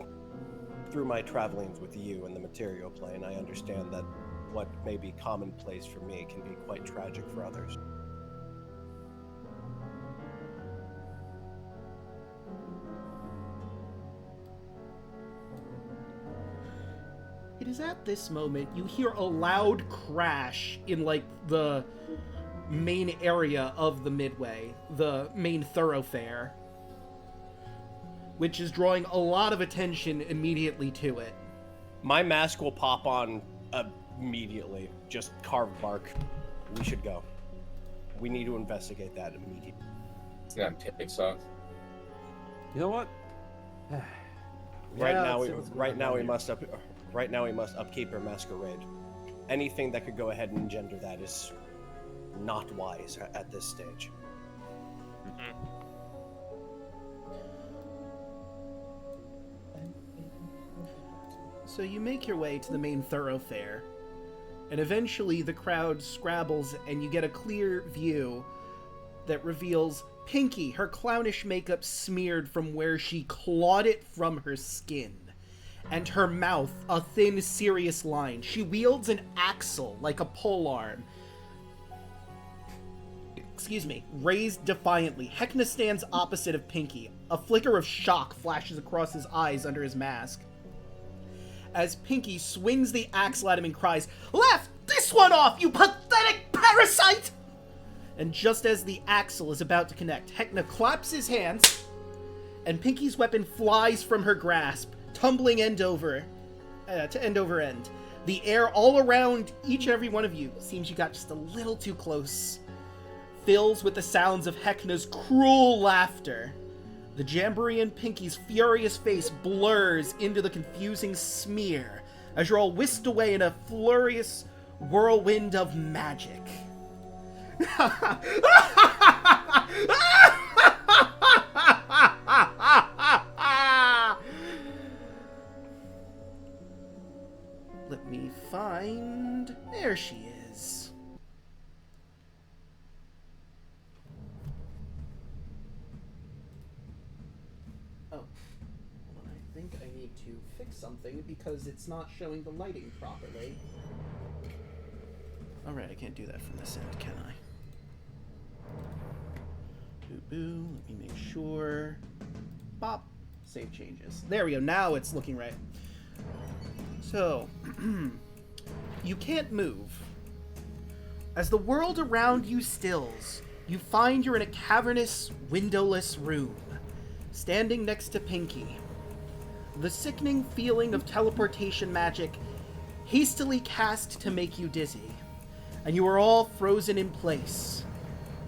A: through my travelings with you in the material plane, I understand that what may be commonplace for me can be quite tragic for others.
C: It is at this moment you hear a loud crash in, like, the main area of the Midway, the main thoroughfare, which is drawing a lot of attention immediately to it.
A: My mask will pop on immediately. Just carved bark. We should go. We need to investigate that immediately.
D: It's not takes off.
E: You know what?
A: Right now we must upkeep our masquerade. Anything that could go ahead and engender that is not wise at this stage.
C: So you make your way to the main thoroughfare, and eventually the crowd scrabbles and you get a clear view that reveals Pinky, her clownish makeup smeared from where she clawed it from her skin, and her mouth a thin, serious line. She wields an axle like a polearm. Raised defiantly. Heckna stands opposite of Pinky. A flicker of shock flashes across his eyes under his mask, as Pinky swings the axle at him and cries, "Left this one off, you pathetic parasite!" And just as the axle is about to connect, Heckna claps his hands, and Pinky's weapon flies from her grasp, tumbling end over end. The air all around each and every one of you, seems you got just a little too close, fills with the sounds of Heckna's cruel laughter. The Jamboree and Pinky's furious face blurs into the confusing smear as you're all whisked away in a furious whirlwind of magic. Let me find... There she is. Oh. I think I need to fix something because it's not showing the lighting properly. Alright, I can't do that from this end, can I? Boo-boo, let me make sure. Bop. Save changes. There we go, now it's looking right. So, you can't move. As the world around you stills, you find you're in a cavernous, windowless room, standing next to Pinky. The sickening feeling of teleportation magic hastily cast to make you dizzy, and you are all frozen in place.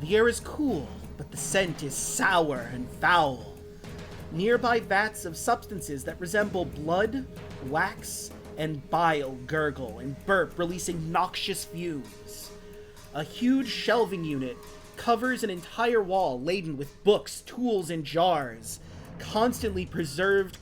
C: The air is cool, but the scent is sour and foul. Nearby vats of substances that resemble blood, wax, and bile gurgle and burp, releasing noxious fumes. A huge shelving unit covers an entire wall laden with books, tools, and jars, constantly preserved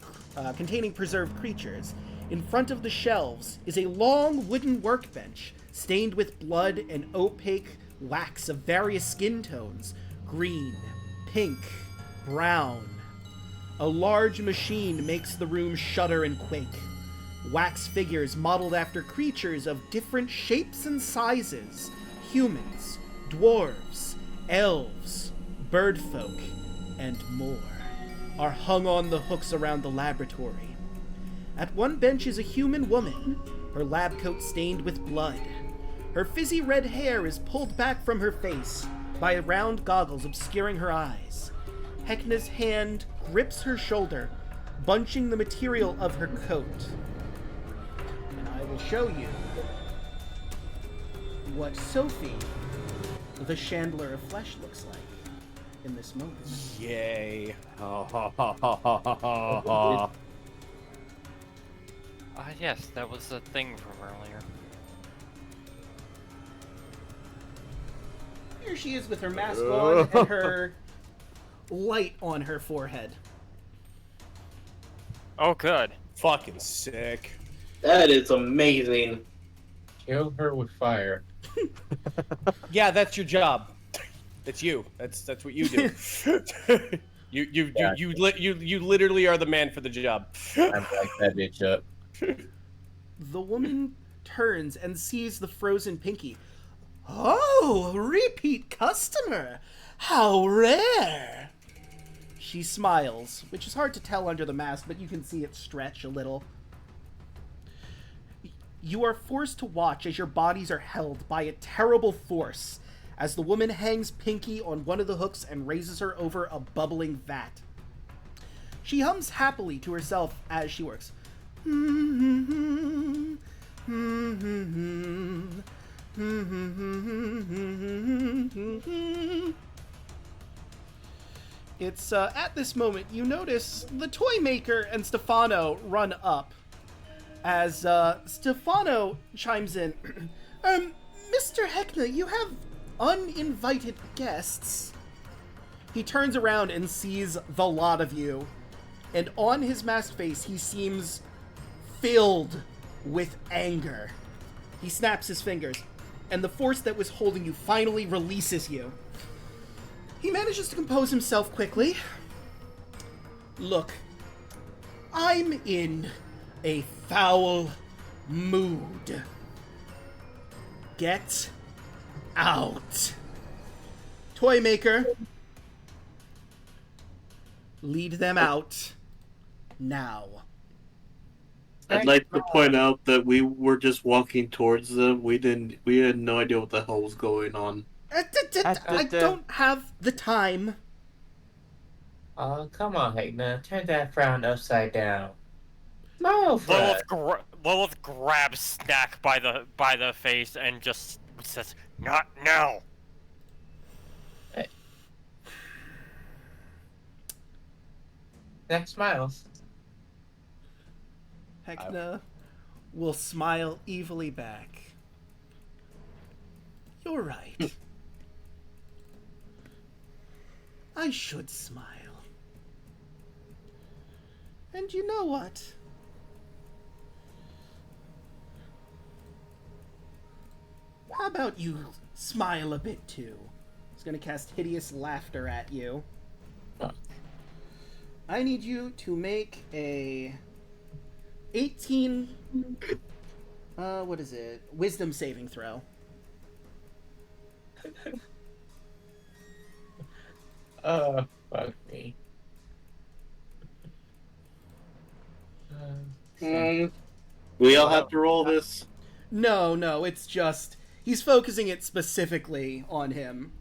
C: containing preserved creatures. In front of the shelves is a long wooden workbench stained with blood and opaque wax of various skin tones: green, pink, brown. A large machine makes the room shudder and quake. Wax figures modeled after creatures of different shapes and sizes: humans, dwarves, elves, birdfolk, and more, are hung on the hooks around the laboratory. At one bench is a human woman, her lab coat stained with blood. Her fizzy red hair is pulled back from her face by round goggles obscuring her eyes. Heckna's hand grips her shoulder, bunching the material of her coat. And I will show you what Sophie, the Chandler of Flesh, looks like in this moment.
A: Yay.
G: Yes, that was the thing from earlier.
C: Here she is with her mask on and her light on her forehead.
G: Oh, good.
A: Fucking sick.
B: That is amazing.
D: Kill her with fire.
A: Yeah, that's your job. That's you. That's what you do. You literally are the man for the job.
D: I'm like that bitch up.
C: The woman turns and sees the frozen Pinky. Oh, repeat customer! How rare! She smiles, which is hard to tell under the mask, but you can see it stretch a little. You are forced to watch as your bodies are held by a terrible force, as the woman hangs Pinky on one of the hooks and raises her over a bubbling vat. She hums happily to herself as she works. It's at this moment you notice the Toymaker and Stefano run up. As Stefano chimes in, Mr. Heckna, you have uninvited guests. He turns around and sees the lot of you, and on his masked face he seems filled with anger. He snaps his fingers, and the force that was holding you finally releases you. He manages to compose himself quickly. Look, I'm in a foul mood. Get out. Toymaker, lead them out now.
B: I'd like to point out that we were just walking towards them. We had no idea what the hell was going on.
C: I don't have the time.
F: Oh, come on, Heckna. Turn that frown upside down. Smile for us.
G: Lilith grabs Snack by the face and just says, "Not now."
F: Snack smiles.
C: Heckna will smile evilly back. You're right. I should smile. And you know what? How about you smile a bit too? He's gonna cast hideous laughter at you.
F: Oh.
C: I need you to make a 18 what is it? Wisdom saving throw.
F: Oh, fuck me.
B: We all have to roll this.
C: No, it's just he's focusing it specifically on him.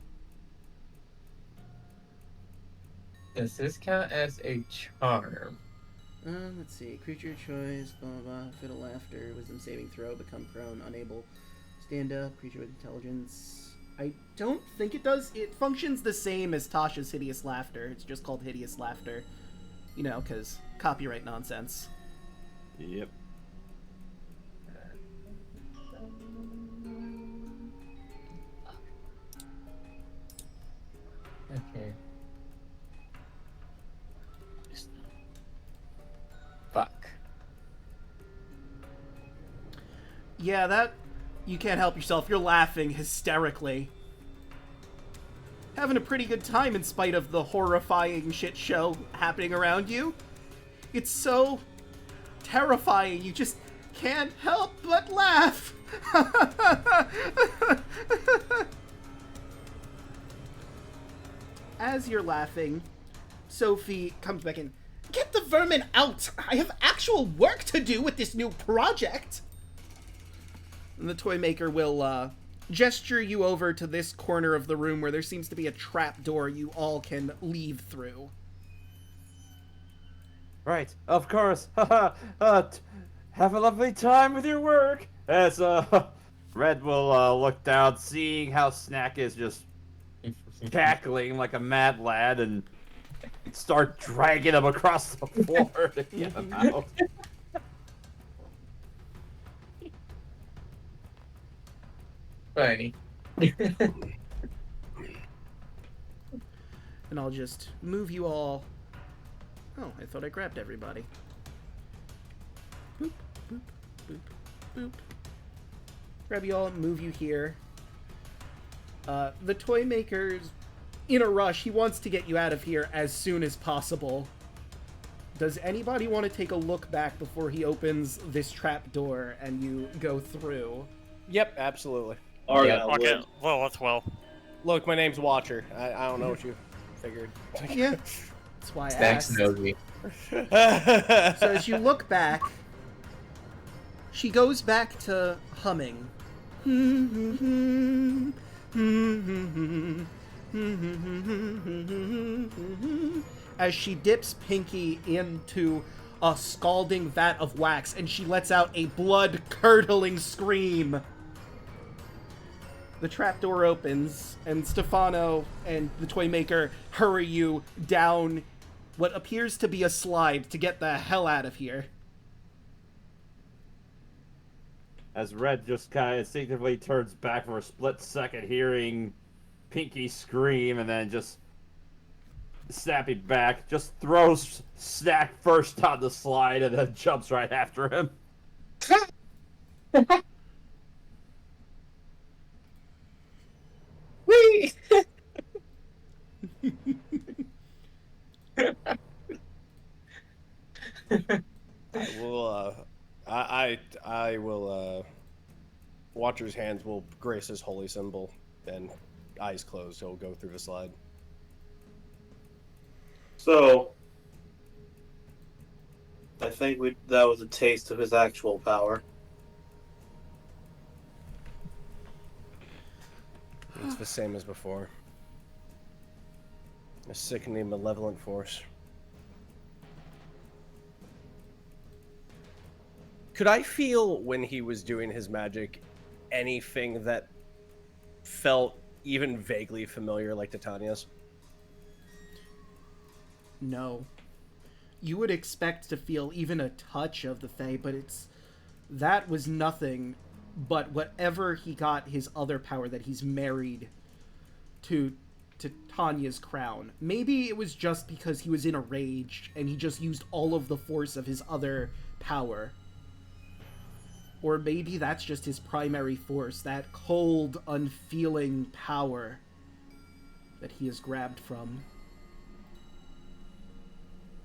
F: Does this count as a charm?
C: Let's see. Creature choice, blah, blah, blah. Fit of laughter, wisdom saving throw, become prone, unable, stand up, creature with intelligence. I don't think it does. It functions the same as Tasha's hideous laughter. It's just called hideous laughter. You know, because copyright nonsense.
A: Yep.
F: Okay.
C: Yeah, that... You can't help yourself. You're laughing hysterically. Having a pretty good time in spite of the horrifying shit show happening around you. It's so terrifying. You just can't help but laugh. As you're laughing, Sophie comes back in. Get the vermin out! I have actual work to do with this new project! And the Toymaker will gesture you over to this corner of the room where there seems to be a trap door you all can leave through.
E: Right, of course. Have a lovely time with your work. As Red will look down, seeing how Snack is just cackling like a mad lad, and start dragging him across the floor to get him out.
D: Funny.
C: And I'll just move you all. Oh, I thought I grabbed everybody. Boop, boop, boop, boop. Grab you all, move you here. The Toymaker's in a rush. He wants to get you out of here as soon as possible. Does anybody want to take a look back before he opens this trap door and you go through?
A: Yep, absolutely.
G: Okay, well, let's well.
A: Look, my name's Watcher. I don't know what you figured.
C: Yeah, that's why I
D: Thanks,
C: asked.
D: Nogi.
C: So as you look back, she goes back to humming. As she dips Pinky into a scalding vat of wax and she lets out a blood-curdling scream. The trapdoor opens and Stefano and the Toymaker hurry you down what appears to be a slide to get the hell out of here.
E: As Red just kind of instinctively turns back for a split second, hearing Pinky scream, and then just snapping back, just throws Snack first on the slide and then jumps right after him.
D: Whee!
A: I will, Watcher's hands will grace his holy symbol, and eyes closed, he'll go through the slide.
B: So, I think that was a taste of his actual power.
A: It's the same as before. A sickening, malevolent force. Could I feel, when he was doing his magic, anything that felt even vaguely familiar like Titania's?
C: No. You would expect to feel even a touch of the Fae, but that was nothing but whatever he got his other power that he's married to Tanya's crown. Maybe it was just because he was in a rage and he just used all of the force of his other power. Or maybe that's just his primary force, that cold, unfeeling power that he has grabbed from.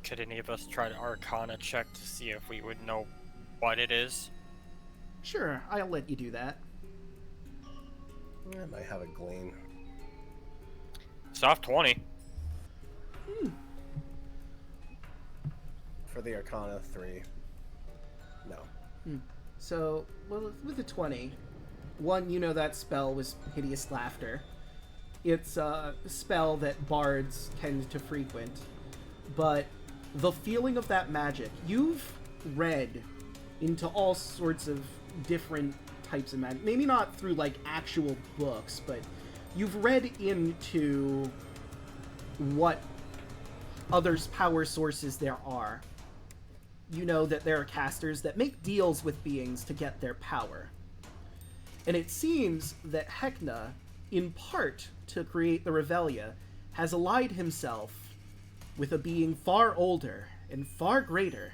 G: Could any of us try to Arcana check to see if we would know what it is?
C: Sure, I'll let you do that.
A: I might have a glean.
G: Soft 20.
A: For the Arcana 3. No.
C: So, well, with a 20, one, you know that spell was Hideous Laughter. It's a spell that bards tend to frequent, but the feeling of that magic, you've read into all sorts of different types of magic. Maybe not through, like, actual books, but you've read into what other power sources there are. You know that there are casters that make deals with beings to get their power. And it seems that Heckna, in part to create the Revelia, has allied himself with a being far older and far greater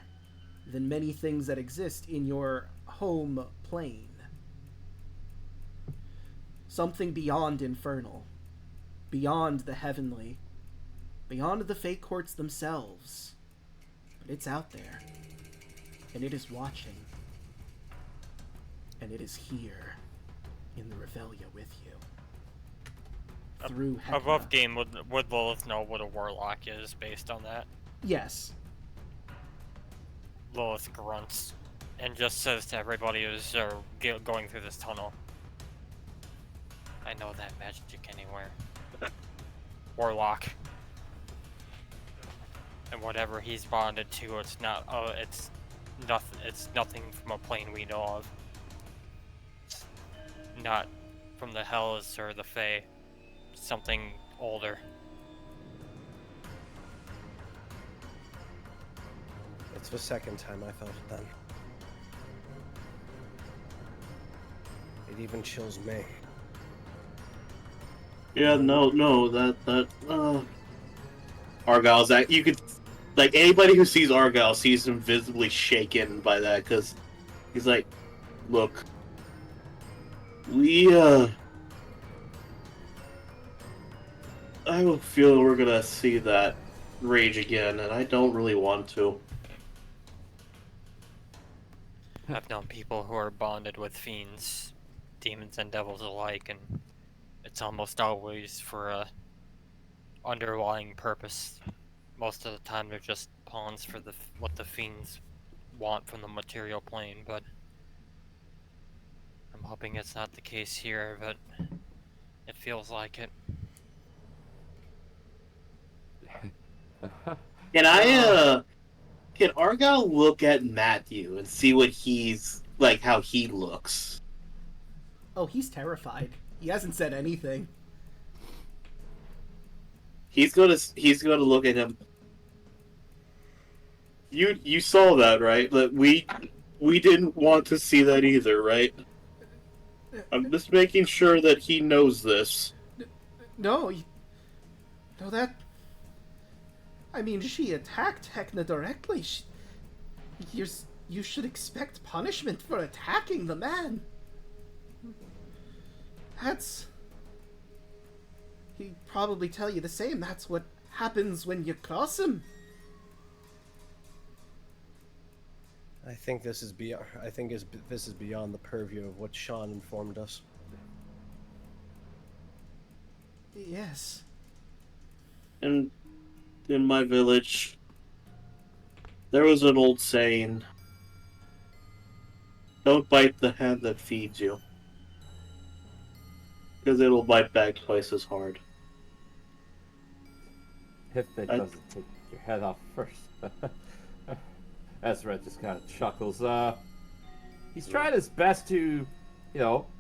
C: than many things that exist in your home plane. Something beyond infernal. Beyond the heavenly. Beyond the fate courts themselves. But it's out there. And it is watching. And it is here. In the Revelia with you. Through Heckna.
G: Above game, would Lilith know what a warlock is based on that?
C: Yes.
G: Lilith grunts and just says to everybody who's going through this tunnel, I know that magic anywhere. Warlock. And whatever he's bonded to, it's nothing from a plane we know of. It's not from the Hells or the Fae. Something older.
A: It's the second time I felt it then. It even chills me.
B: Yeah, no, that Argyle's that you could, like, anybody who sees Argyle sees him visibly shaken by that, because he's like, look, I will feel we're gonna see that rage again, and I don't really want to.
G: I've known people who are bonded with fiends, demons and devils alike, and it's almost always for a underlying purpose. Most of the time they're just pawns for what the fiends want from the material plane, but I'm hoping it's not the case here, but it feels like it.
B: Can Argyle look at Matthew and see what he's like, how he looks?
C: Oh, he's terrified. He hasn't said anything.
B: He's gonna look at him. You saw that, right? That we didn't want to see that either, right? I'm just making sure that he knows this.
C: No, that... I mean, she attacked Heckna directly. You should expect punishment for attacking the man. He'd probably tell you the same. That's what happens when you cross him.
A: I think this is beyond the purview of what Sean informed us.
C: Yes.
B: And in my village, there was an old saying, don't bite the hand that feeds you, because it'll bite back twice as hard.
E: If it doesn't take your head off first. Ezra just kind of chuckles. He's trying his best to,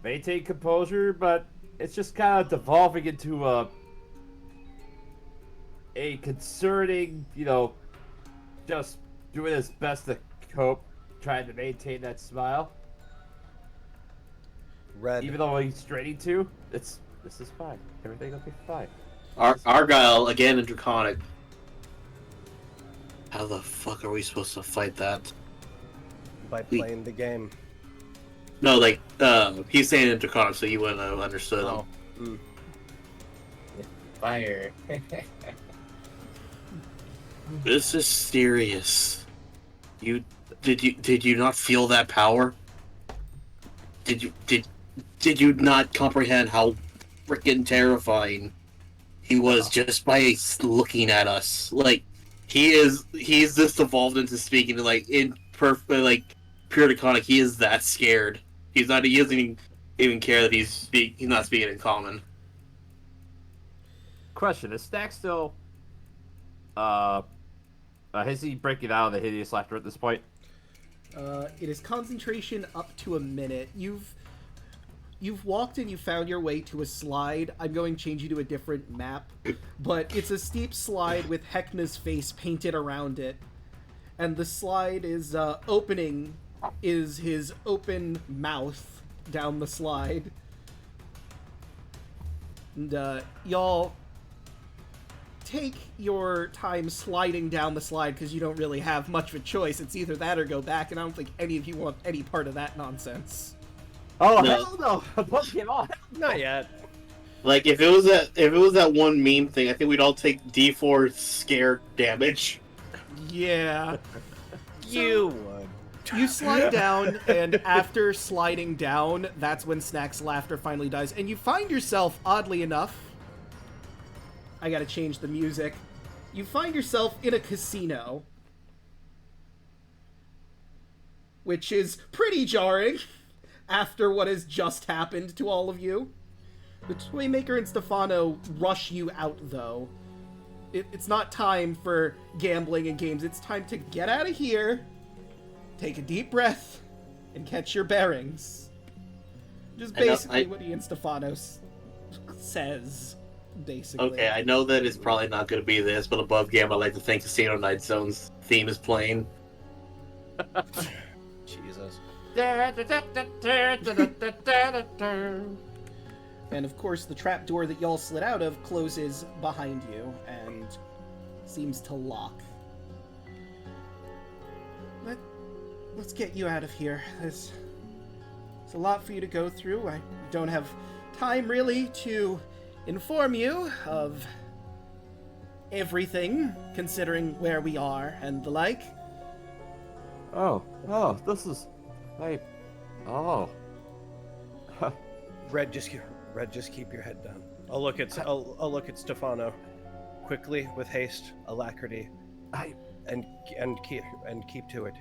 E: maintain composure, but it's just kind of devolving into a concerning, just doing his best to cope, trying to maintain that smile.
A: Red.
E: Even though he's straining to, this is fine. Everything will be fine.
B: Argyle, again in Draconic. How the fuck are we supposed to fight that?
A: By playing the game.
B: No, like, he's saying in Draconic, so you wouldn't have understood him.
A: Mm.
F: Fire.
B: This is serious. Did you not feel that power? Did you not comprehend how freaking terrifying he was just by looking at us? Like, he's just evolved into speaking like in pure Draconic. He is that scared. He doesn't even care that he's not speaking in common.
E: Question: is Stack still? Is he breaking out of the hideous laughter at this point?
C: It is concentration up to a minute. You've walked and you found your way to a slide. I'm going to change you to a different map, but it's a steep slide with Heckna's face painted around it, and the slide is opening is his open mouth down the slide, and y'all take your time sliding down the slide because you don't really have much of a choice. It's either that or go back, and I don't think any of you want any part of that nonsense.
E: Oh
B: No.
E: hell no! Above game on.
A: Not yet.
B: Like if it was that one meme thing, I think we'd all take D4 scare damage.
C: Yeah.
A: You would.
C: You slide down, and after sliding down, that's when Snack's laughter finally dies. And you find yourself, oddly enough... I gotta change the music. You find yourself in a casino. Which is pretty jarring after what has just happened to all of you. The Toymaker and Stefano rush you out, though. It's not time for gambling and games. It's time to get out of here, take a deep breath, and catch your bearings. Just basically what Ian Stefano says, basically.
B: Okay, I know that it's probably not going to be this, but above game, I'd like to think Casino Night Zone's theme is playing.
A: Jesus.
C: And of course, the trapdoor that y'all slid out of closes behind you and seems to lock. Let's get you out of here. There's a lot for you to go through. I don't have time really to inform you of everything, considering where we are and the like.
E: Oh, this is... Oh.
A: Red, just keep your head down. I'll look at Stefano quickly, with haste, alacrity, and keep to it.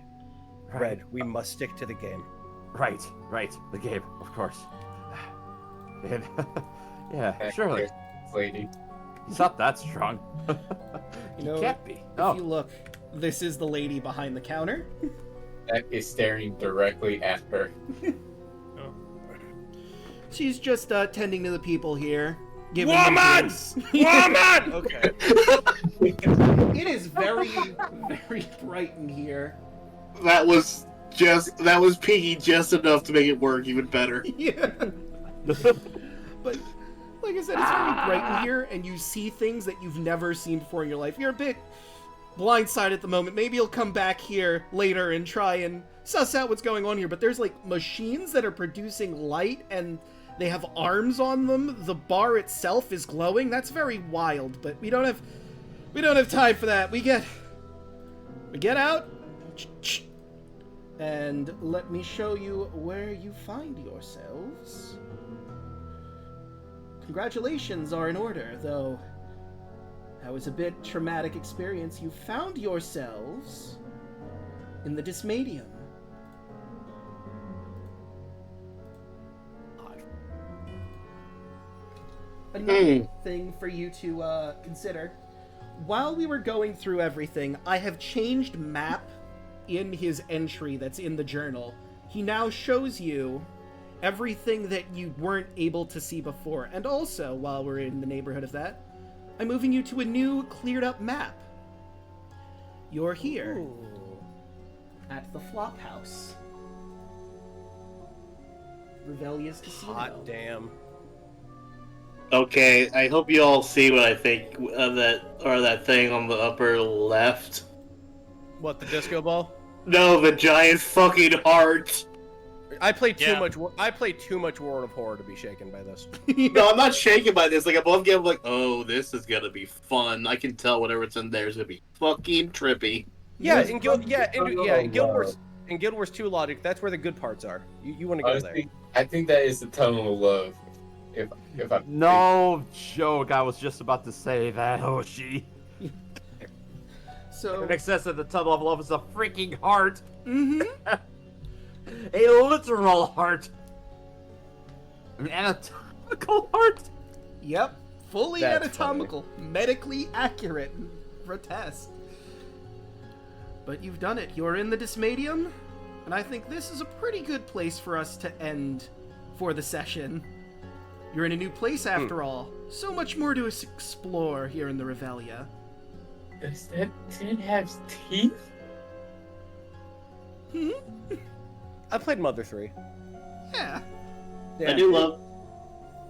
E: Right.
A: Red, we must stick to the game.
E: Right, the game, of course. And, yeah, surely.
D: Lady.
E: He's not that strong.
C: You know,
E: Can't be.
C: If you look, this is the lady behind the counter.
D: That is staring directly at her.
C: She's just tending to the people here. Giving
A: Woman!
C: them drinks.
A: Woman! Okay.
C: It is very, very bright in here.
B: That was peaky just enough to make it work even better.
C: Yeah. But, like I said, it's very bright in here, and you see things that you've never seen before in your life. You're a bit blindsided at the moment. Maybe you'll come back here later and try and suss out what's going on here, but there's, like, machines that are producing light, and they have arms on them. The bar itself is glowing. That's very wild, but we don't have time for that. We get out, and let me show you where you find yourselves. Congratulations are in order, though that was a bit traumatic experience. You found yourselves in the Dysmadium. Another thing for you to consider. While we were going through everything, I have changed map in his entry that's in the journal. He now shows you everything that you weren't able to see before. And also, while we're in the neighborhood of that, I'm moving you to a new cleared up map. You're here.
A: Ooh.
C: At the Flop House. Revelia's Casino.
A: Hot damn.
B: Okay, I hope you all see what I think of that thing on the upper left.
A: What, the disco ball?
B: No, the giant fucking heart.
A: I played too
G: Yeah.
A: much. I played too much World of Horror to be shaken by this.
B: No, I'm not shaken by this. Like above game, I'm like, oh, this is gonna be fun. I can tell whatever's in there is gonna be fucking trippy.
A: Yeah,
D: Yes,
A: in Guild Wars,
D: love.
A: in Guild Wars 2 logic, that's where the good parts are. You want to go there.
D: Honestly, I think that is the tunnel of love. If I
E: No joke, I was just about to say that, Hoshi.
C: So,
E: In excess of the tunnel of love is a freaking heart.
C: mm-hmm.
E: A literal heart. An anatomical heart.
C: Yep. Fully
A: That's
C: anatomical. Medically accurate. And grotesque. But you've done it. You're in the Dysmadium. And I think this is a pretty good place for us to end for the session. You're in a new place after all. So much more to explore here in the Revelia.
D: Does that tin have teeth?
C: Hmm?
A: I played Mother 3.
C: Yeah.
A: Yeah.
B: I do love.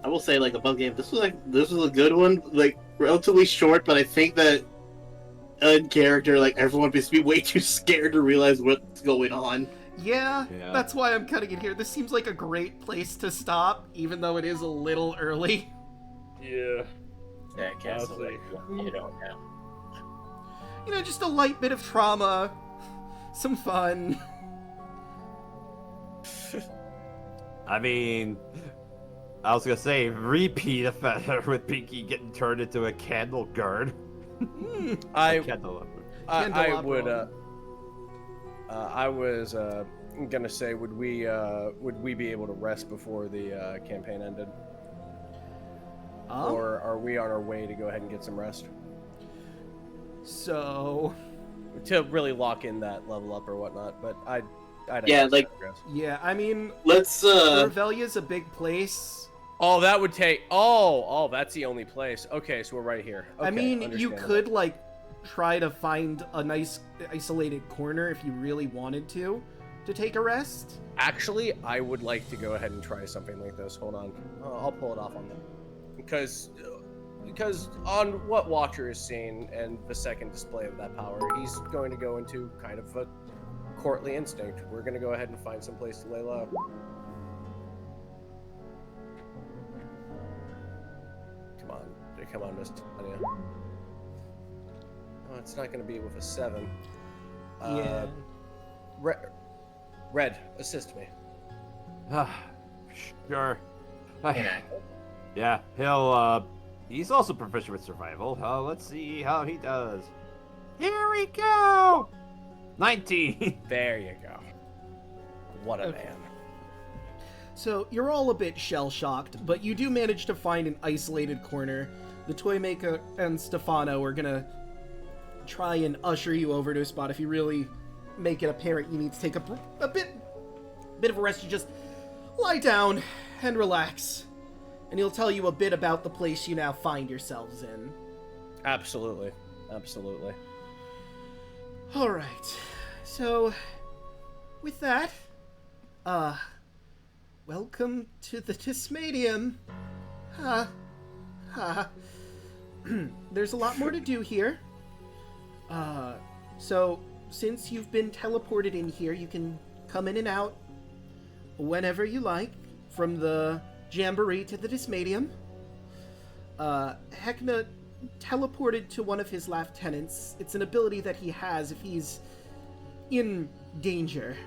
B: I will say, like above game, this was a good one. Like relatively short, but I think that in character, like everyone must be way too scared to realize what's going on.
C: Yeah,
E: Yeah.
C: that's why I'm cutting it here. This seems like a great place to stop, even though it is a little early.
A: Yeah.
F: That castle,
A: Honestly.
F: you don't know.
C: You know, just a light bit of trauma, some fun.
E: I mean, I was gonna say repeat offender with Pinky getting turned into a candle guard.
A: I
C: Candelabra.
A: was gonna say, would we be able to rest before the campaign ended, or are we on our way to go ahead and get some rest
C: So,
A: to really lock in that level up or whatnot? But I'd
B: Yeah,
A: actually
B: like-
A: rest.
C: yeah, I mean,
B: Let's
C: Revelia's a big place.
A: Oh, that would take. Oh, that's the only place. Okay, so we're right here. Okay,
C: I mean, you
A: understandable.
C: could, like, try to find a nice isolated corner if you really wanted to take a rest.
A: Actually, I would like to go ahead and try something like this. Hold on, I'll pull it off on them because on what Watcher is seeing and the second display of that power, he's going to go into kind of a courtly instinct. We're going to go ahead and find some place to lay low. Come on, Miss Tanya. Oh, it's not going to be with a 7.
C: Yeah.
A: Red, assist me.
E: Sure.
F: Yeah.
E: Yeah, he's also proficient with survival. Let's see how he does. Here we go! 19!
A: There you go. What a
C: Okay.
A: man.
C: So, you're all a bit shell-shocked, but you do manage to find an isolated corner. The Toymaker and Stefano are gonna try and usher you over to a spot. If you really make it apparent you need to take a bit of a rest, you just lie down and relax. And he'll tell you a bit about the place you now find yourselves in.
A: Absolutely. Absolutely.
C: Alright. So, with that, welcome to the Tismadium. There's a lot more to do here. So, since you've been teleported in here, you can come in and out whenever you like, from the Jamboree to the Tismadium. Heckna teleported to one of his lieutenants. It's an ability that he has if he's in danger.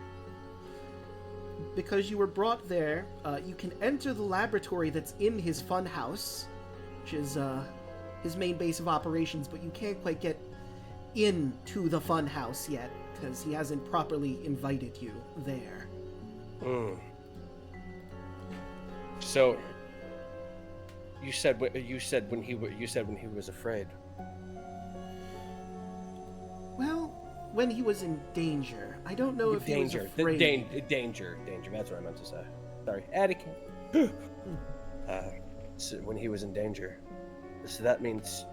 C: Because you were brought there, you can enter the laboratory that's in his funhouse, which is his main base of operations, but you can't quite get into the funhouse yet, because he hasn't properly invited you there.
A: So, you said when he was afraid.
C: Well, when he was in danger. I don't know if he was afraid.
A: Danger. That's what I meant to say. Sorry, etiquette. So when he was in danger, so that means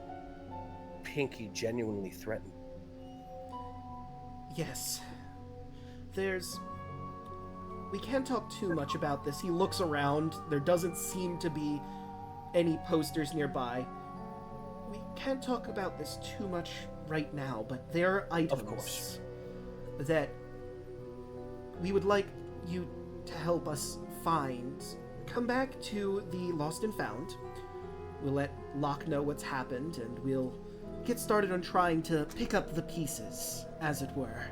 A: Pinky genuinely threatened.
C: Yes. We can't talk too much about this. He looks around. There doesn't seem to be any posters nearby. We can't talk about this too much right now, but there are items
A: course.
C: that we would like you to help us find. Come back to the Lost and Found. We'll let Locke know what's happened, and we'll get started on trying to pick up the pieces, as it were.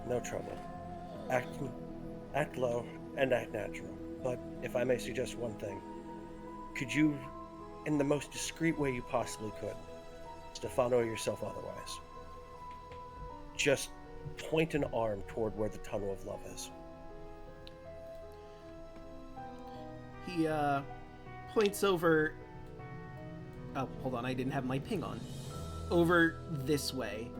A: No trouble. Act low and act natural. But if I may suggest one thing, could you, in the most discreet way you possibly could, Stefano or yourself otherwise, just point an arm toward where the Tunnel of Love is?
C: He points over. Oh, hold on, I didn't have my ping on. Over this way.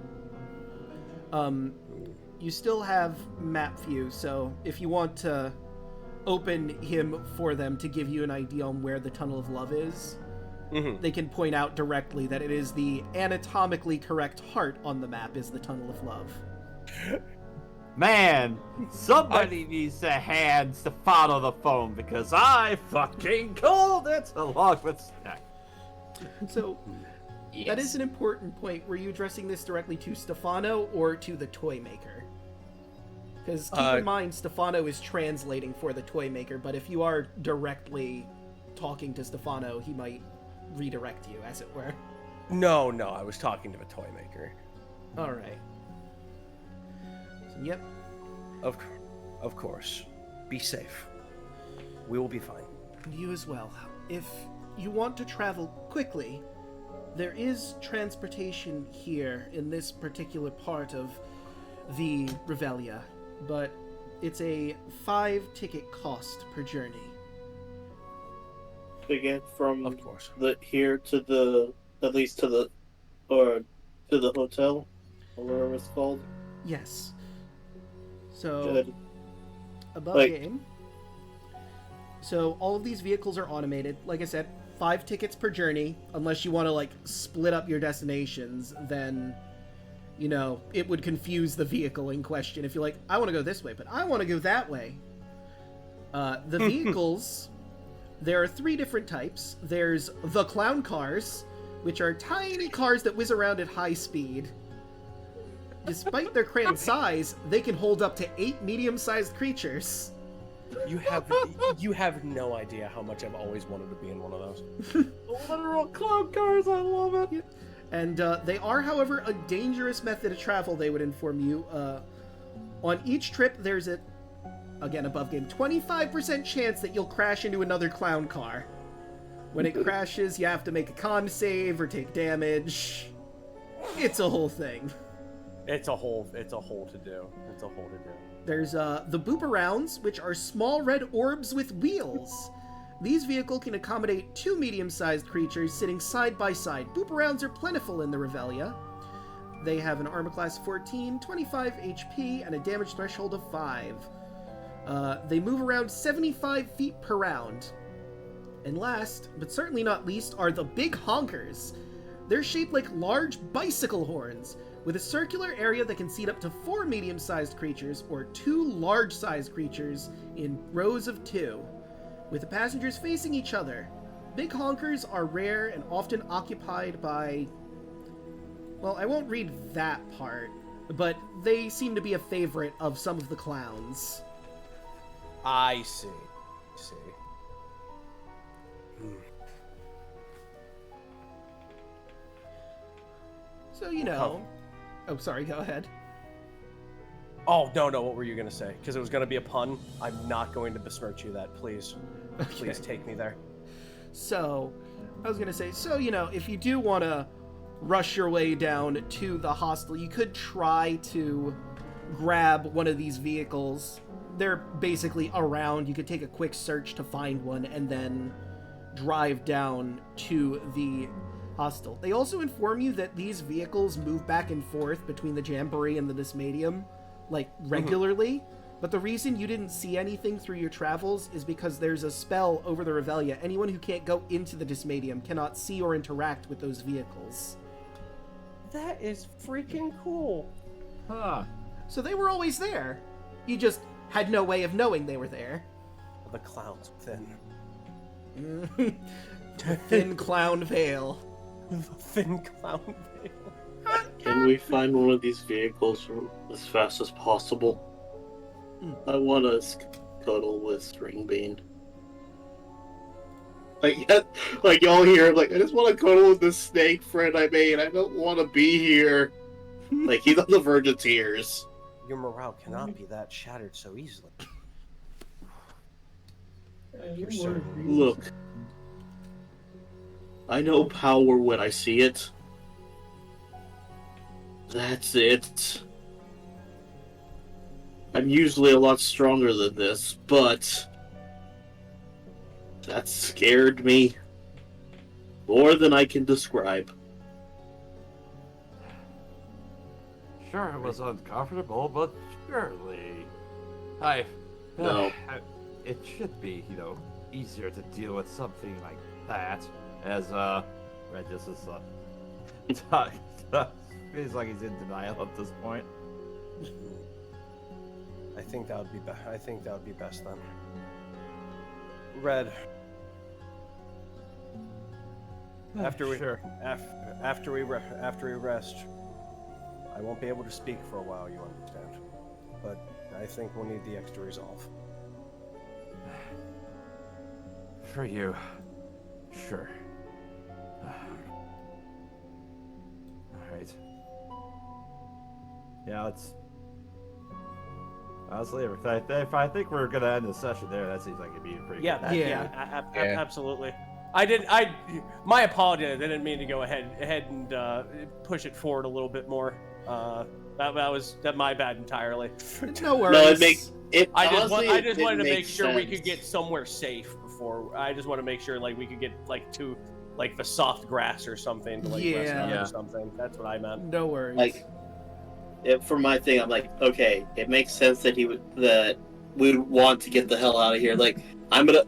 C: You still have map view, so if you want to open him for them to give you an idea on where the Tunnel of Love is, they can point out directly that it is the anatomically correct heart on the map is the Tunnel of Love.
E: Man, somebody needs to hand Stefano the phone because I fucking called it along with Snack.
C: So, that is an important point. Were you addressing this directly to Stefano or to the Toymaker? Because keep in mind, Stefano is translating for the Toymaker, but if you are directly talking to Stefano, he might redirect you, as it were.
A: No, I was talking to the Toymaker.
C: All right. So, yep.
A: Of course. Be safe. We will be fine.
C: And you as well. If you want to travel quickly, there is transportation here in this particular part of the Revelia, but it's a 5-ticket cost per journey.
B: To get from
A: Of course.
B: here to the to the hotel, or whatever it's called.
C: Yes. So,
B: Good.
C: above game. So all of these vehicles are automated. Like I said, 5 tickets per journey. Unless you want to like split up your destinations, then you know it would confuse the vehicle in question. If you're like, I want to go this way, but I want to go that way. The vehicles, there are 3 different types. There's the clown cars, which are tiny cars that whiz around at high speed. Despite their cramped size, they can hold up to 8 medium-sized creatures.
A: You have no idea how much I've always wanted to be in one of those.
E: Literal clown cars, I love it.
C: And they are, however, a dangerous method of travel, they would inform you. On each trip, there's a, again, above game, 25% chance that you'll crash into another clown car. When it crashes, you have to make a con save or take damage. It's a whole thing.
A: It's a whole to do.
C: There's the Booperounds, which are small red orbs with wheels. These vehicles can accommodate 2 medium-sized creatures sitting side by side. Booperounds are plentiful in the Revelia. They have an armor class 14, 25 HP, and a damage threshold of 5. They move around 75 feet per round. And last, but certainly not least, are the Big Honkers. They're shaped like large bicycle horns, with a circular area that can seat up to 4 medium-sized creatures or 2 large-sized creatures in rows of 2, with the passengers facing each other. Big honkers are rare and often occupied by... Well, I won't read that part, but they seem to be a favorite of some of the clowns.
A: I see.
C: So, you know... Oh, sorry, go ahead.
A: Oh, no, what were you going to say? Because it was going to be a pun. I'm not going to besmirch you that, please. Please take me there.
C: So, I was going to say, so, you know, if you do want to rush your way down to the hostel, you could try to grab one of these vehicles. They're basically around. You could take a quick search to find one and then drive down to the hostel. They also inform you that these vehicles move back and forth between the Jamboree and the Dismadium, like, regularly. But the reason you didn't see anything through your travels is because there's a spell over the Revelia. Anyone who can't go into the Dismadium cannot see or interact with those vehicles.
A: That is freaking cool.
E: Huh.
C: So they were always there. You just had no way of knowing they were there.
A: The clown's thin.
C: Thin clown veil.
A: The thin clown veil.
B: Can we find one of these vehicles as fast as possible? I want to cuddle with Stringbean. Like y'all hear, like, I just want to cuddle with this snake friend I made. I don't want to be here. Like, he's on the verge of tears.
A: Your morale cannot be that shattered so easily. You're so...
B: Look, I know power when I see it. That's it. I'm usually a lot stronger than this, but that scared me more than I can describe.
E: Sure, it was uncomfortable, but surely...
B: No.
E: It should be, easier to deal with something like that, as, Regis is, feels like he's in denial at this point.
A: I think that would be best then. Red. After we rest, I won't be able to speak for a while, you understand. But I think we'll need the extra resolve.
E: For you. Sure. Alright. Yeah, let's... Honestly, if I think we're gonna end the session there, that seems like it'd be pretty
A: Yeah,
E: good.
A: that,
C: Yeah.
A: absolutely. My apologies. I didn't mean to go ahead and push it forward a little bit more. That was my bad entirely.
C: No worries.
B: No, it makes it.
A: I
B: honestly,
A: just
B: it
A: wanted to make
B: makes
A: sure we
B: sense.
A: could get somewhere safe before. I just want to make sure we could get to the soft grass or something to rest on
E: Yeah.
A: or something. That's what I meant.
C: No worries.
B: Like, for my thing, I'm like, okay, it makes sense that we would want to get the hell out of here. Like, I'm gonna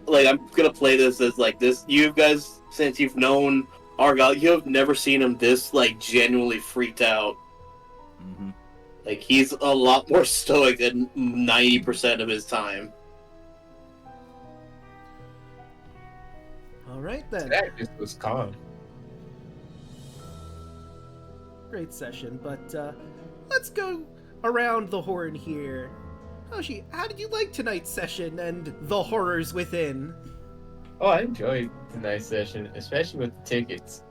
B: play this as this. You guys, since you've known Argyle, you have never seen him this genuinely freaked out.
E: Mm-hmm.
B: Like, he's a lot more stoic than 90% of his time.
C: All right then.
D: That just was calm.
C: Great session, but let's go around the horn here. Hoshi, how did you like tonight's session and the horrors within?
D: Oh, I enjoyed tonight's session, especially with the tickets.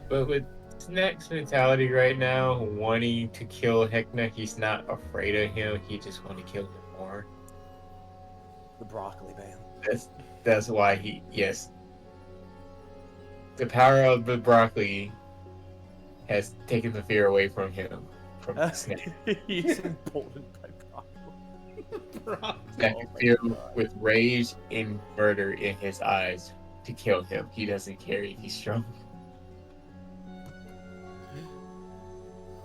D: But with Snack's mentality right now, wanting to kill Heckna, he's not afraid of him. He just wants to kill him more.
A: The broccoli man.
D: That's why yes. The power of the broccoli has taken the fear away from him, from Snack.
A: He's emboldened by broccoli.
D: Snack is filled with rage and murder in his eyes to kill him. He doesn't care if he's strong.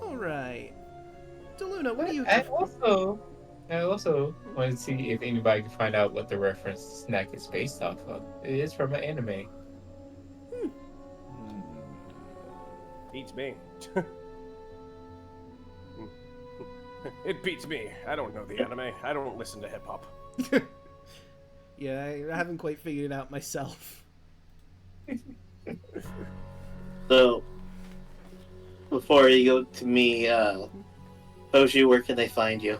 C: All right. Daluna, what do you...
D: I also want to see if anybody can find out what the reference Snack is based off of. It is from an anime.
A: Beats me. It beats me. I don't know the anime. I don't listen to hip hop.
C: Yeah, I haven't quite figured it out myself.
B: So, before you go to me, Hoshi, where can they find you?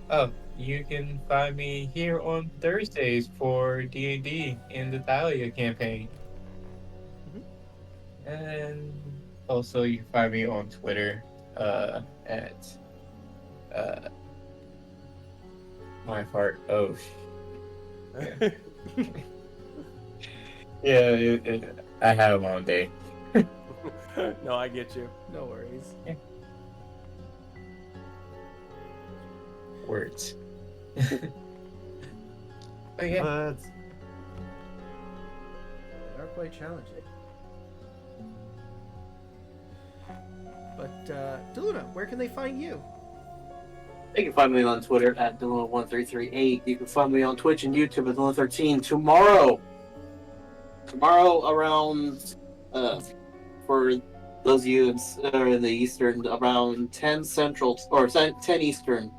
D: Oh, you can find me here on Thursdays for D&D in the Thalia campaign. And also you can find me on Twitter at my fart. Oh, yeah, I had a long day.
A: No, I get you.
C: No worries.
D: Words. But yeah.
C: They are quite challenging. But, Daluna, where can they find you?
B: You can find me on Twitter at Daluna1338. You can find me on Twitch and YouTube at Daluna13. Tomorrow around, for those of you in the Eastern, around 10 Central, or 10 Eastern,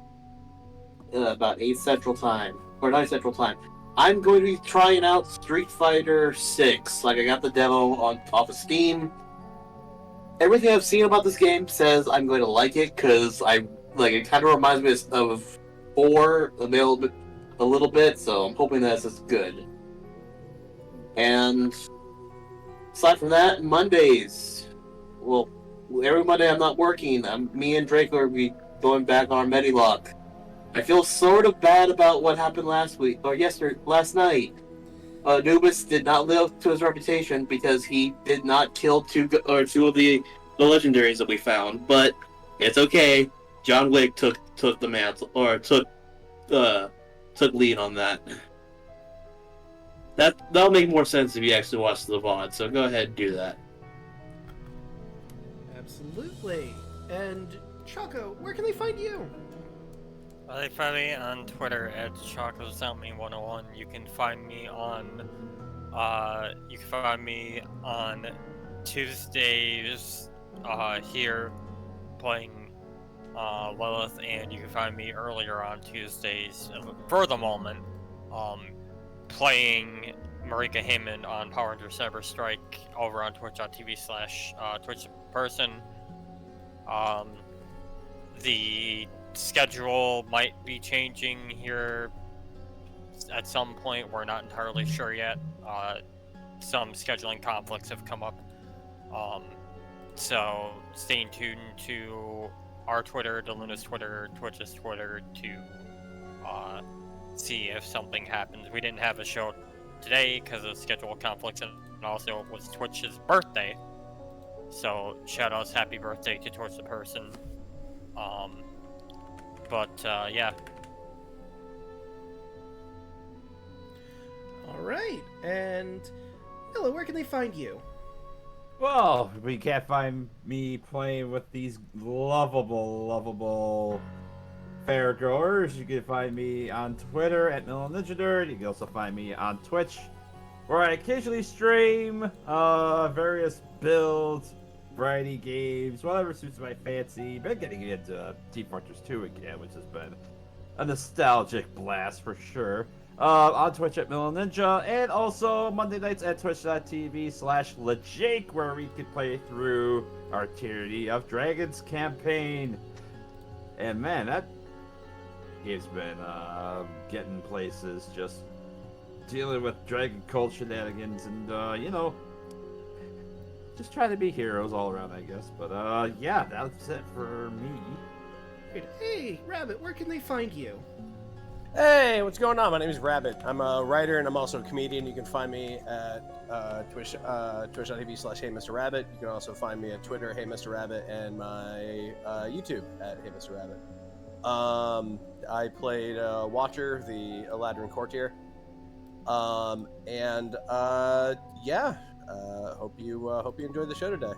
B: about 8 Central Time, or 9 Central Time, I'm going to be trying out Street Fighter 6. I got the demo off of Steam. Everything I've seen about this game says I'm going to like it, because it kind of reminds me of 4 a little bit, so I'm hoping that it's good. And aside from that, Mondays, well, every Monday I'm not working. Me and Draco will be going back on our Locke. I feel sort of bad about what happened last night. Anubis did not live up to his reputation because he did not kill two of the legendaries that we found. But it's okay. John Wick took the mantle, or took lead on that. That'll make more sense if you actually watch the VOD. So go ahead and do that.
C: Absolutely. And, Choco, where can they find you?
G: They find me on Twitter at ChocoSeltme101. You can find me on Tuesdays here playing Lilith, and you can find me earlier on Tuesdays for the moment playing Marika Heyman on Power Rangers Cyber Strike over on twitch.tv/Twitch person. The schedule might be changing here at some point. We're not entirely sure yet. Some scheduling conflicts have come up. So stay tuned to our Twitter, Daluna's Twitter, Twitch's Twitter to see if something happens. We didn't have a show today because of schedule conflicts, and also it was Twitch's birthday. So shout outs, happy birthday to Twitch the person. Yeah.
C: All right, and Milla, where can they find you?
E: Well, we can't find me playing with these lovable fairgoers. You can find me on Twitter at Millaninja. You can also find me on Twitch, where I occasionally stream various builds, variety games, whatever suits my fancy. Been getting into Team Fortress 2 again, which has been a nostalgic blast for sure. On Twitch at Millaninja, and also Monday nights at twitch.tv/LeJake, where we can play through our Tyranny of Dragons campaign. And man, that game's been getting places, just dealing with Dragon Cult shenanigans, and just trying to be heroes all around, I guess. But yeah, that's it for me.
C: Hey, Rabbit, where can they find you?
A: Hey, what's going on? My name is Rabbit. I'm a writer and I'm also a comedian. You can find me at twitch.tv/HeyMrRabbit. You can also find me at Twitter, HeyMrRabbit, and my YouTube at HeyMrRabbit. I played Watcher, the Eladrin courtier. Yeah. Hope you enjoyed the show today.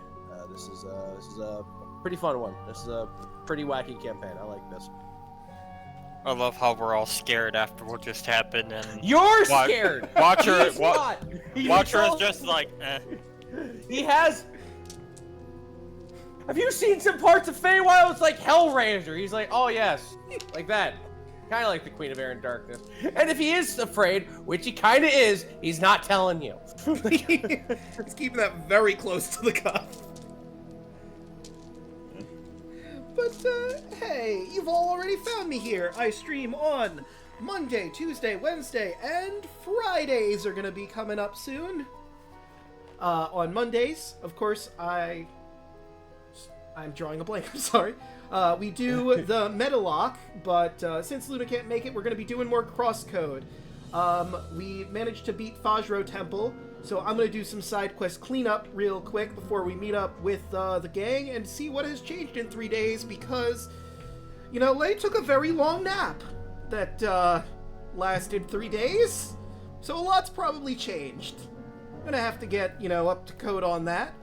A: This is a pretty fun one. This is a pretty wacky campaign. I like this.
G: I love how we're all scared after what just happened, and
A: You're scared.
G: Watcher,
A: He's not.
G: Watcher is just like, eh.
A: He has. Have you seen some parts of Feywild? It's like Hellraiser. He's like, oh yes, like that. Kind of like the Queen of Air and Darkness. And if he is afraid, which he kind of is, he's not telling you.
C: He's keeping that very close to the cuff. But, hey, you've all already found me here. I stream on Monday, Tuesday, Wednesday, and Fridays are gonna be coming up soon. On Mondays, of course, I'm drawing a blank, I'm sorry. We do the Meta Locke, but since Luna can't make it, we're gonna be doing more crosscode. We managed to beat Fajro Temple, so I'm going to do some side quest cleanup real quick before we meet up with the gang and see what has changed in 3 days, because, Lei took a very long nap that lasted 3 days, so a lot's probably changed. I'm going to have to get, up to code on that.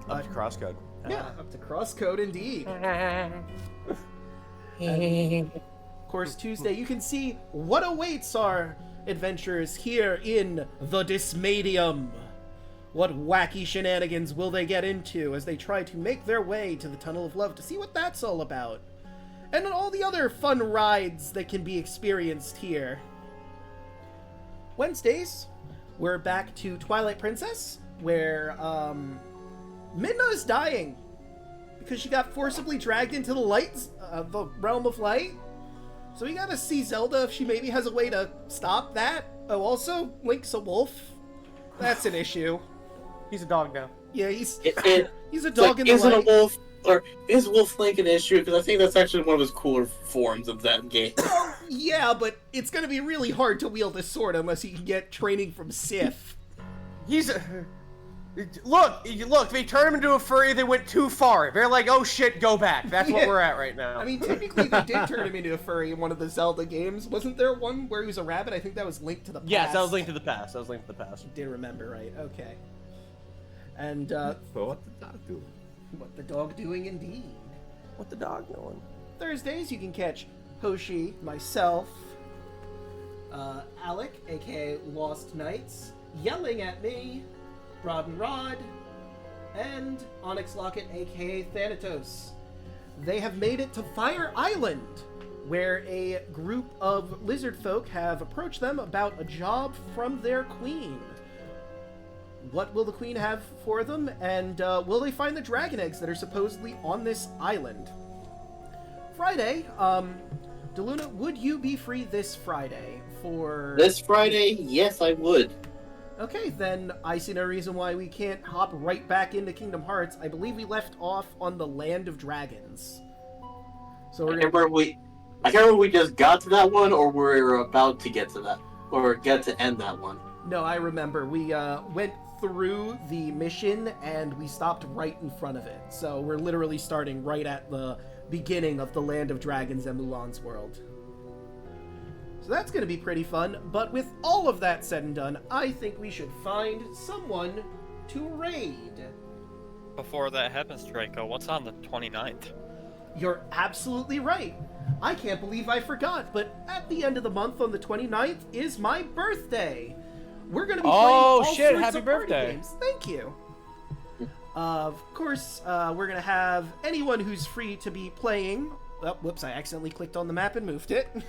A: Up to crosscode.
C: Yeah, up to crosscode indeed. And, of course, Tuesday, you can see what awaits our adventures here in the Dismadium. What wacky shenanigans will they get into as they try to make their way to the Tunnel of Love to see what that's all about? And all the other fun rides that can be experienced here. Wednesdays, we're back to Twilight Princess, where Midna is dying because she got forcibly dragged into the realm of light. So we gotta see Zelda if she maybe has a way to stop that. Oh, also, Link's a wolf. That's an issue.
A: He's a dog now.
C: Yeah, he's a dog in the
B: isn't
C: light.
B: a wolf, or is Wolf Link an issue? Because I think that's actually one of his cooler forms of that game.
C: Yeah, but it's gonna be really hard to wield a sword unless you can get training from Sif.
A: He's a... Look, they turned him into a furry, they went too far. They're like, oh shit, go back. That's what we're at right now.
C: I mean, technically they did turn him into a furry in one of the Zelda games. Wasn't there one where he was a rabbit? I think that was Link to the Past.
A: Yes, that was Link to the Past.
C: You did remember, right? Okay. And,
E: So what the dog doing?
C: what the dog doing indeed.
A: What the dog doing?
C: Thursdays, you can catch Hoshi, myself, Alec, aka Lost Knights, yelling at me, Rod and Rod, and Onyx Locket, aka Thanatos. They have made it to Fire Island, where a group of lizard folk have approached them about a job from their queen. what will the queen have for them, and will they find the dragon eggs that are supposedly on this island? Friday, Daluna, would you be free this Friday for...
B: This Friday, yes, I would.
C: Okay, then I see no reason why we can't hop right back into Kingdom Hearts. I believe we left off on the Land of Dragons. So
B: I can't remember if we just got to that one, or we're about to get to that, or get to end that one.
C: No, I remember. We went through the mission and we stopped right in front of it. So we're literally starting right at the beginning of the Land of Dragons and Mulan's world. So that's going to be pretty fun. But with all of that said and done, I think we should find someone to raid.
G: Before that happens, Draco, what's on the 29th?
C: You're absolutely right. I can't believe I forgot, but at the end of the month on the 29th is my birthday. We're going to be playing all sorts
A: Happy
C: of
A: birthday.
C: party games. Thank you. Of course, we're going to have anyone who's free to be playing... Oh, whoops, I accidentally clicked on the map and moved it.